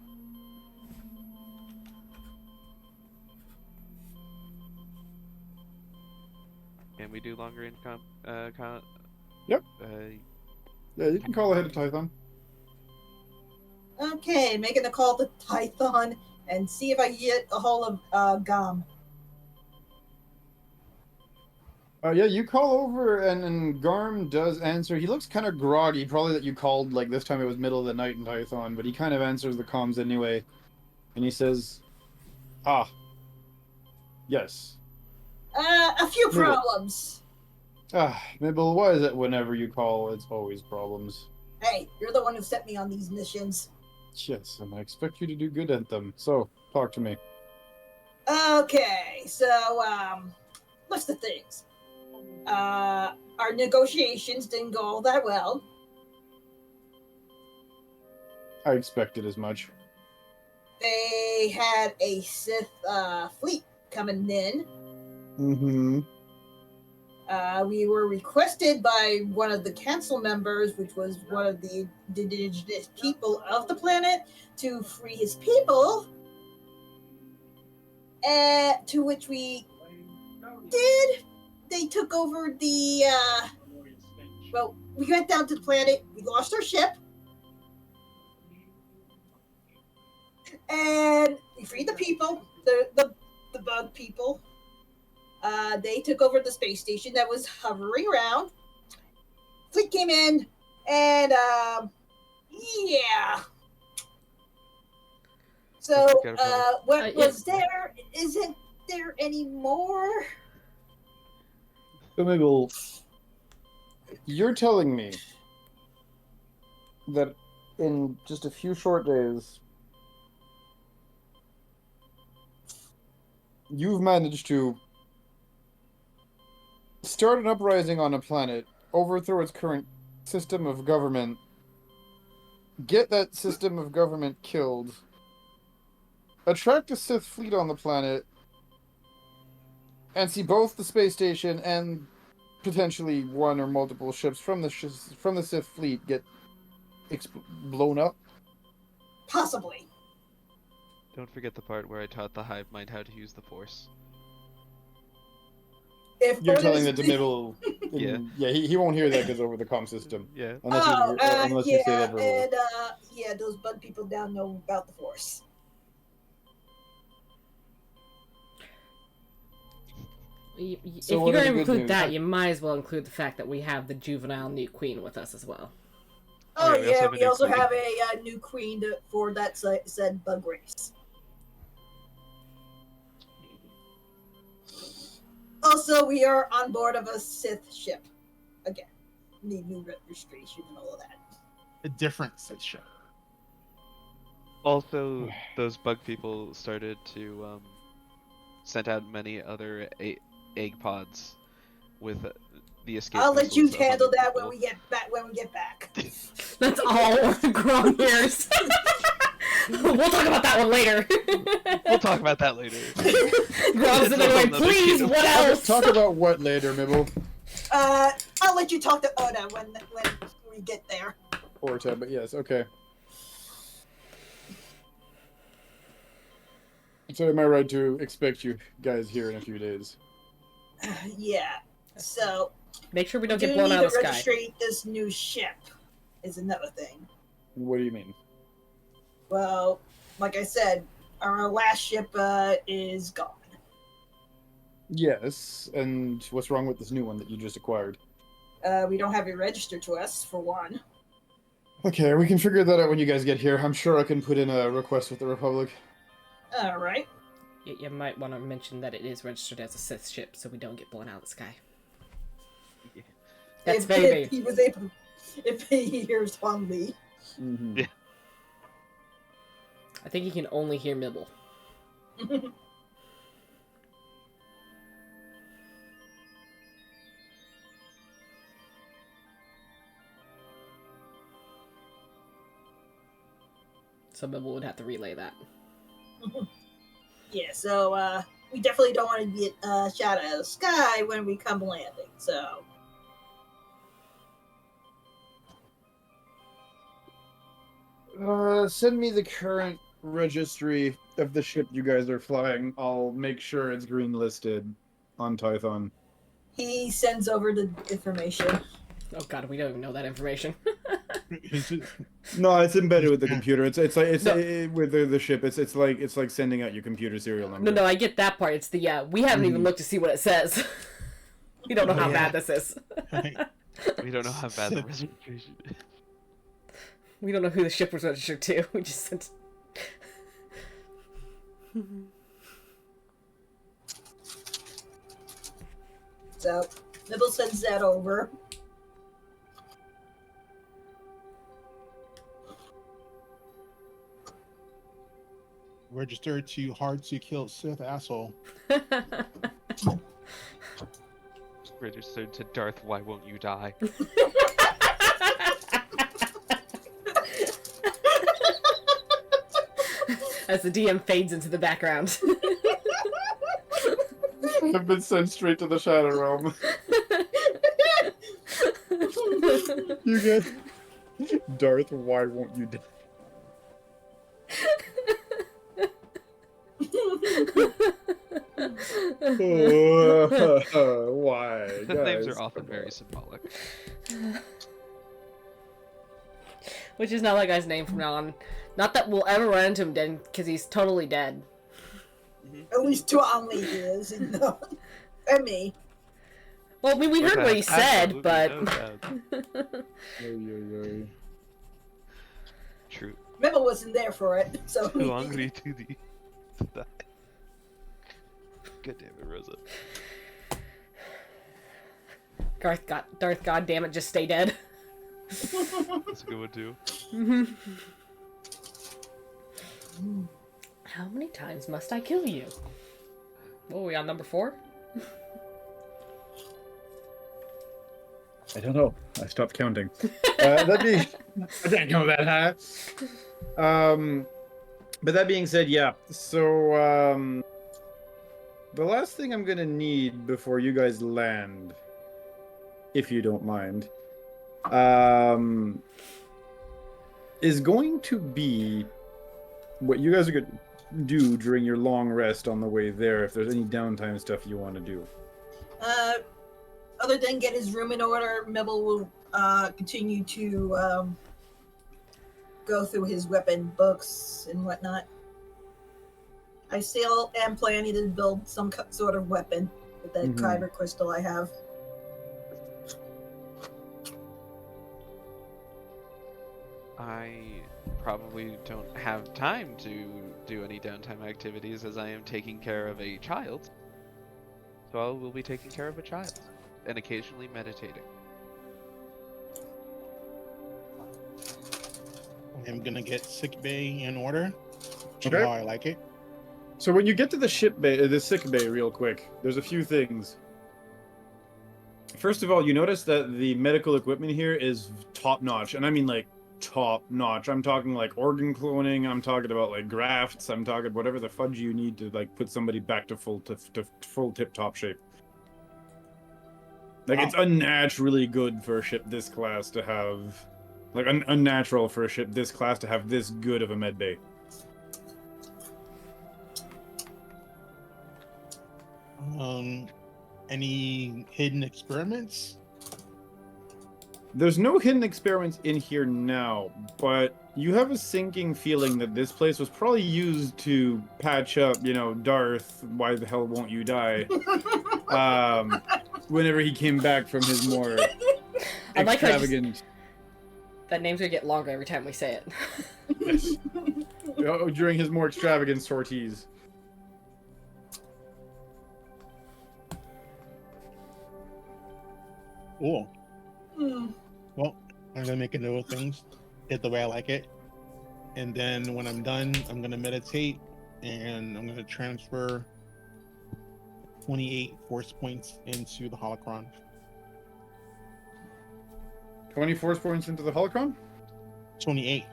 Can we do longer range Yep. Yeah, you can call ahead of Tython. Okay, making a call to Tython and see if I can get a hold of Gom. Yeah, you call over and Garm does answer. He looks kind of groggy, probably that you called like this time it was middle of the night in Tython, but he kind of answers the comms anyway. And he says, "Ah, yes. A few Nibble. problems. Ah, Mibble, why is it whenever you call, it's always problems? Hey, you're the one who sent me on these missions. Yes, and I expect you to do good at them. So, talk to me." Okay, so, list of things. Our negotiations didn't go all that well. I expected as much. They had a Sith fleet coming in. Mm-hmm. We were requested by one of the council members, which was one of the indigenous people of the planet, to free his people. To which we did. They took over the, well, we went down to the planet, we lost our ship, and we freed the people, the bug people. They took over the space station that was hovering around. Fleet came in, and, yeah. So, what was there isn't there anymore. So, Mibble, you're telling me that in just a few short days, you've managed to start an uprising on a planet, overthrow its current system of government, get that system of government killed, attract a Sith fleet on the planet, and see both the space station and potentially one or multiple ships from the Sith fleet get blown up? Possibly. Don't forget the part where I taught the hive mind how to use the Force. If You're telling that to Mibble... Yeah. Yeah, he won't hear that because over the comm system. Yeah. Unless you say that verbally. And, yeah, those bug people down know about the Force. If you're going to include that, you might as well include the fact that we have the juvenile new queen with us as well. Oh yeah, we also have a new queen for that said bug race. Also, we are on board of a Sith ship. Again, need new registration and all of that. A different Sith ship. Also, those bug people started to send out many other egg pods with the escape. I'll let you handle that when we get back. That's all Grom hears. We'll talk about that one later. We'll talk about that later. Grom's in the way. Please, what else? Talk about what later, Mibble? I'll let you talk to Oda when we get there. Orta, but yes, okay. So am I right to expect you guys here in a few days? Yeah. So make sure we don't get blown out of the sky. Register this new ship is another thing. What do you mean? Well, like I said, our last ship is gone. Yes, and what's wrong with this new one that you just acquired? We don't have it registered to us, for one. Okay, we can figure that out when you guys get here. I'm sure I can put in a request with the Republic. Alright. You might want to mention that it is registered as a Sith ship, so we don't get blown out of the sky. Yeah. That's very if he was able, if he hears Huang Li. Mm-hmm. Yeah. I think he can only hear Mibble. So Mibble would have to relay that. Yeah, so we definitely don't want to get shot out of the sky when we come landing, so. Send me the current registry of the ship you guys are flying. I'll make sure it's green listed on Tython. He sends over the information. Oh god, we don't even know that information. No, it's embedded with the computer. It's with the ship. It's like sending out your computer serial number. No, I get that part. It's the we haven't even looked to see what it says. We don't know how bad this is. We don't know how bad the registration is. We don't know who the ship was registered to. We just sent. So, Nibble sends that over. Register to hard to kill Sith asshole. Registered to Darth, why won't you die? As the DM fades into the background. I've been sent straight to the Shadow Realm. You get Darth, why won't you die? Why? The names are often very symbolic. Which is not that guy's name from now on. Not that we'll ever run into him dead, because he's totally dead. At least to Li is, and me. Well, I mean, we heard what he said, but... True. Mibble wasn't there for it, so... Too hungry to die. God damn it, Rosa. Darth, goddammit, just stay dead. That's a good one, too. How many times must I kill you? What are we on, number 4? I don't know. I stopped counting. That'd be... I can't go that high. But that being said, yeah. So, the last thing I'm gonna need before you guys land, if you don't mind, is going to be what you guys are gonna do during your long rest on the way there, if there's any downtime stuff you want to do. Other than get his room in order, Mibble will continue to go through his weapon books and whatnot. I still am planning to build some sort of weapon with that kyber crystal I have. I probably don't have time to do any downtime activities as I am taking care of a child. So I will be taking care of a child and occasionally meditating. I'm gonna get sick bay in order. Okay. How I like it. So when you get to the ship bay, the sick bay, real quick, there's a few things. First of all, you notice that the medical equipment here is top notch, and I mean like top notch. I'm talking like organ cloning. I'm talking about like grafts. I'm talking whatever the fudge you need to like put somebody back to full tip top shape. Like it's unnaturally good for a ship this class to have, like unnatural for a ship this class to have this good of a med bay. Any hidden experiments? There's no hidden experiments in here now, but you have a sinking feeling that this place was probably used to patch up, you know, Darth, why the hell won't you die? Whenever he came back from his more extravagant... That name's gonna get longer every time we say it. Yes. During his more extravagant sorties. Cool. Well, I'm gonna make a note of things, get the way I like it, and then when I'm done, I'm gonna meditate, and I'm gonna transfer 28 force points into the holocron. 20 force points into the holocron? 28.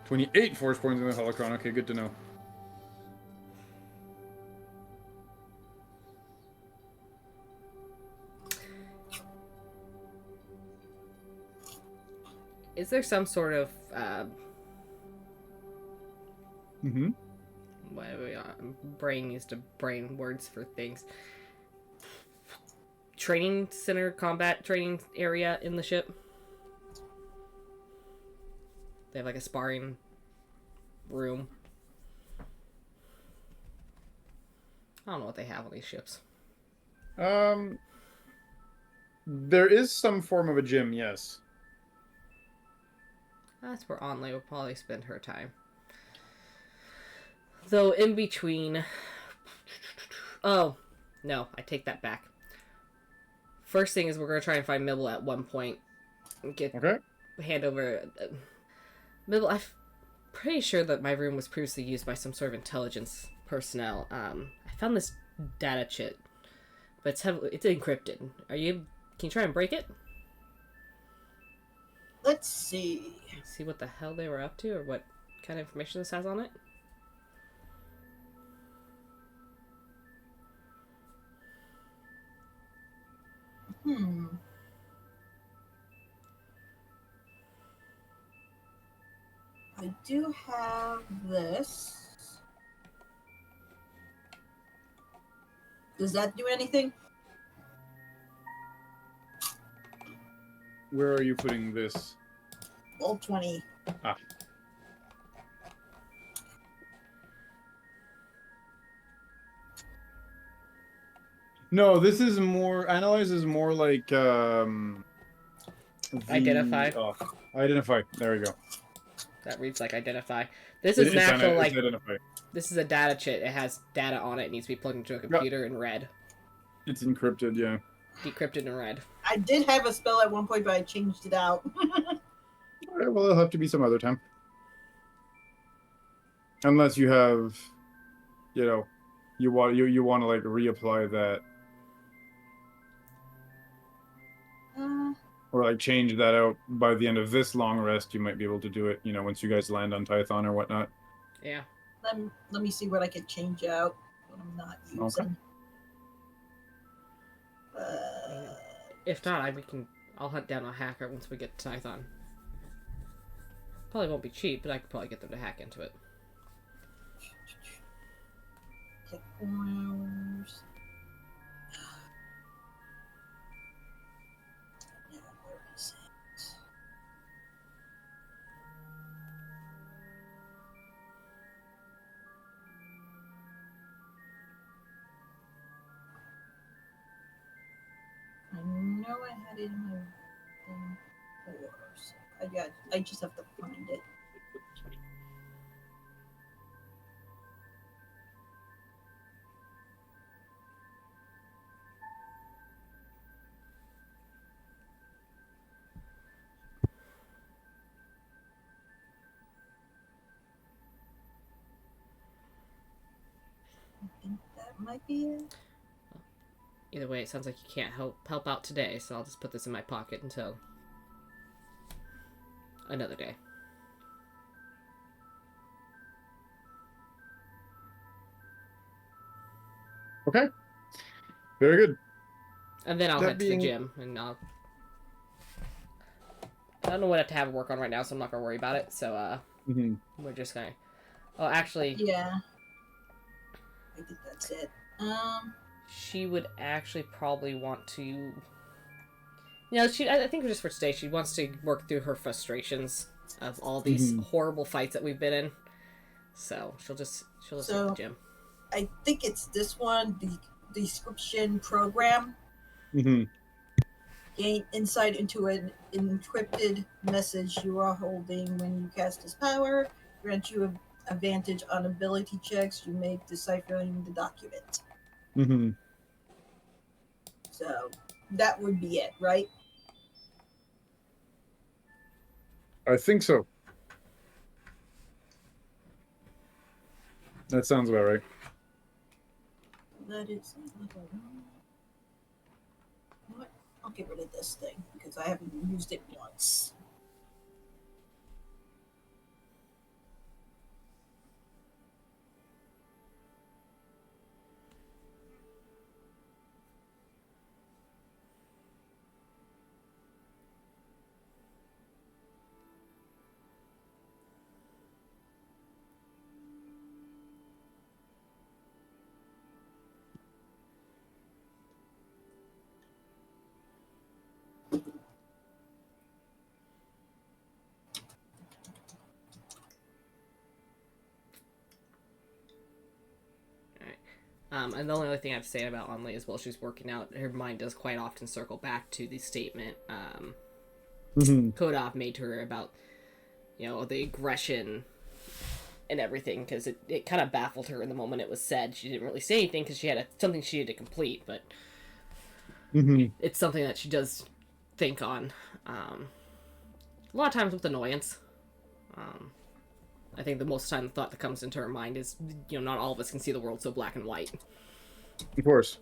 28 force points in the holocron. Okay, good to know. Is there some sort of brain used to brain words for things. Training center, combat training area in the ship? They have like a sparring room. I don't know what they have on these ships. There is some form of a gym, yes. That's where Onlay will probably spend her time. Though in between... Oh, no, I take that back. First thing is we're going to try and find Mibble at one point. And hand over... Mibble, I'm pretty sure that my room was previously used by some sort of intelligence personnel. I found this data chip, but it's encrypted. Can you try and break it? Let's see. See what the hell they were up to, or what kind of information this has on it? I do have this. Does that do anything? Where are you putting this? Roll 20. Ah. No, this is more... Analyze is more like... Identify. Oh, identify. There we go. That reads like identify. This is an actual, like... Identify. This is a data chip. It has data on it. It needs to be plugged into a computer in red. It's encrypted, yeah. Decrypted in red. I did have a spell at one point, but I changed it out. Alright, well, it'll have to be some other time. Unless you have, you know, you want to like reapply that, or like change that out by the end of this long rest. You might be able to do it. You know, once you guys land on Tython or whatnot. Yeah. Let me see what I can change out when I'm not using. Okay. If not, I'll hunt down a hacker once we get to Tython. Probably won't be cheap, but I could probably get them to hack into it. Take 4 hours. Yeah, where is it? in my thing for. I just have to find it. I think that might be it. Either way, it sounds like you can't help out today, so I'll just put this in my pocket until another day. Okay. Very good. And then I'll head to the gym, and I don't know what I have to have work on right now, so I'm not gonna worry about it. So we're just gonna. Oh, actually. Yeah. I think that's it. She would actually probably want to. You know, I think just for today, she wants to work through her frustrations of all these horrible fights that we've been in. So she'll just hit the gym. I think it's this one, the description program. Gain insight into an encrypted message you are holding when you cast this power. Grant you an advantage on ability checks you make deciphering the document. So that would be it, right? I think so. That sounds about right. That is. What? I'll get rid of this thing because I haven't used it once. And the only other thing I have to say about Anli is while she's working out, her mind does quite often circle back to the statement Kodov made to her about, you know, the aggression and everything, because it kind of baffled her in the moment it was said. She didn't really say anything because she had something she had to complete, but it's something that she does think on. A lot of times with annoyance. I think the most time the thought that comes into her mind is, you know, not all of us can see the world so black and white. Of course.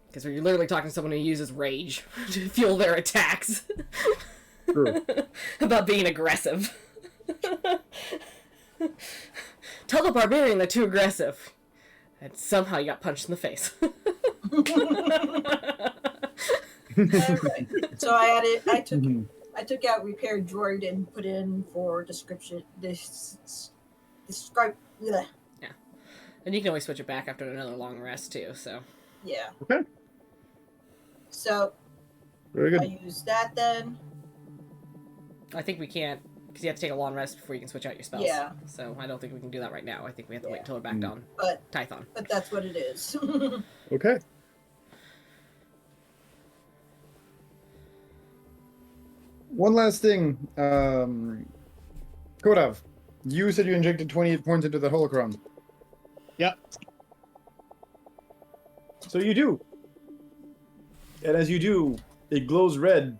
Because you're literally talking to someone who uses rage to fuel their attacks. True. About being aggressive. Tell the barbarian they're too aggressive. And somehow you got punched in the face. Alright. So I took out repair droid and put in for description. Describe. Bleh. Yeah, and you can always switch it back after another long rest too. So. Yeah. Okay. So. Very good. I use that then. I think we can't because you have to take a long rest before you can switch out your spells. Yeah. So I don't think we can do that right now. I think we have to wait until we're back on Tython. But that's what it is. Okay. One last thing, Kodov, you said you injected 28 points into the holocron. Yep. So you do. And as you do, it glows red.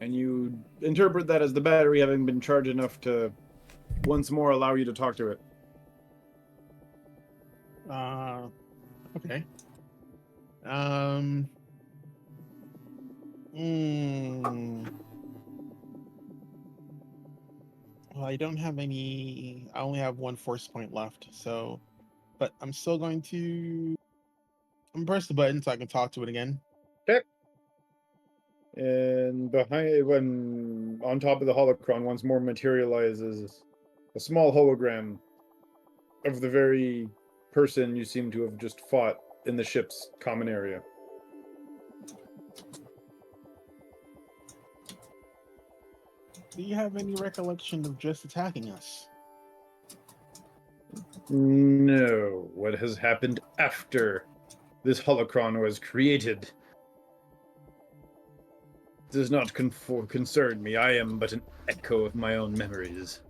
And you interpret that as the battery having been charged enough to once more allow you to talk to it. Okay. Well, I don't have any. I only have one force point left, so. But I'm still going to. I'm gonna press the button so I can talk to it again. Okay. And when on top of the holocron, once more materializes a small hologram of the very person you seem to have just fought in the ship's common area. Do you have any recollection of just attacking us? No, what has happened after this holocron was created does not concern me. I am but an echo of my own memories.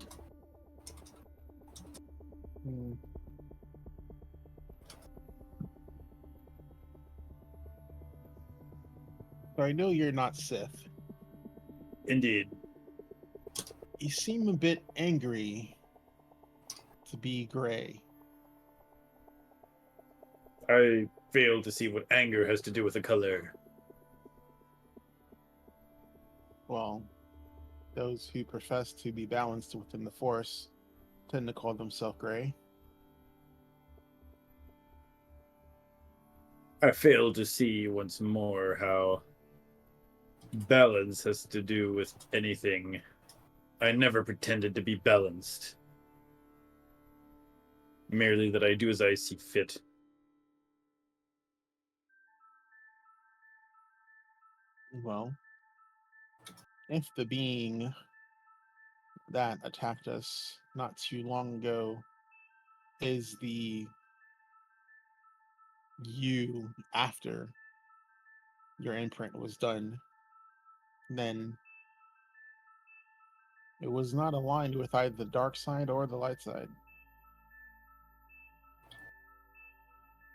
So I know you're not Sith. Indeed. You seem a bit angry to be gray. I fail to see what anger has to do with the color. Well, those who profess to be balanced within the Force tend to call themselves gray. I fail to see once more how balance has to do with anything. I never pretended to be balanced. Merely that I do as I see fit. Well, if the being that attacked us not too long ago is the you after your imprint was done, then it was not aligned with either the dark side or the light side.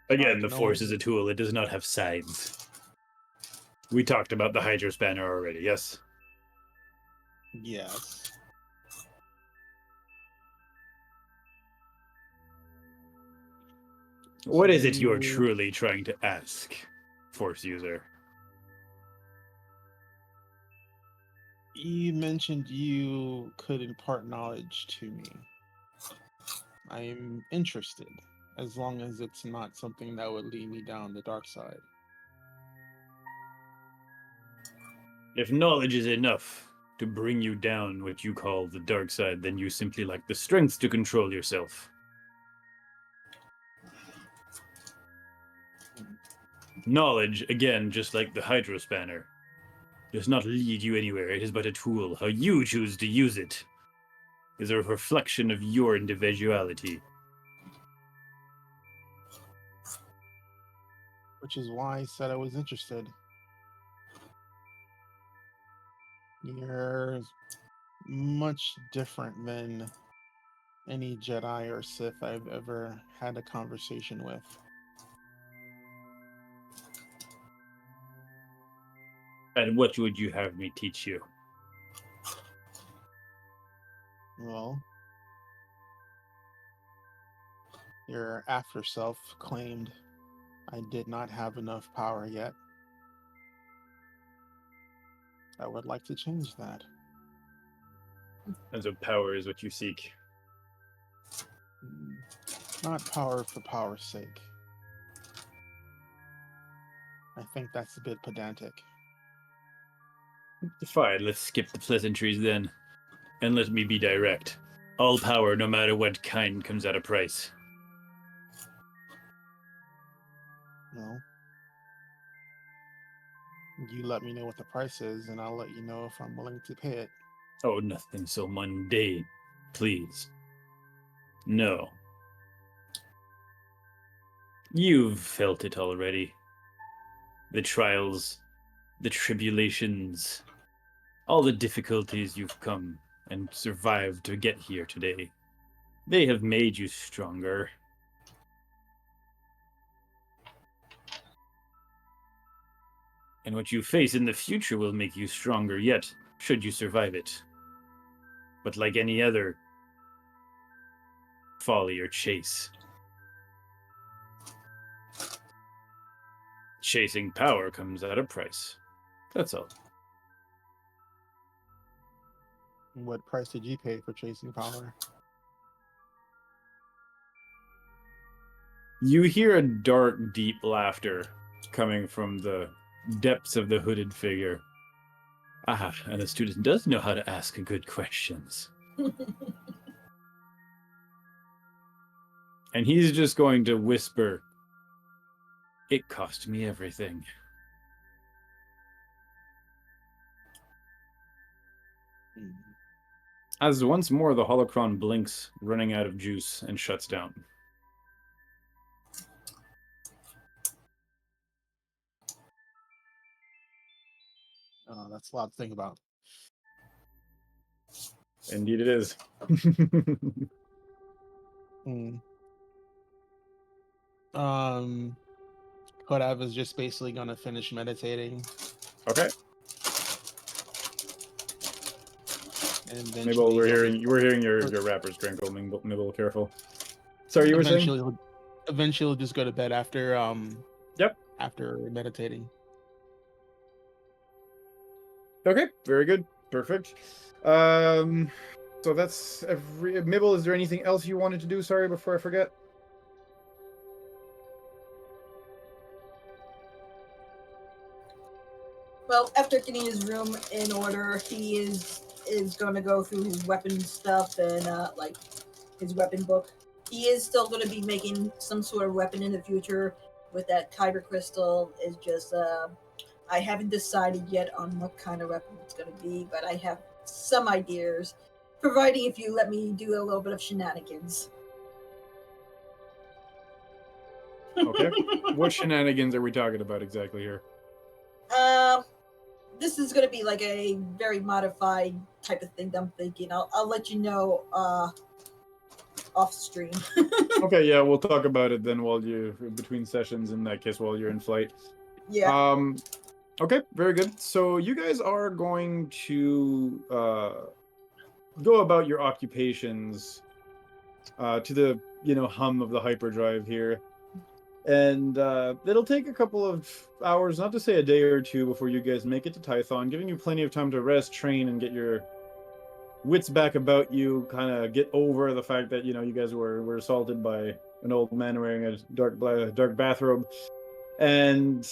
Again, the Force is a tool. It does not have sides. We talked about the Hydro Spanner already, yes? Yes. What is it you're truly trying to ask, Force user? You mentioned you could impart knowledge to me. I'm interested, as long as it's not something that would lead me down the dark side. If knowledge is enough to bring you down what you call the dark side, then you simply lack the strength to control yourself. Knowledge, again, just like the Hydro Spanner, does not lead you anywhere. It is but a tool. How you choose to use it is a reflection of your individuality. Which is why I said I was interested. You're much different than any Jedi or Sith I've ever had a conversation with. And what would you have me teach you? Well, your after self claimed I did not have enough power yet. I would like to change that. And so power is what you seek. Not power for power's sake. I think that's a bit pedantic. Fine, let's skip the pleasantries then. And let me be direct. All power, no matter what kind, comes at a price. No. You let me know what the price is, and I'll let you know if I'm willing to pay it. Oh, nothing so mundane. Please. No. You've felt it already. The trials, the tribulations, all the difficulties you've come and survived to get here today. They have made you stronger. And what you face in the future will make you stronger yet, should you survive it. But like any other folly or chase, chasing power comes at a price. That's all. What price did you pay for chasing power? You hear a dark, deep laughter coming from the depths of the hooded figure. Ah, and the student does know how to ask good questions. And he's just going to whisper, "It cost me everything." As once more the holocron blinks, running out of juice, and shuts down. That's a lot to think about. Indeed it is. Kodav is just basically gonna finish meditating. Okay. And Nibble, we're hearing your rappers crinkle. Nibble, careful. Sorry, you were saying? Eventually he'll just go to bed after Yep. After meditating. Okay, very good. Perfect. So that's every Nibble, is there anything else you wanted to do? Sorry, before I forget. Well, after getting his room in order, he is going to go through his weapon stuff and like his weapon book. He is still going to be making some sort of weapon in the future with that kyber crystal. Is just I haven't decided yet on what kind of weapon it's going to be, but I have some ideas, providing if you let me do a little bit of shenanigans. Okay. What shenanigans are we talking about exactly here? This is going to be like a very modified type of thing that I'm thinking. I'll let you know off stream. Okay, yeah, we'll talk about it then between sessions, in that case, while you're in flight. Yeah. Okay, very good. So you guys are going to go about your occupations to the hum of the hyperdrive here. And it'll take a couple of hours, not to say a day or two, before you guys make it to Tython, giving you plenty of time to rest, train, and get your wits back about you, kind of get over the fact that, you guys were assaulted by an old man wearing a dark bathrobe. And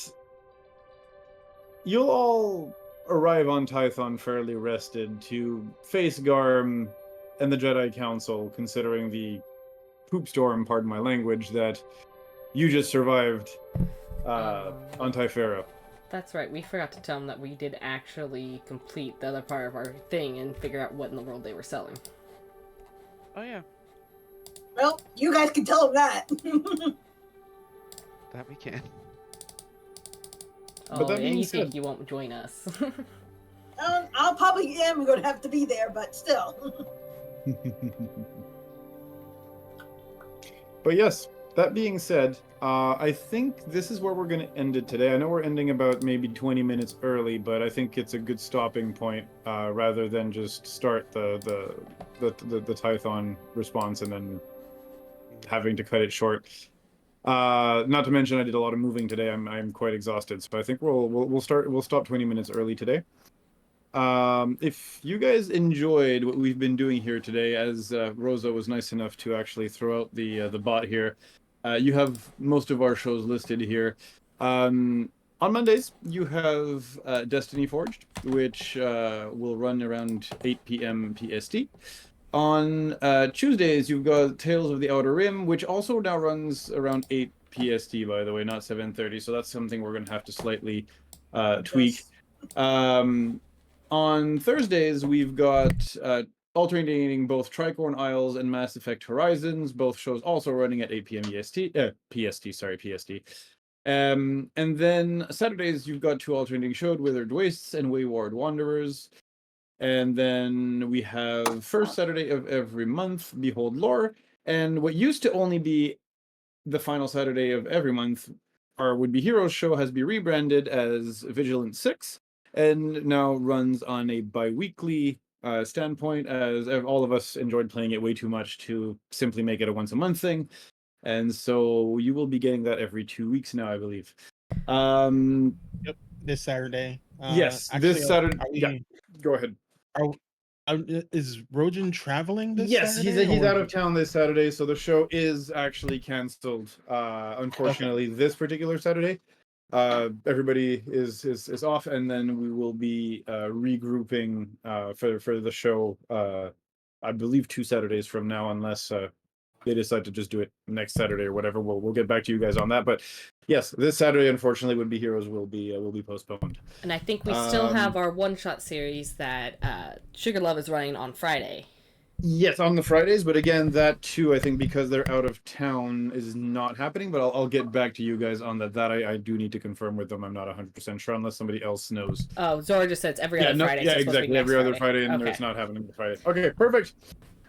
you'll all arrive on Tython fairly rested to face Garm and the Jedi Council, considering the poop storm, pardon my language, that you just survived on Typhera. That's right. We forgot to tell them that we did actually complete the other part of our thing and figure out what in the world they were selling. Oh, yeah. Well, you guys can tell them that. That we can. Oh, and you think you won't join us. I'll probably am going to have to be there, but still. But yes, that being said, I think this is where we're going to end it today. I know we're ending about maybe 20 minutes early, but I think it's a good stopping point rather than just start the Tython response and then having to cut it short. Not to mention I did a lot of moving today. I'm quite exhausted, so I think we'll stop 20 minutes early today. If you guys enjoyed what we've been doing here today, as Rosa was nice enough to actually throw out the bot here, you have most of our shows listed here. On Mondays, you have Destiny Forged, which will run around 8 p.m. PST. On Tuesdays, you've got Tales of the Outer Rim, which also now runs around 8 PST, by the way, not 7:30. So that's something we're going to have to slightly tweak. On Thursdays, we've got alternating both Tricorn Isles and Mass Effect Horizons, both shows also running at 8 p.m. PST. And then Saturdays, you've got two alternating shows, Withered Wastes and Wayward Wanderers. And then we have first Saturday of every month, Behold Lore. And what used to only be the final Saturday of every month, our Would Be Heroes show has been rebranded as Vigilant 6 and now runs on a bi-weekly standpoint, as all of us enjoyed playing it way too much to simply make it a once-a-month thing. And so you will be getting that every 2 weeks now, I believe. Yep, this Saturday. Yes, actually, this Saturday. Yeah, go ahead. Is Rojan traveling this Saturday? Yes, he's out of town this Saturday, so the show is actually canceled. Unfortunately, okay. This particular Saturday, everybody is off, and then we will be regrouping for the show. I believe 2 Saturdays from now, unless they decide to just do it next Saturday or whatever. We'll get back to you guys on that. But Yes, this Saturday, unfortunately, Would Be Heroes will be postponed. And I think we still have our one-shot series that Sugar Love is running on Friday. Yes, on the Fridays, but again, that too, I think because they're out of town is not happening, but I'll get back to you guys on that. That I do need to confirm with them. I'm not 100% sure unless somebody else knows. Oh, Zora just said it's every other Friday. Yeah, so exactly. Every other Friday, and okay. it's not happening the Friday. Okay, perfect.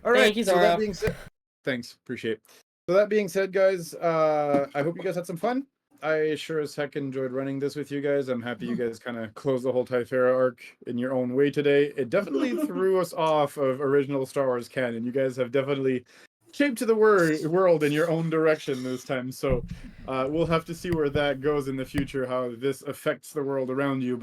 All right. Thank you, Zora. So that being said, thanks. Appreciate it. So that being said, guys, I hope you guys had some fun. I sure as heck enjoyed running this with you guys. I'm happy you guys kind of closed the whole Typhera arc in your own way today. It definitely threw us off of original Star Wars canon. You guys have definitely shaped the world in your own direction this time. So we'll have to see where that goes in the future, how this affects the world around you,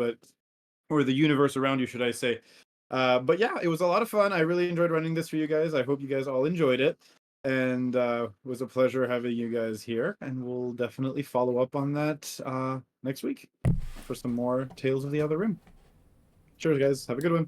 or the universe around you, should I say. But yeah, it was a lot of fun. I really enjoyed running this for you guys. I hope you guys all enjoyed it. And it was a pleasure having you guys here, and we'll definitely follow up on that next week for some more Tales of the Other Rim. Cheers, guys. Have a good one.